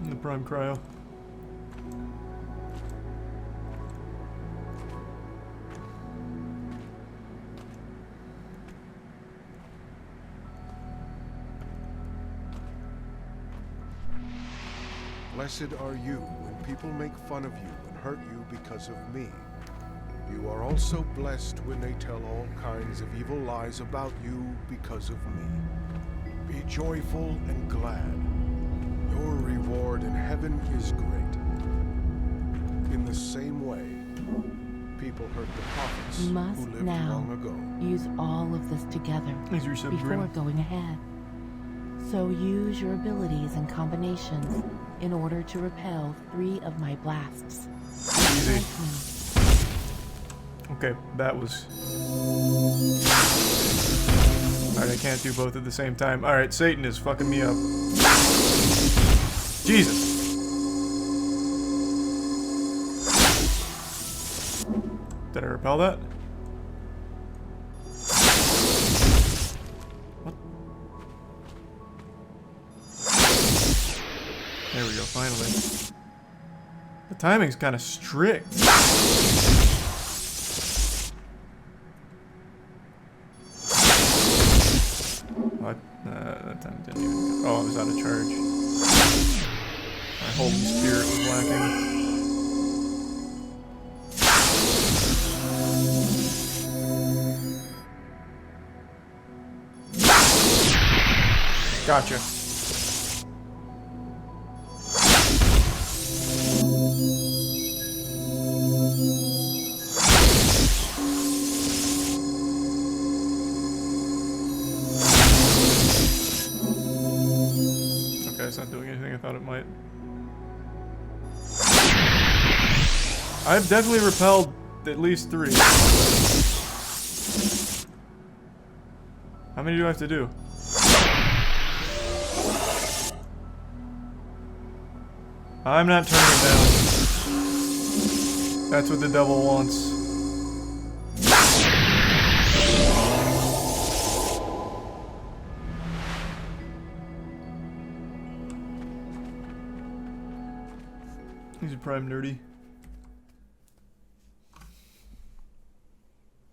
The Prime Cryo. Blessed are you when people make fun of you and hurt you because of me. You are also blessed when they tell all kinds of evil lies about you because of me. Be joyful and glad. Your reward in heaven is great. In the same way, people hurt the prophets You who must lived now long ago. use all of this together Thanks for resub, before Grim. going ahead. So use your abilities and combinations in order to repel 3 of my blasts. Easy. Okay, that was... Alright, I can't do both at the same time. Alright, Satan is fucking me up. Jesus! Did I repel that? What? There we go, finally. The timing's kind of strict. What? That time didn't even go. Oh, I was out of charge. My Holy Spirit was lacking. Gotcha. Okay, it's not doing anything I thought it might. I've definitely repelled at least 3. How many do I have to do? I'm not turning it down. That's what the devil wants. He's a prime nerdy.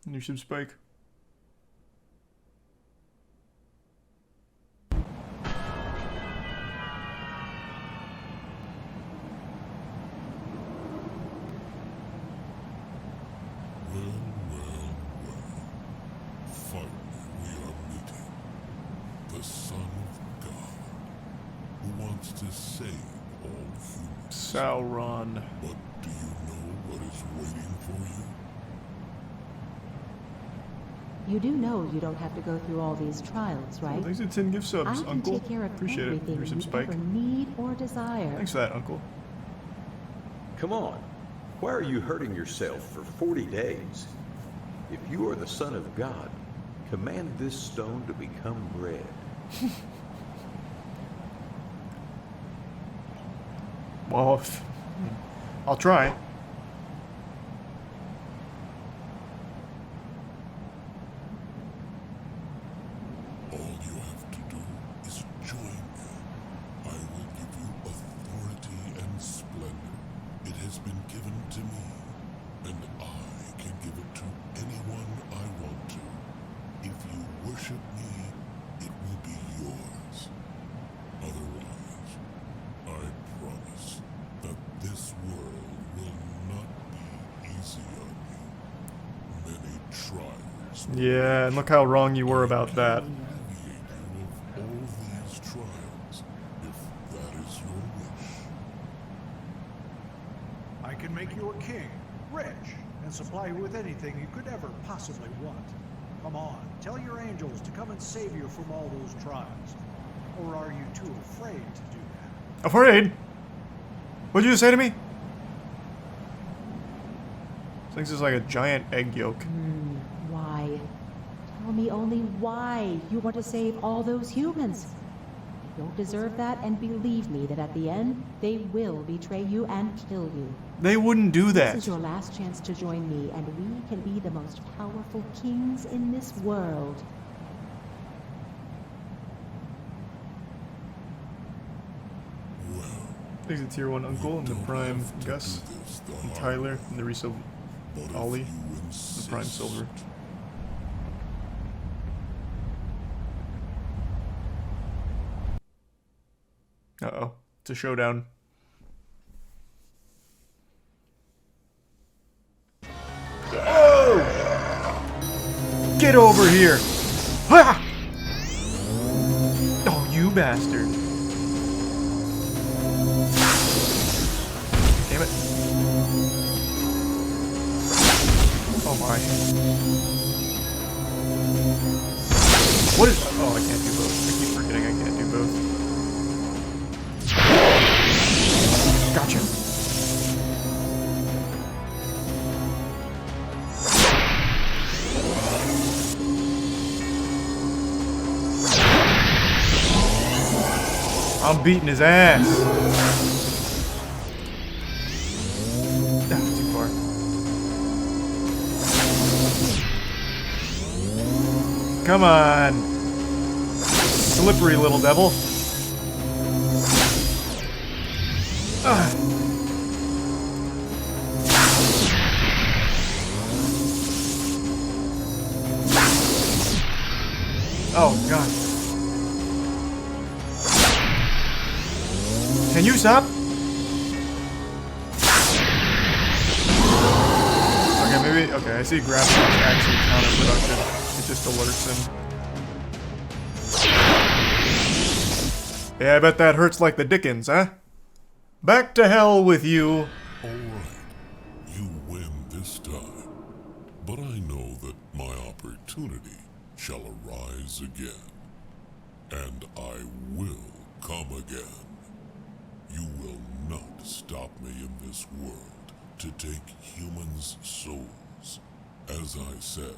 And you should spike. Finally, we are meeting. The Son of God, who wants to save all humans. Sauron. But do you know what is waiting for you? You do know you don't have to go through all these trials, right? Well, thanks for 10 gift subs, I can Uncle. take care of Appreciate it. everything Here's some you spike. ever need or desire. Thanks for that, Uncle. Come on. Why are you hurting yourself for 40 days? If you are the Son of God, command this stone to become bread. Well, I'll try. All you have to do is join me. I will give you authority and splendor. It has been given to me, and I can give it to anyone I want to. If you worship me, it will be yours. Otherwise, I promise that this world will not be easy on you. Many trials will Yeah, and look how wrong you were about that. alleviate you of all these trials, if that is your wish. I can make you a king, rich, and supply you with anything you could ever possibly want. Come on, tell your angels to come and save you from all those trials. Or are you too afraid to do that? Afraid? What'd you just say to me? This is like a giant egg yolk. Why? Tell me only why you want to save all those humans. They don't deserve that, and believe me that at the end, they will betray you and kill you. They wouldn't do that. This is your last chance to join me, and we can be the most powerful kings in this world. Thanks to Tier 1 Uncle and the Prime Gus and Tyler and the Resub Ollie, the Prime Silver. Uh-oh. It's a showdown. Oh! Get over here! Ha! Oh, you bastard. Damn it. Oh my. What is... Oh, I can't do both. I keep forgetting I can't do both. Gotcha. I'm beating his ass. Ah, too far. Come on. Slippery little devil. Ah. Oh, God. Can you stop? Okay, maybe... Okay, I see grappling is actually counterproductive. It just alerts him. Yeah, I bet that hurts like the dickens, huh? Back to hell with you. Alright, you win this time. But I know that my opportunity shall arise again. And I will come again. You will not stop me in this world to take humans' souls. As I said,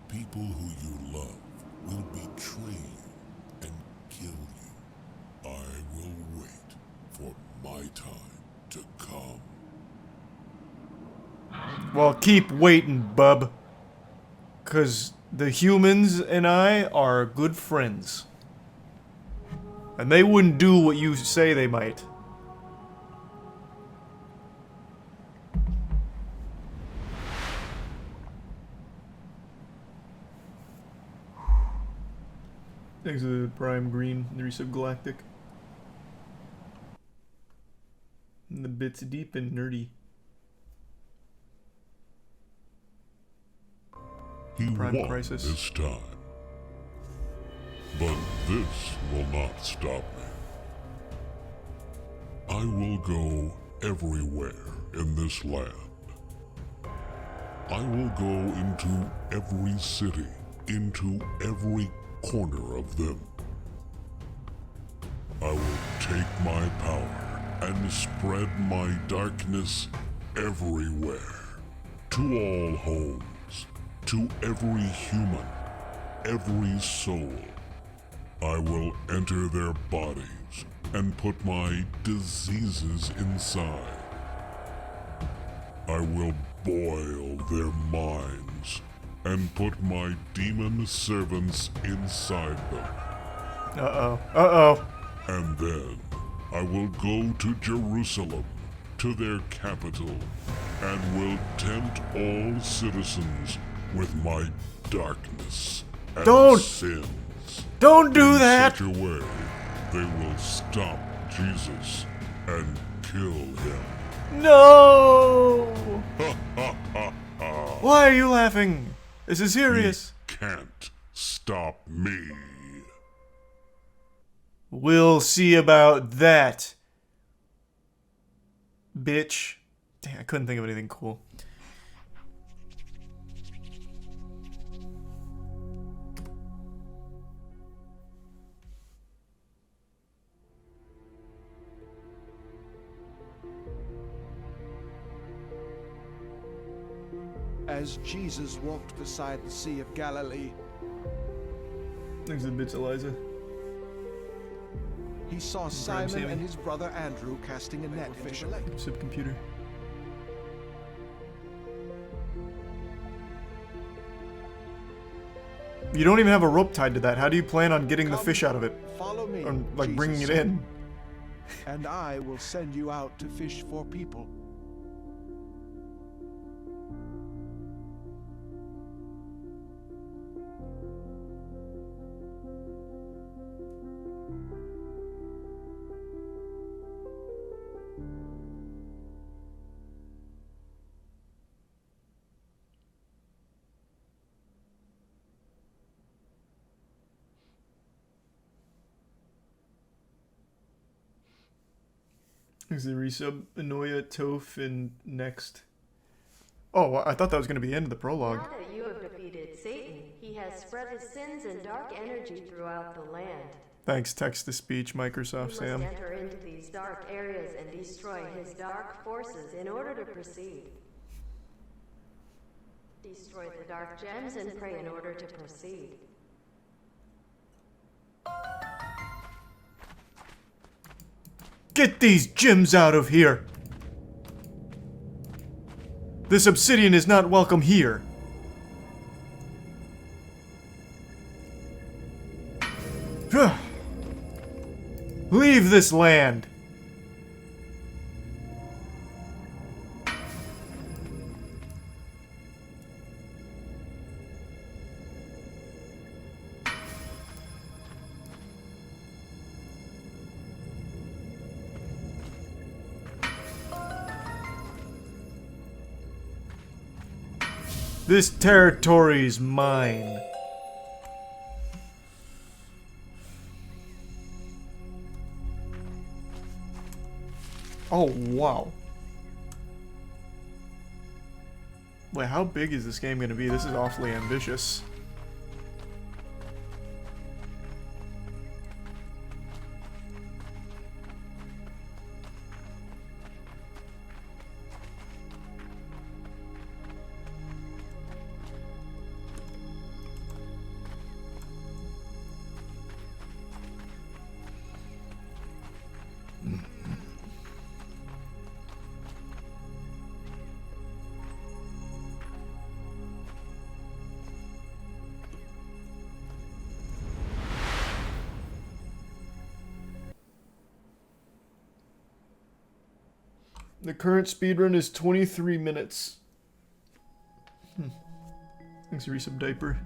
people who you love will betray you and kill you. I will wait for my time to come. Well, keep waiting, bub. 'Cause the humans and I are good friends. And they wouldn't do what you say they might. Thanks to the Prime Green, the Resub Galactic. And the bits deep and nerdy. He Prime won Crisis. this time. But this will not stop me. I will go everywhere in this land. I will go into every city, into every corner of them. I will take my power and spread my darkness everywhere. To all homes, to every human, every soul. I will enter their bodies and put my diseases inside. I will boil their minds and put my demon servants inside them. Uh-oh. Uh-oh. And then I will go to Jerusalem, to their capital, and will tempt all citizens with my darkness and sins. Don't do that! In such a way, they will stop Jesus and kill him. No! Why are you laughing? This is serious. You can't stop me. We'll see about that. Bitch. Dang, I couldn't think of anything cool. As Jesus walked beside the Sea of Galilee, Thanks a bit, Eliza. he saw Simon and his brother Andrew casting a net into the lake. Supercomputer. You don't even have a rope tied to that. How do you plan on getting the fish out of it? Follow me, Or, like, Jesus bringing it said, in? and I will send you out to fish for people. Is the resub Anoia, Toph, and next? Oh, I thought that was going to be the end of the prologue. Now that you have defeated Satan, he has spread his sins and dark energy throughout the land. Thanks, text-to-speech, Microsoft You Sam. must enter into these dark areas and destroy his dark forces in order to proceed. Destroy the dark gems and pray in order to proceed. Get these gems out of here! This obsidian is not welcome here. Leave this land! This territory's mine. Oh, wow. Wait, how big is this game gonna be? This is awfully ambitious. The current speedrun is 23 minutes. Thanks, resub diaper.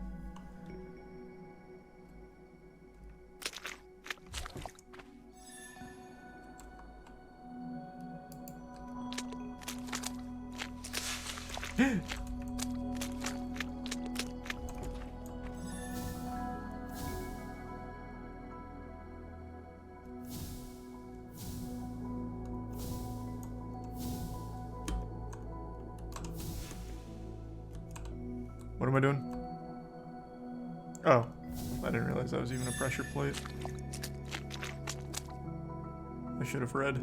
What am I doing? Oh, I didn't realize that was even a pressure plate. I should have read.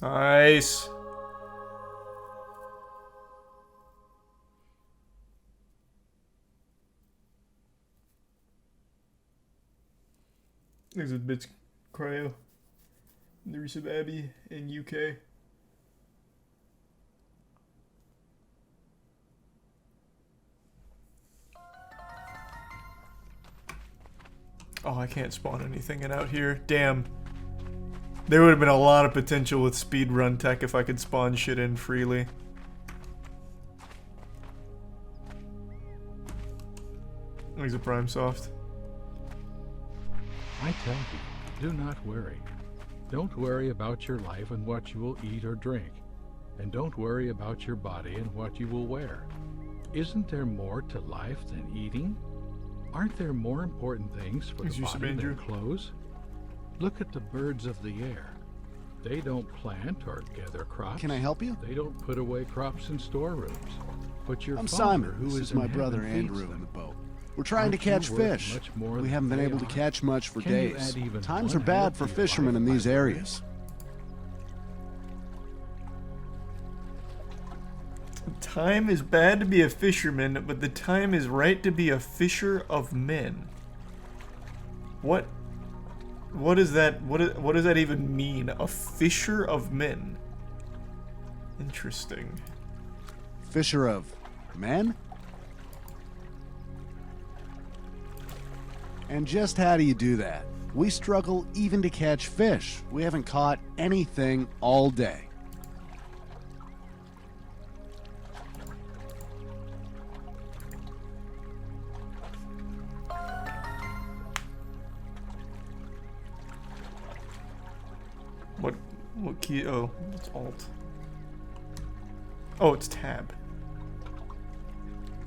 Nice. There's a bits cryo. The resub Abby in UK. Oh, I can't spawn anything in out here. Damn. There would have been a lot of potential with speedrun tech if I could spawn shit in freely. There's a Prime Soft. I tell you, do not worry. Don't worry about your life and what you will eat or drink. And don't worry about your body and what you will wear. Isn't there more to life than eating? Aren't there more important things for the body than clothes? Look at the birds of the air. They don't plant or gather crops. Can I help you? They don't put away crops in storerooms. But your I'm Father, Simon. who This is is in my brother heaven, feeds Andrew them. in the boat. We're trying to Aren't you catch worth fish. much more We than haven't been they able to are? catch much for Can you days. add even Times one are bad hour for to your fishermen life in by these worrying? areas. Time is bad to be a fisherman, but the time is right to be a fisher of men. What is that? What does that even mean? A fisher of men. Interesting. Fisher of men? And just how do you do that? We struggle even to catch fish. We haven't caught anything all day. What key? Oh, it's Alt. Oh, it's Tab.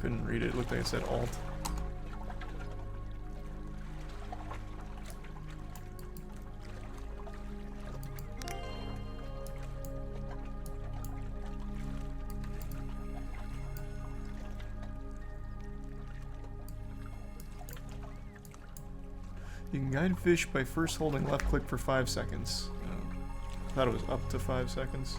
Couldn't read it. It looked like it said alt. You can guide fish by first holding left click for 5 seconds. I thought it was up to 5 seconds.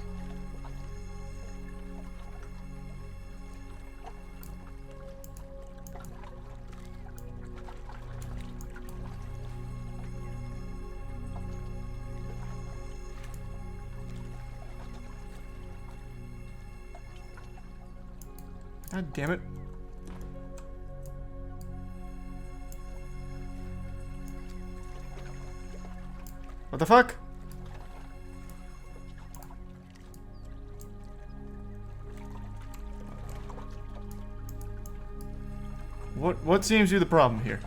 God damn it. What the fuck? What seems to be the problem here?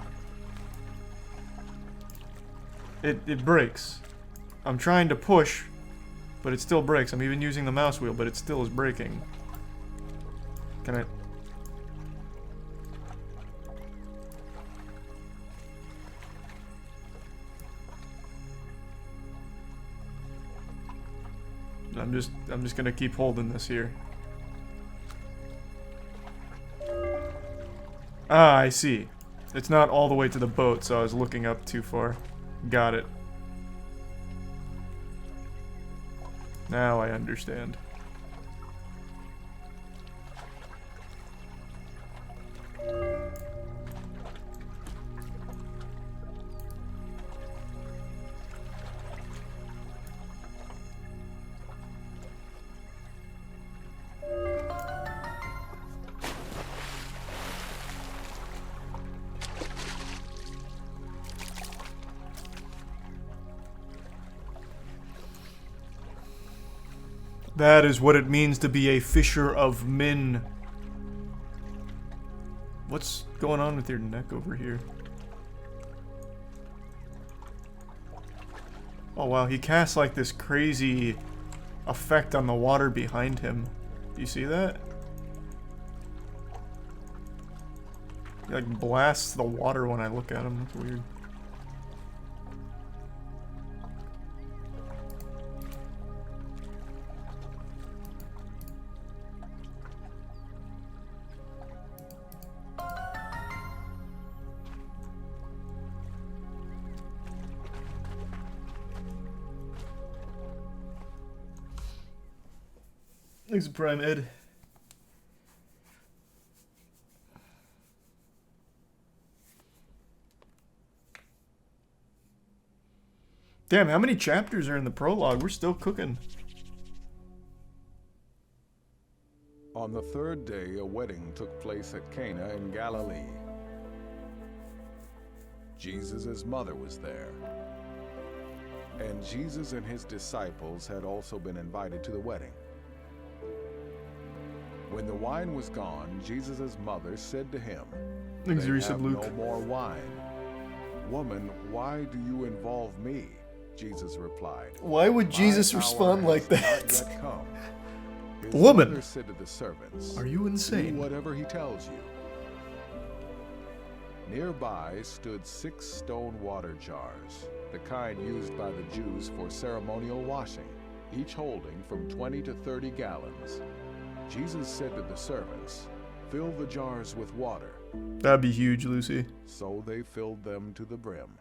It breaks. I'm trying to push, but it still breaks. I'm even using the mouse wheel, but it still is breaking. Can I... I'm just gonna keep holding this here. Ah, I see. It's not all the way to the boat, so I was looking up too far. Got it. Now I understand. That is what it means to be a fisher of men. What's going on with your neck over here? Oh wow, he casts like this crazy effect on the water behind him. Do you see that? He like blasts the water when I look at him. That's weird. Thanks, Prime Ed. Damn, how many chapters are in the prologue? We're still cooking. On the third day, a wedding took place at Cana in Galilee. Jesus' mother was there. And Jesus and his disciples had also been invited to the wedding. When the wine was gone, Jesus' mother said to him, "They have no more wine." "Woman, why do you involve me?" Jesus replied. Why would Jesus respond like that? His Woman, mother said to the servants, are you insane? "Do whatever he tells you." Nearby stood 6 stone water jars, the kind used by the Jews for ceremonial washing, each holding from 20 to 30 gallons. Jesus said to the servants, "Fill the jars with water." That'd be huge, Lucy. So they filled them to the brim.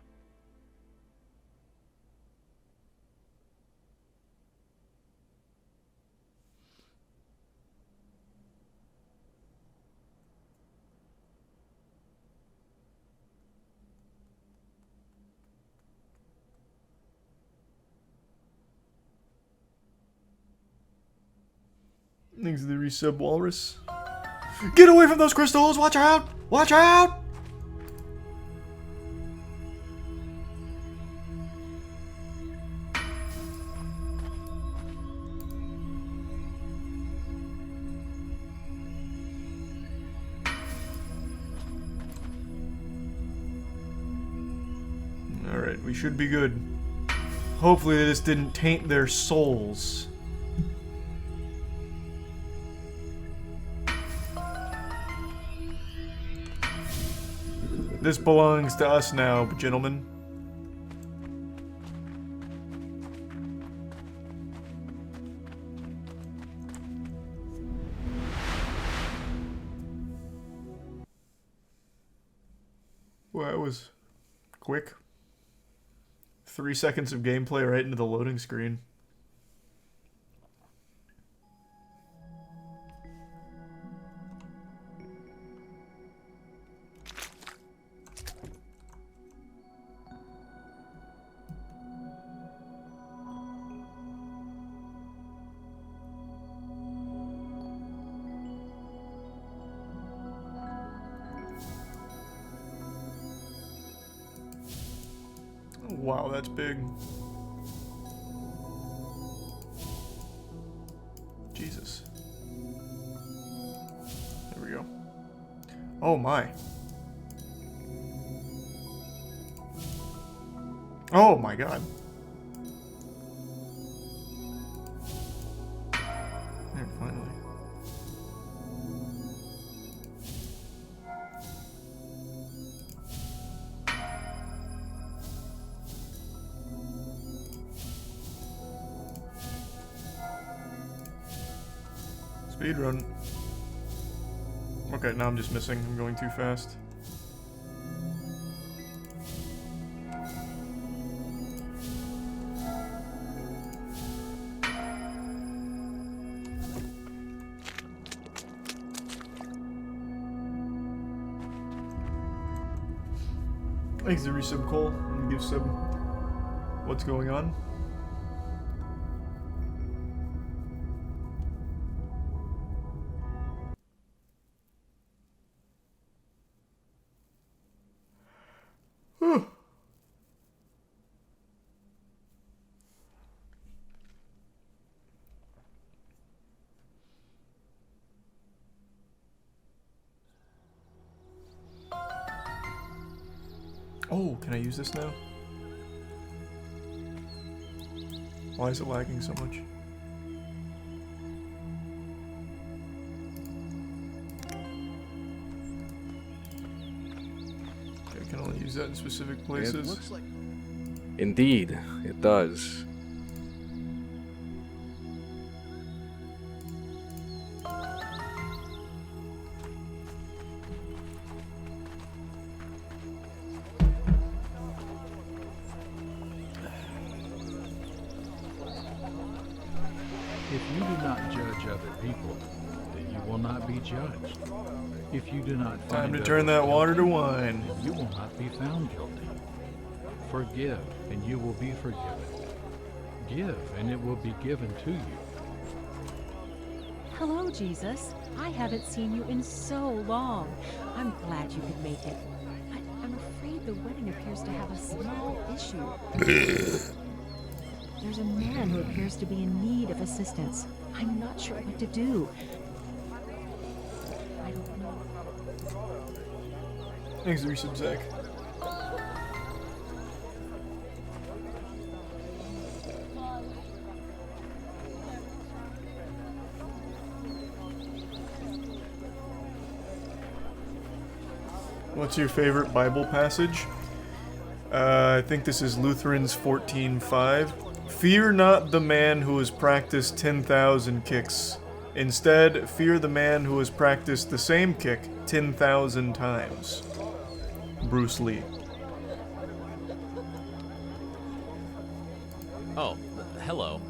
Thanks to the resub walrus. Get away from those crystals! Watch out! Watch out! Alright, we should be good. Hopefully this didn't taint their souls. This belongs to us now, gentlemen. Well, that was quick. 3 seconds of gameplay right into the loading screen. Wow, that's big. Jesus. There we go. Oh my. Oh my god. There, finally. Speedrun. Okay, now I'm just missing. I'm going too fast. Thanks to resub Cole and give sub what's going on. Oh, can I use this now? Why is it lagging so much? Okay, I can only use that in specific places. It looks like... Indeed, it does. If you do not judge other people, then you will not be judged. If you do not Time find to turn that water to wine. then you will not be found guilty. Forgive, and you will be forgiven. Give, and it will be given to you. Hello, Jesus. I haven't seen you in so long. I'm glad you could make it. I'm afraid the wedding appears to have a small issue. There's a man who appears to be in need of assistance. I'm not sure what to do. I don't know. Thanks for resub, Zach. What's your favorite Bible passage? I think this is Lutherans 14:5. Fear not the man who has practiced 10,000 kicks. Instead, fear the man who has practiced the same kick 10,000 times. Bruce Lee. Oh, hello.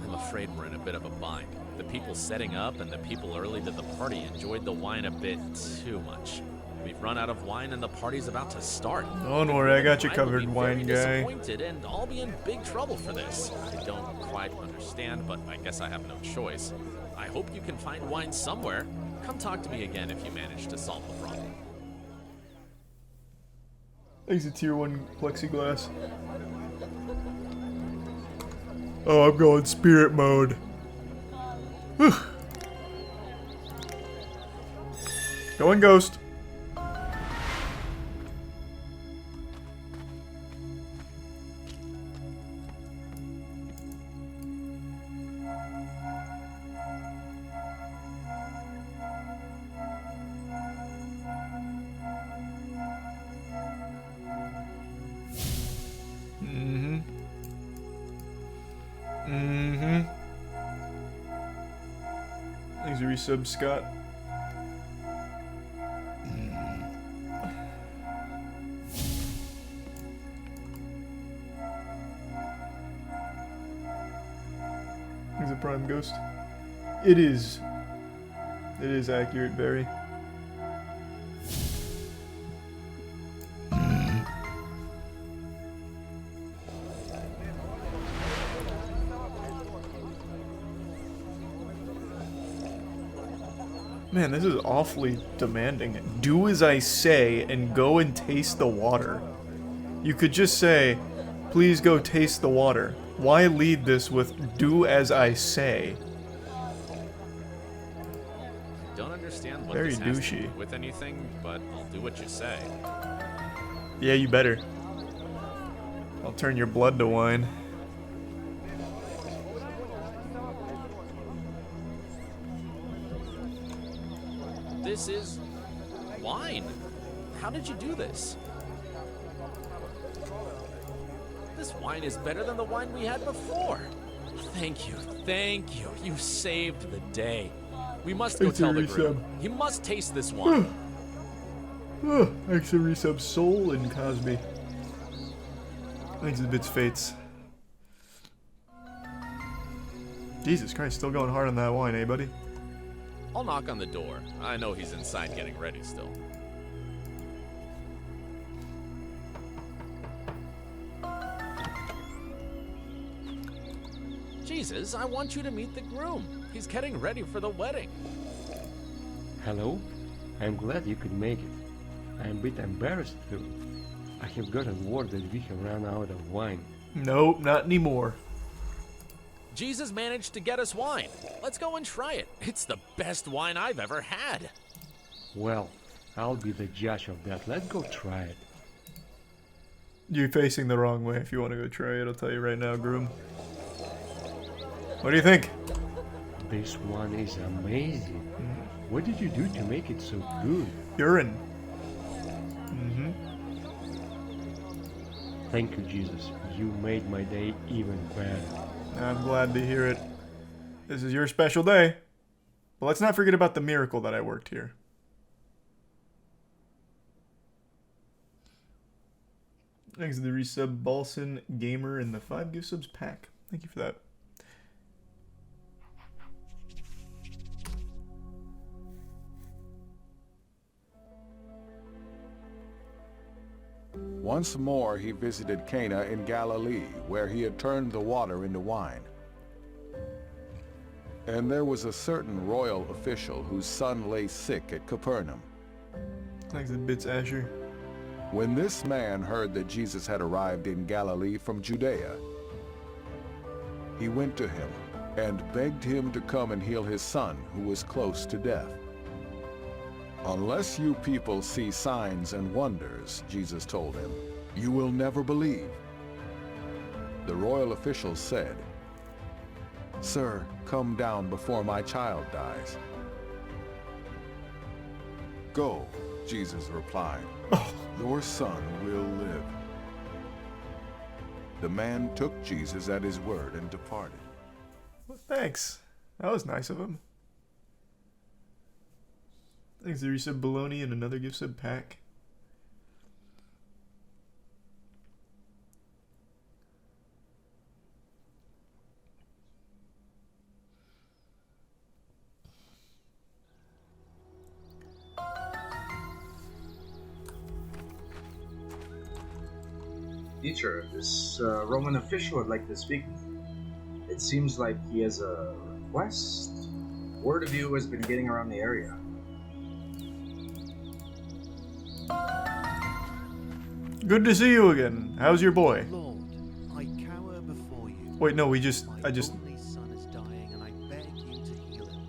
I'm afraid we're in a bit of a bind. The people setting up and the people early to the party enjoyed the wine a bit too much. We've run out of wine and the party's about to start. Don't worry, I got you I covered, would be wine very guy. Disappointed, and I'll be in big trouble for this. I don't quite understand, but I guess I have no choice. I hope you can find wine somewhere. Come talk to me again if you manage to solve the problem. Thanks to tier 1 plexiglass. Oh, I'm going spirit mode. Whew. Going ghost. Thanks for resub, Scott. He's a prime ghost. It is. It is accurate, very. Man, this is awfully demanding. Do as I say and go and taste the water. You could just say, please go taste the water. Why lead this with, do as I say? I don't understand what Very this has to douchey. do with anything, but I'll do what you say. Yeah, you better. I'll turn your blood to wine. This is wine. How did you do this? This wine is better than the wine we had before. Thank you, thank you. You saved the day. We must go Thanks for tell the resub. groom. He must taste this wine. Thanks for resub, Soul and Cosby. Thanks to Bits Fates. Jesus Christ, still going hard on that wine, eh, buddy? I'll knock on the door. I know he's inside getting ready still. Jesus, I want you to meet the groom. He's getting ready for the wedding. Hello? I'm glad you could make it. I'm a bit embarrassed too. I have gotten word that we have run out of wine. Nope, not anymore. Jesus managed to get us wine. Let's go and try it. It's the best wine I've ever had. Well, I'll be the judge of that. Let's go try it. You're facing the wrong way if you want to go try it, I'll tell you right now, groom. What do you think? This one is amazing. What did you do to make it so good? Urine. Thank you, Jesus. You made my day even better. I'm glad to hear it. This is your special day. But let's not forget about the miracle that I worked here. Thanks to the resub Balson Gamer and the 5 gift subs pack. Thank you for that. Once more he visited Cana in Galilee, where he had turned the water into wine. And there was a certain royal official whose son lay sick at Capernaum. Thanks to Bits Asher. When this man heard that Jesus had arrived in Galilee from Judea, he went to him and begged him to come and heal his son, who was close to death. "Unless you people see signs and wonders," Jesus told him, "you will never believe." The royal official said, "Sir, come down before my child dies." "Go," Jesus replied. "Your son will live." The man took Jesus at his word and departed. Well, thanks. That was nice of him. Thanks to resub Baloney and another gift sub pack. Teacher, this Roman official would like to speak with you. It seems like he has a request. Word of you has been getting around the area. Good to see you again. How's your boy? Lord, I cower before you. Wait, no, I just. My only son is dying, and I beg you to heal him.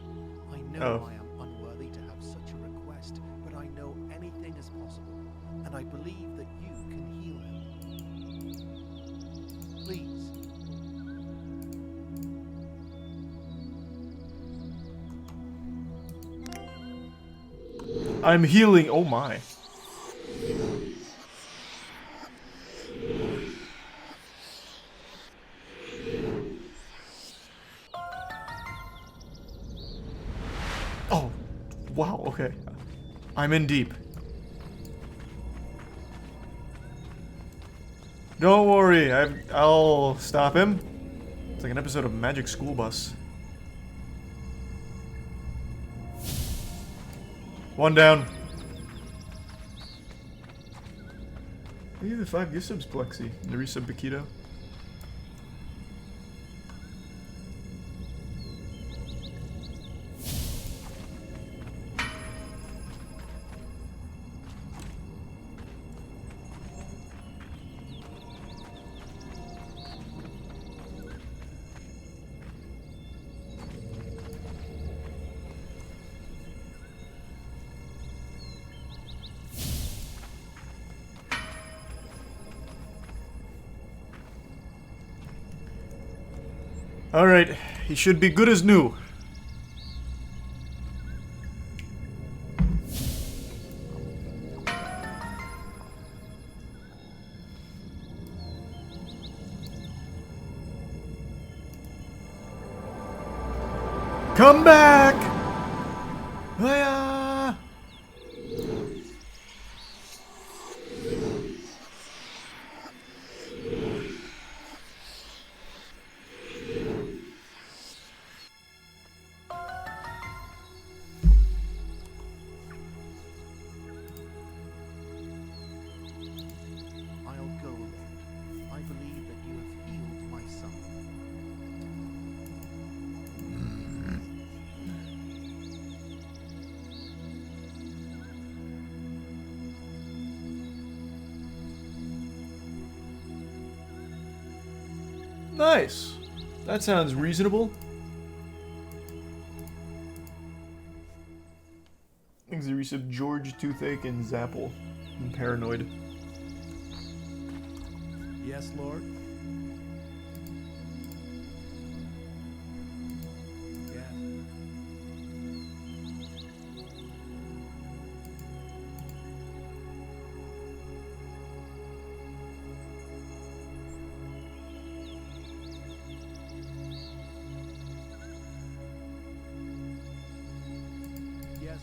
I know I am unworthy to have such a request, but I know anything is possible, and I believe that you can heal him. Please. I'm healing. Oh my. Oh, wow, okay. I'm in deep. Don't worry, I'll stop him. It's like an episode of Magic School Bus. One down. Look at the 5 gift subs, Plexi. And the resub Bakito. Alright, he should be good as new. Come back! Hiya! I'll go, Lord. I believe that you have healed my son. Nice. That sounds reasonable. Thanks to resub George, Toothache, and Zapple. I'm paranoid. Yes, Lord. Yes. Yes.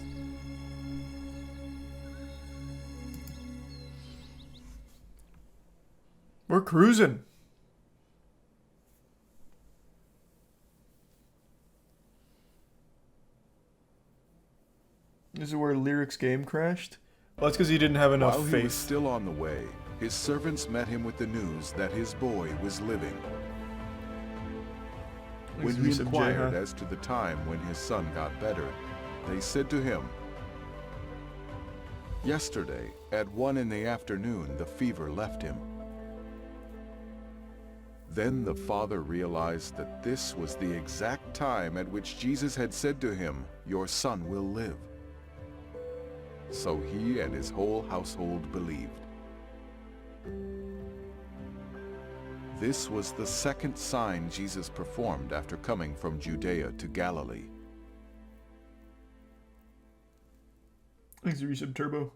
We're cruising. This is where Lyric's game crashed? Well, that's because he didn't have enough While faith. he was still on the way, his servants met him with the news that his boy was living. When he inquired as to the time when his son got better, they said to him, "Yesterday, at 1 in the afternoon, the fever left him." Then the father realized that this was the exact time at which Jesus had said to him, "Your son will live." So he and his whole household believed. This was the second sign Jesus performed after coming from Judea to Galilee. Thanks to resub Turbo.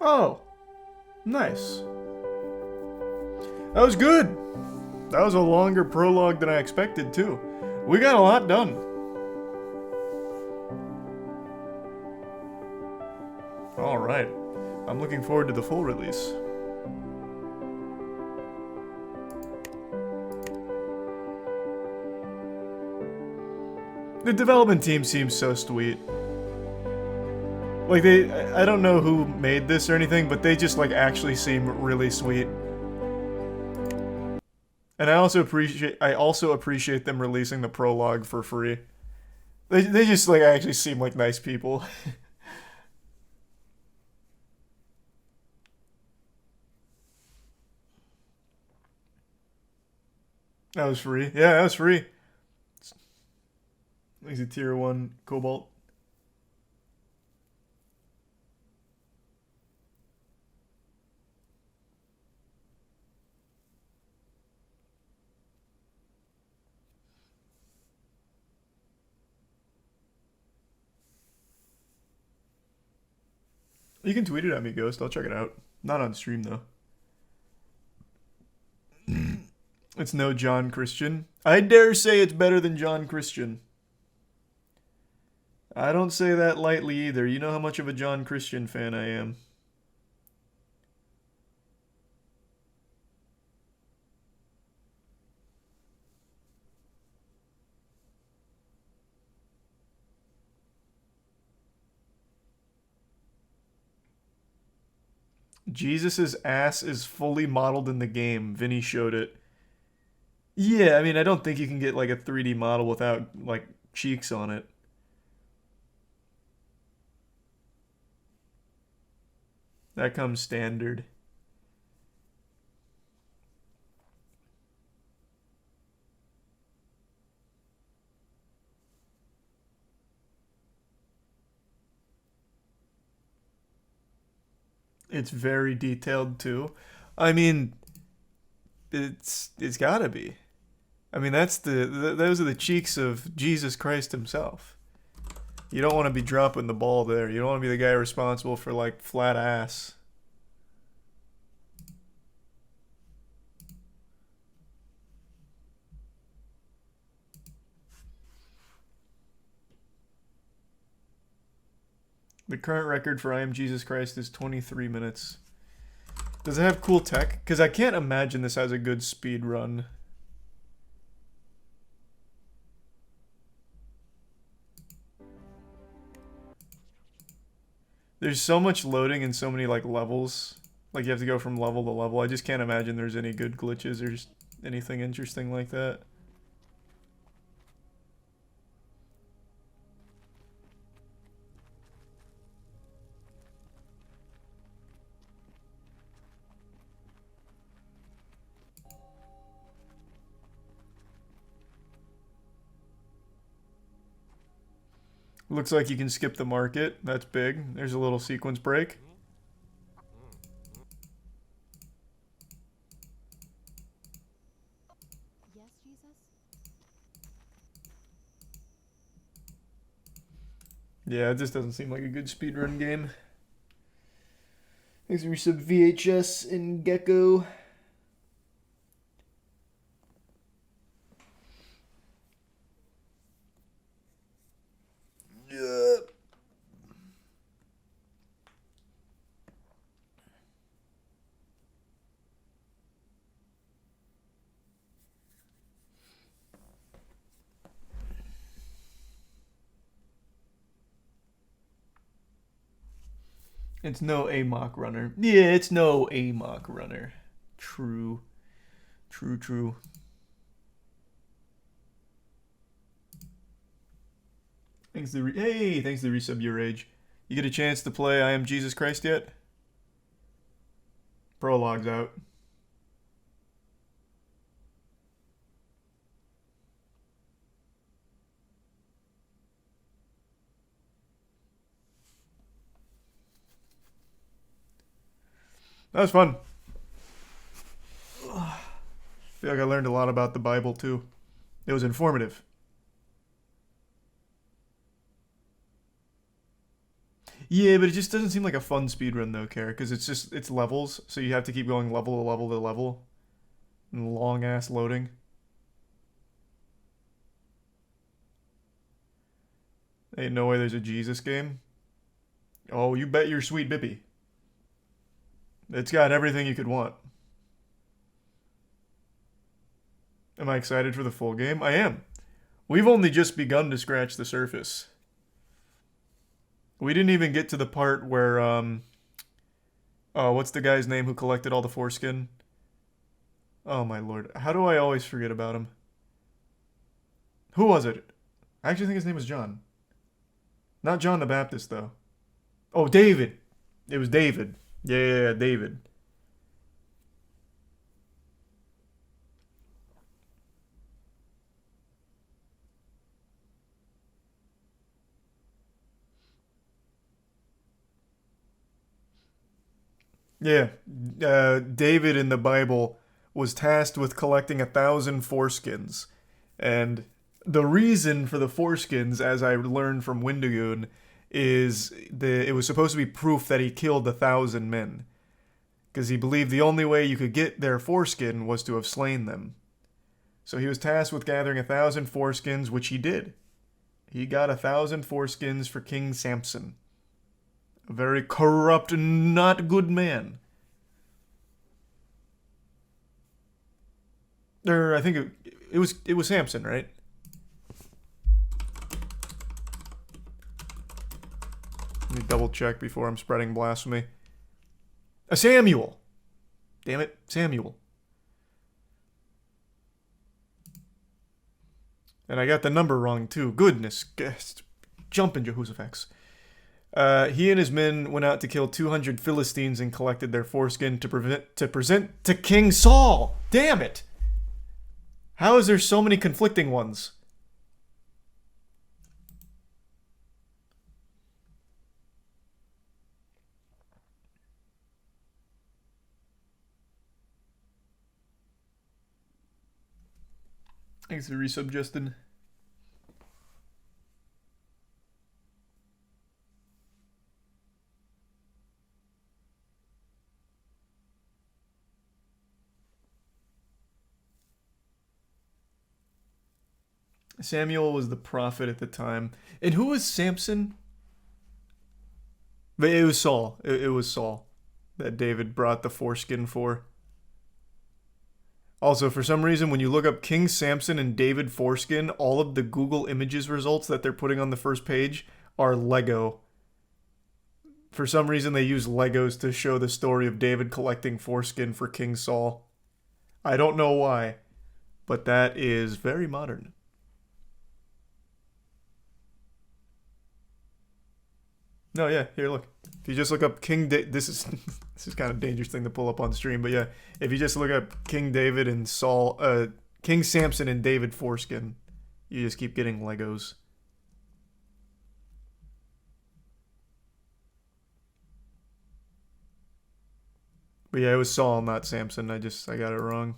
Oh, nice. That was good. That was a longer prologue than I expected, too. We got a lot done. Alright. I'm looking forward to the full release. The development team seems so sweet. Like, I don't know who made this or anything, but they just, like, actually seem really sweet. And I also appreciate them releasing the prologue for free. They just, like, actually seem like nice people. That was free. Yeah, that was free. He's a tier 1 Cobalt. You can tweet it at me, Ghost. I'll check it out. Not on stream, though. It's no John Christian. I dare say it's better than John Christian. I don't say that lightly either. You know how much of a John Christian fan I am. Jesus's ass is fully modeled in the game. Vinny showed it. Yeah, I mean, I don't think you can get like a 3D model without like cheeks on it. That comes standard. It's very detailed too. I mean, it's gotta be. I mean, that's those are the cheeks of Jesus Christ himself. You don't want to be dropping the ball there. You don't want to be the guy responsible for like flat ass. The current record for I Am Jesus Christ is 23 minutes. Does it have cool tech? Because I can't imagine this has a good speed run. There's so much loading and so many like levels. Like you have to go from level to level. I just can't imagine there's any good glitches or just anything interesting like that. Looks like you can skip the market. That's big. There's a little sequence break. Yes, Jesus? Yeah, it just doesn't seem like a good speedrun game. Thanks for sub VHS and Gecko. It's no AMOC runner. Yeah, it's no AMOC runner. True. True, true. Thanks to thanks to resub your age. You get a chance to play I Am Jesus Christ yet? Prologue's out. That was fun. I feel like I learned a lot about the Bible too. It was informative. Yeah, but it just doesn't seem like a fun speedrun though, Kara, because it's levels, so you have to keep going level to level to level. And long ass loading. Ain't no way there's a Jesus game. Oh, you bet your sweet bippy. It's got everything you could want. Am I excited for the full game? I am. We've only just begun to scratch the surface. We didn't even get to the part where, what's the guy's name who collected all the foreskin? Oh my lord. How do I always forget about him? Who was it? I actually think his name was John. Not John the Baptist, though. Oh, David. It was David. Yeah, David. Yeah, David in the Bible was tasked with collecting 1,000 foreskins. And the reason for the foreskins, as I learned from Windigoon, it was supposed to be proof that he killed 1,000 men. Because he believed the only way you could get their foreskin was to have slain them. So he was tasked with gathering 1,000 foreskins, which he did. He got 1,000 foreskins for King Samson. A very corrupt and not good man. I think it was Samson, right? Let me double check before I'm spreading blasphemy. Samuel! Damn it, Samuel. And I got the number wrong too. Goodness, jumping Jehoshaphat. He and his men went out to kill 200 Philistines and collected their foreskin to present to King Saul. Damn it! How is there so many conflicting ones? Thanks for the resub, Justin. Samuel was the prophet at the time. And who was Samson? But it was Saul. It was Saul that David brought the foreskin for. Also, for some reason, when you look up King Samson and David foreskin, all of the Google Images results that they're putting on the first page are Lego. For some reason, they use Legos to show the story of David collecting foreskin for King Saul. I don't know why, but that is very modern. No, yeah, here, look. If you just look up this is kind of a dangerous thing to pull up on stream, but yeah, if you just look up King David and King Samson and David foreskin, you just keep getting Legos. But yeah, it was Saul, not Samson. I got it wrong.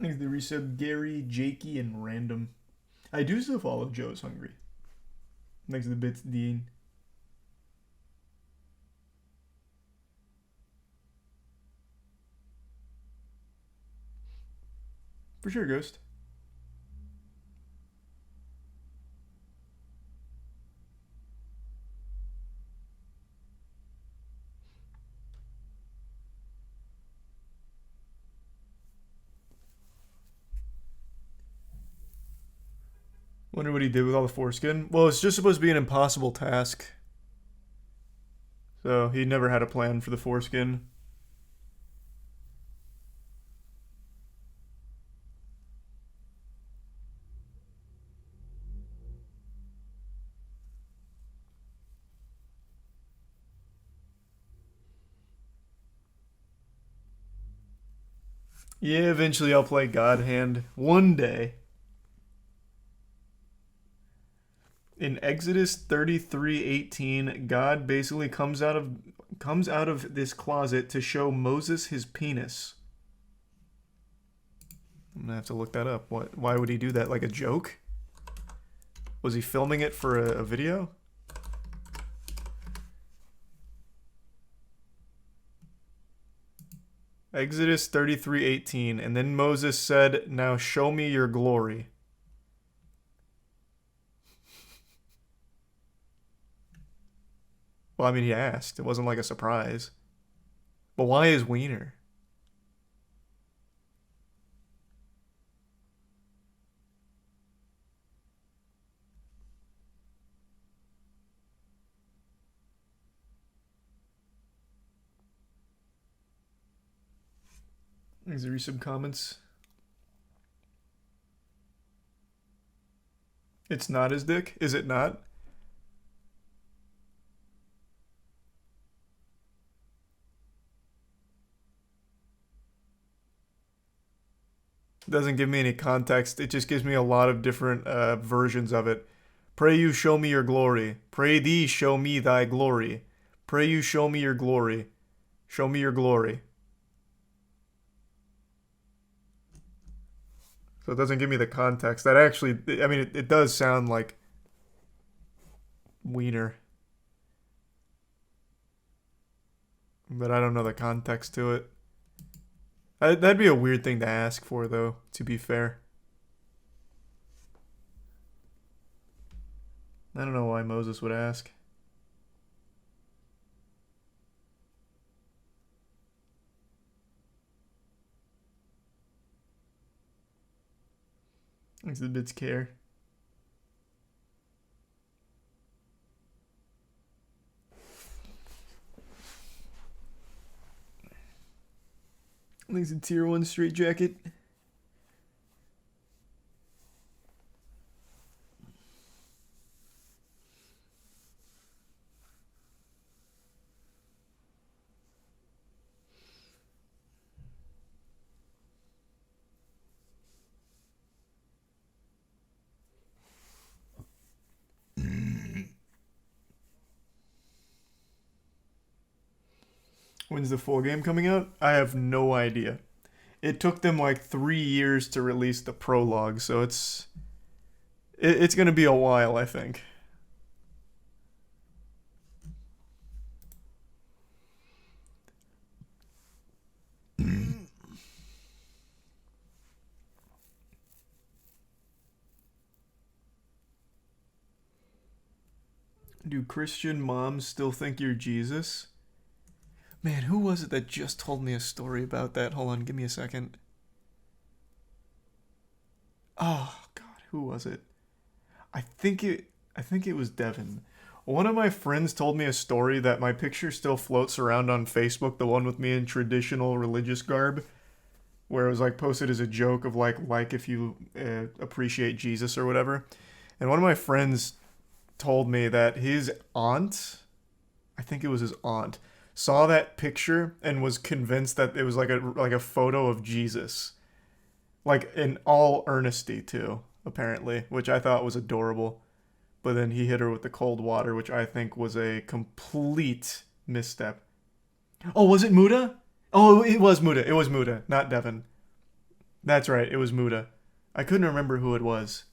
Thanks to the resub, Gary, Jakey, and Random. I do still follow Joe's Hungry. Thanks to the bits, Dean. For sure, Ghost. Wonder what he did with all the foreskin. Well, it's just supposed to be an impossible task. So he never had a plan for the foreskin. Yeah, eventually I'll play God Hand. One day. In Exodus 33:18, God basically comes out of this closet to show Moses his penis. I'm gonna have to look that up. Why would he do that? Like a joke? Was he filming it for a video? Exodus 33:18, and then Moses said, "Now show me your glory." Well, I mean, he asked. It wasn't like a surprise. But why is Wiener? Is there some comments? It's not his dick? Is it not? Doesn't give me any context. It just gives me a lot of different versions of it. Pray you show me your glory. Pray thee show me thy glory. Pray you show me your glory. Show me your glory. So it doesn't give me the context. That actually, I mean, it does sound like wiener. But I don't know the context to it. That'd be a weird thing to ask for, though, to be fair. I don't know why Moses would ask. Exhibits care. I think it's a tier 1 straight jacket. When's the full game coming out? I have no idea. It took them like 3 years to release the prologue, so it's going to be a while, I think. Do Christian moms still think you're Jesus? Man, who was it that just told me a story about that? Hold on, give me a second. Oh God, who was it? I think it was Devin. One of my friends told me a story that my picture still floats around on Facebook, the one with me in traditional religious garb, where it was like posted as a joke of like if you appreciate Jesus or whatever. And one of my friends told me that his aunt, I think it was his aunt, saw that picture and was convinced that it was like a photo of Jesus. Like in all earnesty too, apparently, which I thought was adorable. But then he hit her with the cold water, which I think was a complete misstep. Oh, was it Muda? Oh, it was Muda. It was Muda, not Devin. That's right, it was Muda. I couldn't remember who it was.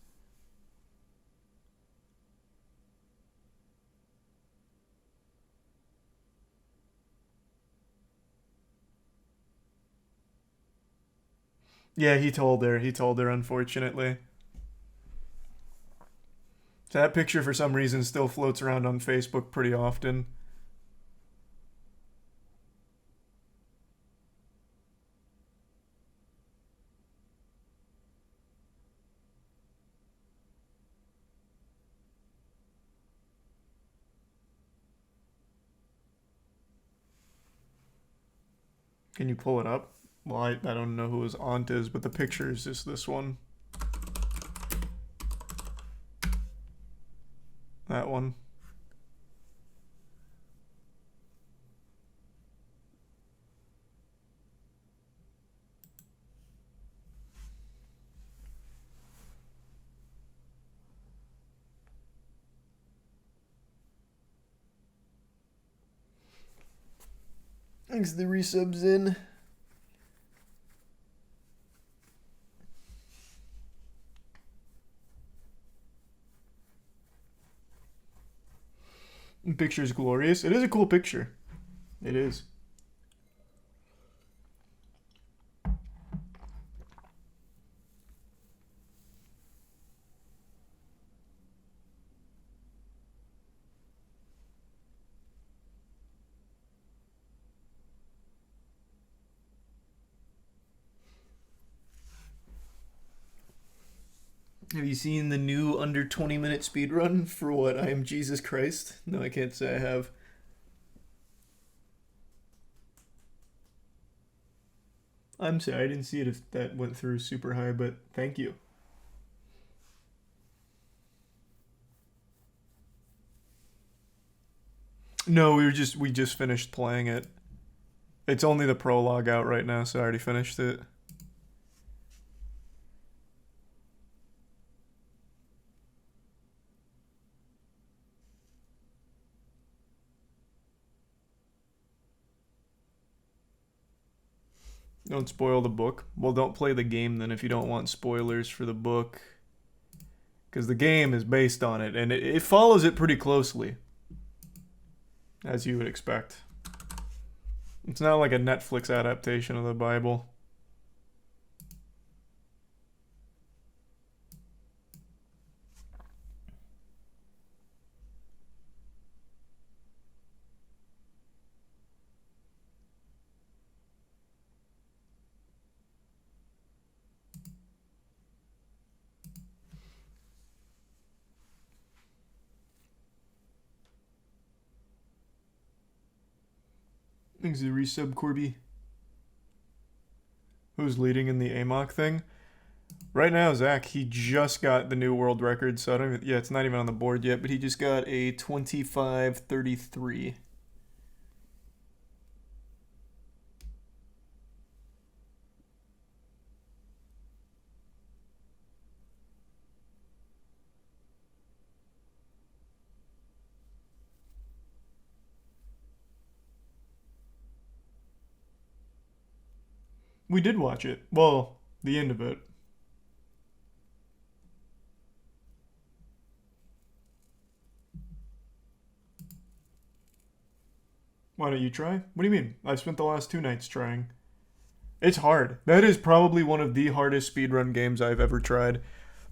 Yeah, he told her, unfortunately. So that picture, for some reason, still floats around on Facebook pretty often. Can you pull it up? Well, I don't know who his aunt is, but the picture is just this one. That one. Thanks the resubs in. The picture's glorious. It is a cool picture. It is. Have you seen the new under 20-minute speedrun for what? I Am Jesus Christ? No, I can't say I have. I'm sorry, I didn't see it if that went through super high, but thank you. No, we just finished playing it. It's only the prologue out right now, so I already finished it. Don't spoil the book. Well, don't play the game then if you don't want spoilers for the book. Because the game is based on it, and it follows it pretty closely. As you would expect. It's not like a Netflix adaptation of the Bible. Thanks to resub Corby. Who's leading in the AMOC thing? Right now, Zach, he just got the new world record, so I don't even, yeah, it's not even on the board yet, but he just got a 25:33. We did watch it. Well, the end of it. Why don't you try? What do you mean? I've spent the last 2 nights trying. It's hard. That is probably one of the hardest speedrun games I've ever tried.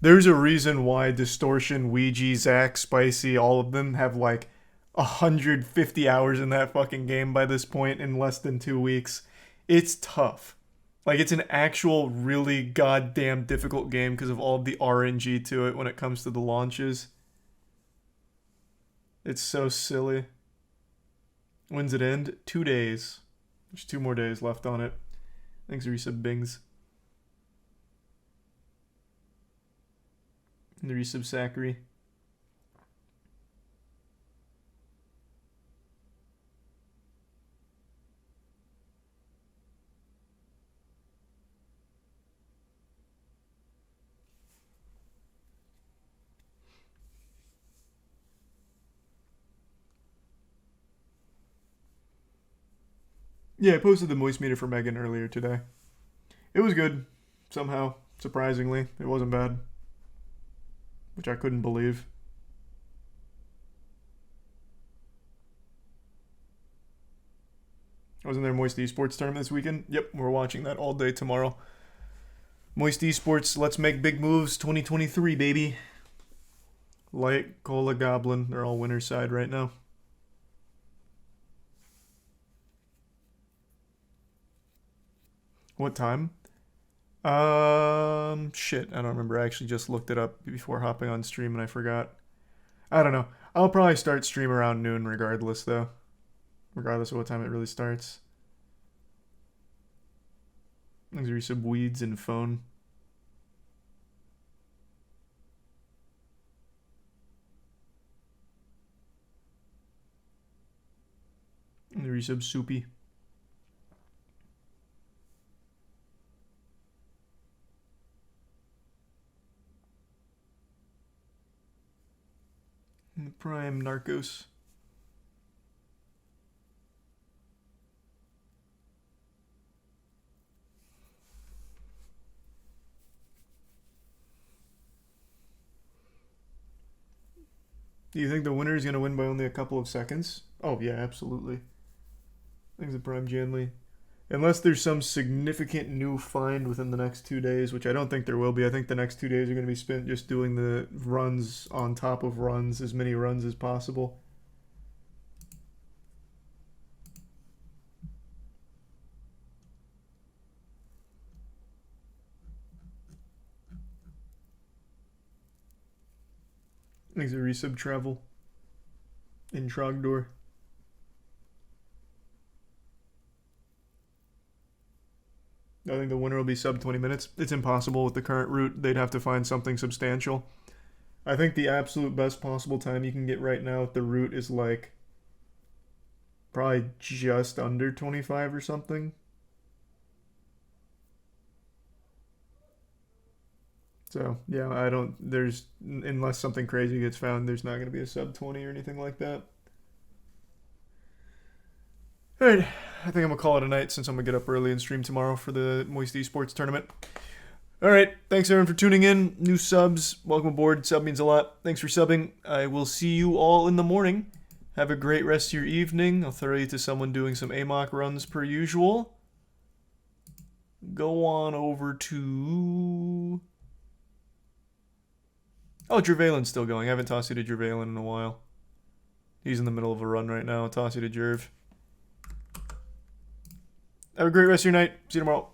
There's a reason why Distortion, Ouija, Zach, Spicy, all of them have like 150 hours in that fucking game by this point in less than 2 weeks. It's tough. Like, it's an actual really goddamn difficult game because of all of the RNG to it when it comes to the launches. It's so silly. When's it end? 2 days. There's 2 more days left on it. Thanks, resub Bings. And the resub Zachary. Yeah, I posted the moist meter for Megan earlier today. It was good, somehow, surprisingly. It wasn't bad. Which I couldn't believe. I was in their Moist Esports tournament this weekend. Yep, we're watching that all day tomorrow. Moist Esports, Let's Make Big Moves 2023, baby. Light, Cola, Goblin, they're all winner's side right now. What time? Shit, I don't remember. I actually just looked it up before hopping on stream and I forgot. I don't know. I'll probably start stream around noon regardless, though. Regardless of what time it really starts. These are some weeds and phone. And the resub soupy. Prime Narcos. Do you think the winner is going to win by only a couple of seconds? Oh, yeah, absolutely. Thanks to Prime Janley. Unless there's some significant new find within the next 2 days, which I don't think there will be. I think the next 2 days are going to be spent just doing the runs on top of runs, as many runs as possible. Thanks to resub travel in Trogdor. I think the winner will be sub 20 minutes. It's impossible with the current route. They'd have to find something substantial. I think the absolute best possible time you can get right now with the route is like probably just under 25 or something. So, yeah, unless something crazy gets found, there's not going to be a sub 20 or anything like that. Alright, I think I'm gonna call it a night since I'm gonna get up early and stream tomorrow for the Moist Esports tournament. Alright, thanks everyone for tuning in. New subs, welcome aboard. Sub means a lot. Thanks for subbing. I will see you all in the morning. Have a great rest of your evening. I'll throw you to someone doing some AMOC runs per usual. Go on over to... Oh, Jervalin's still going. I haven't tossed you to Jervalin in a while. He's in the middle of a run right now. I'll toss you to Jerv. Have a great rest of your night. See you tomorrow.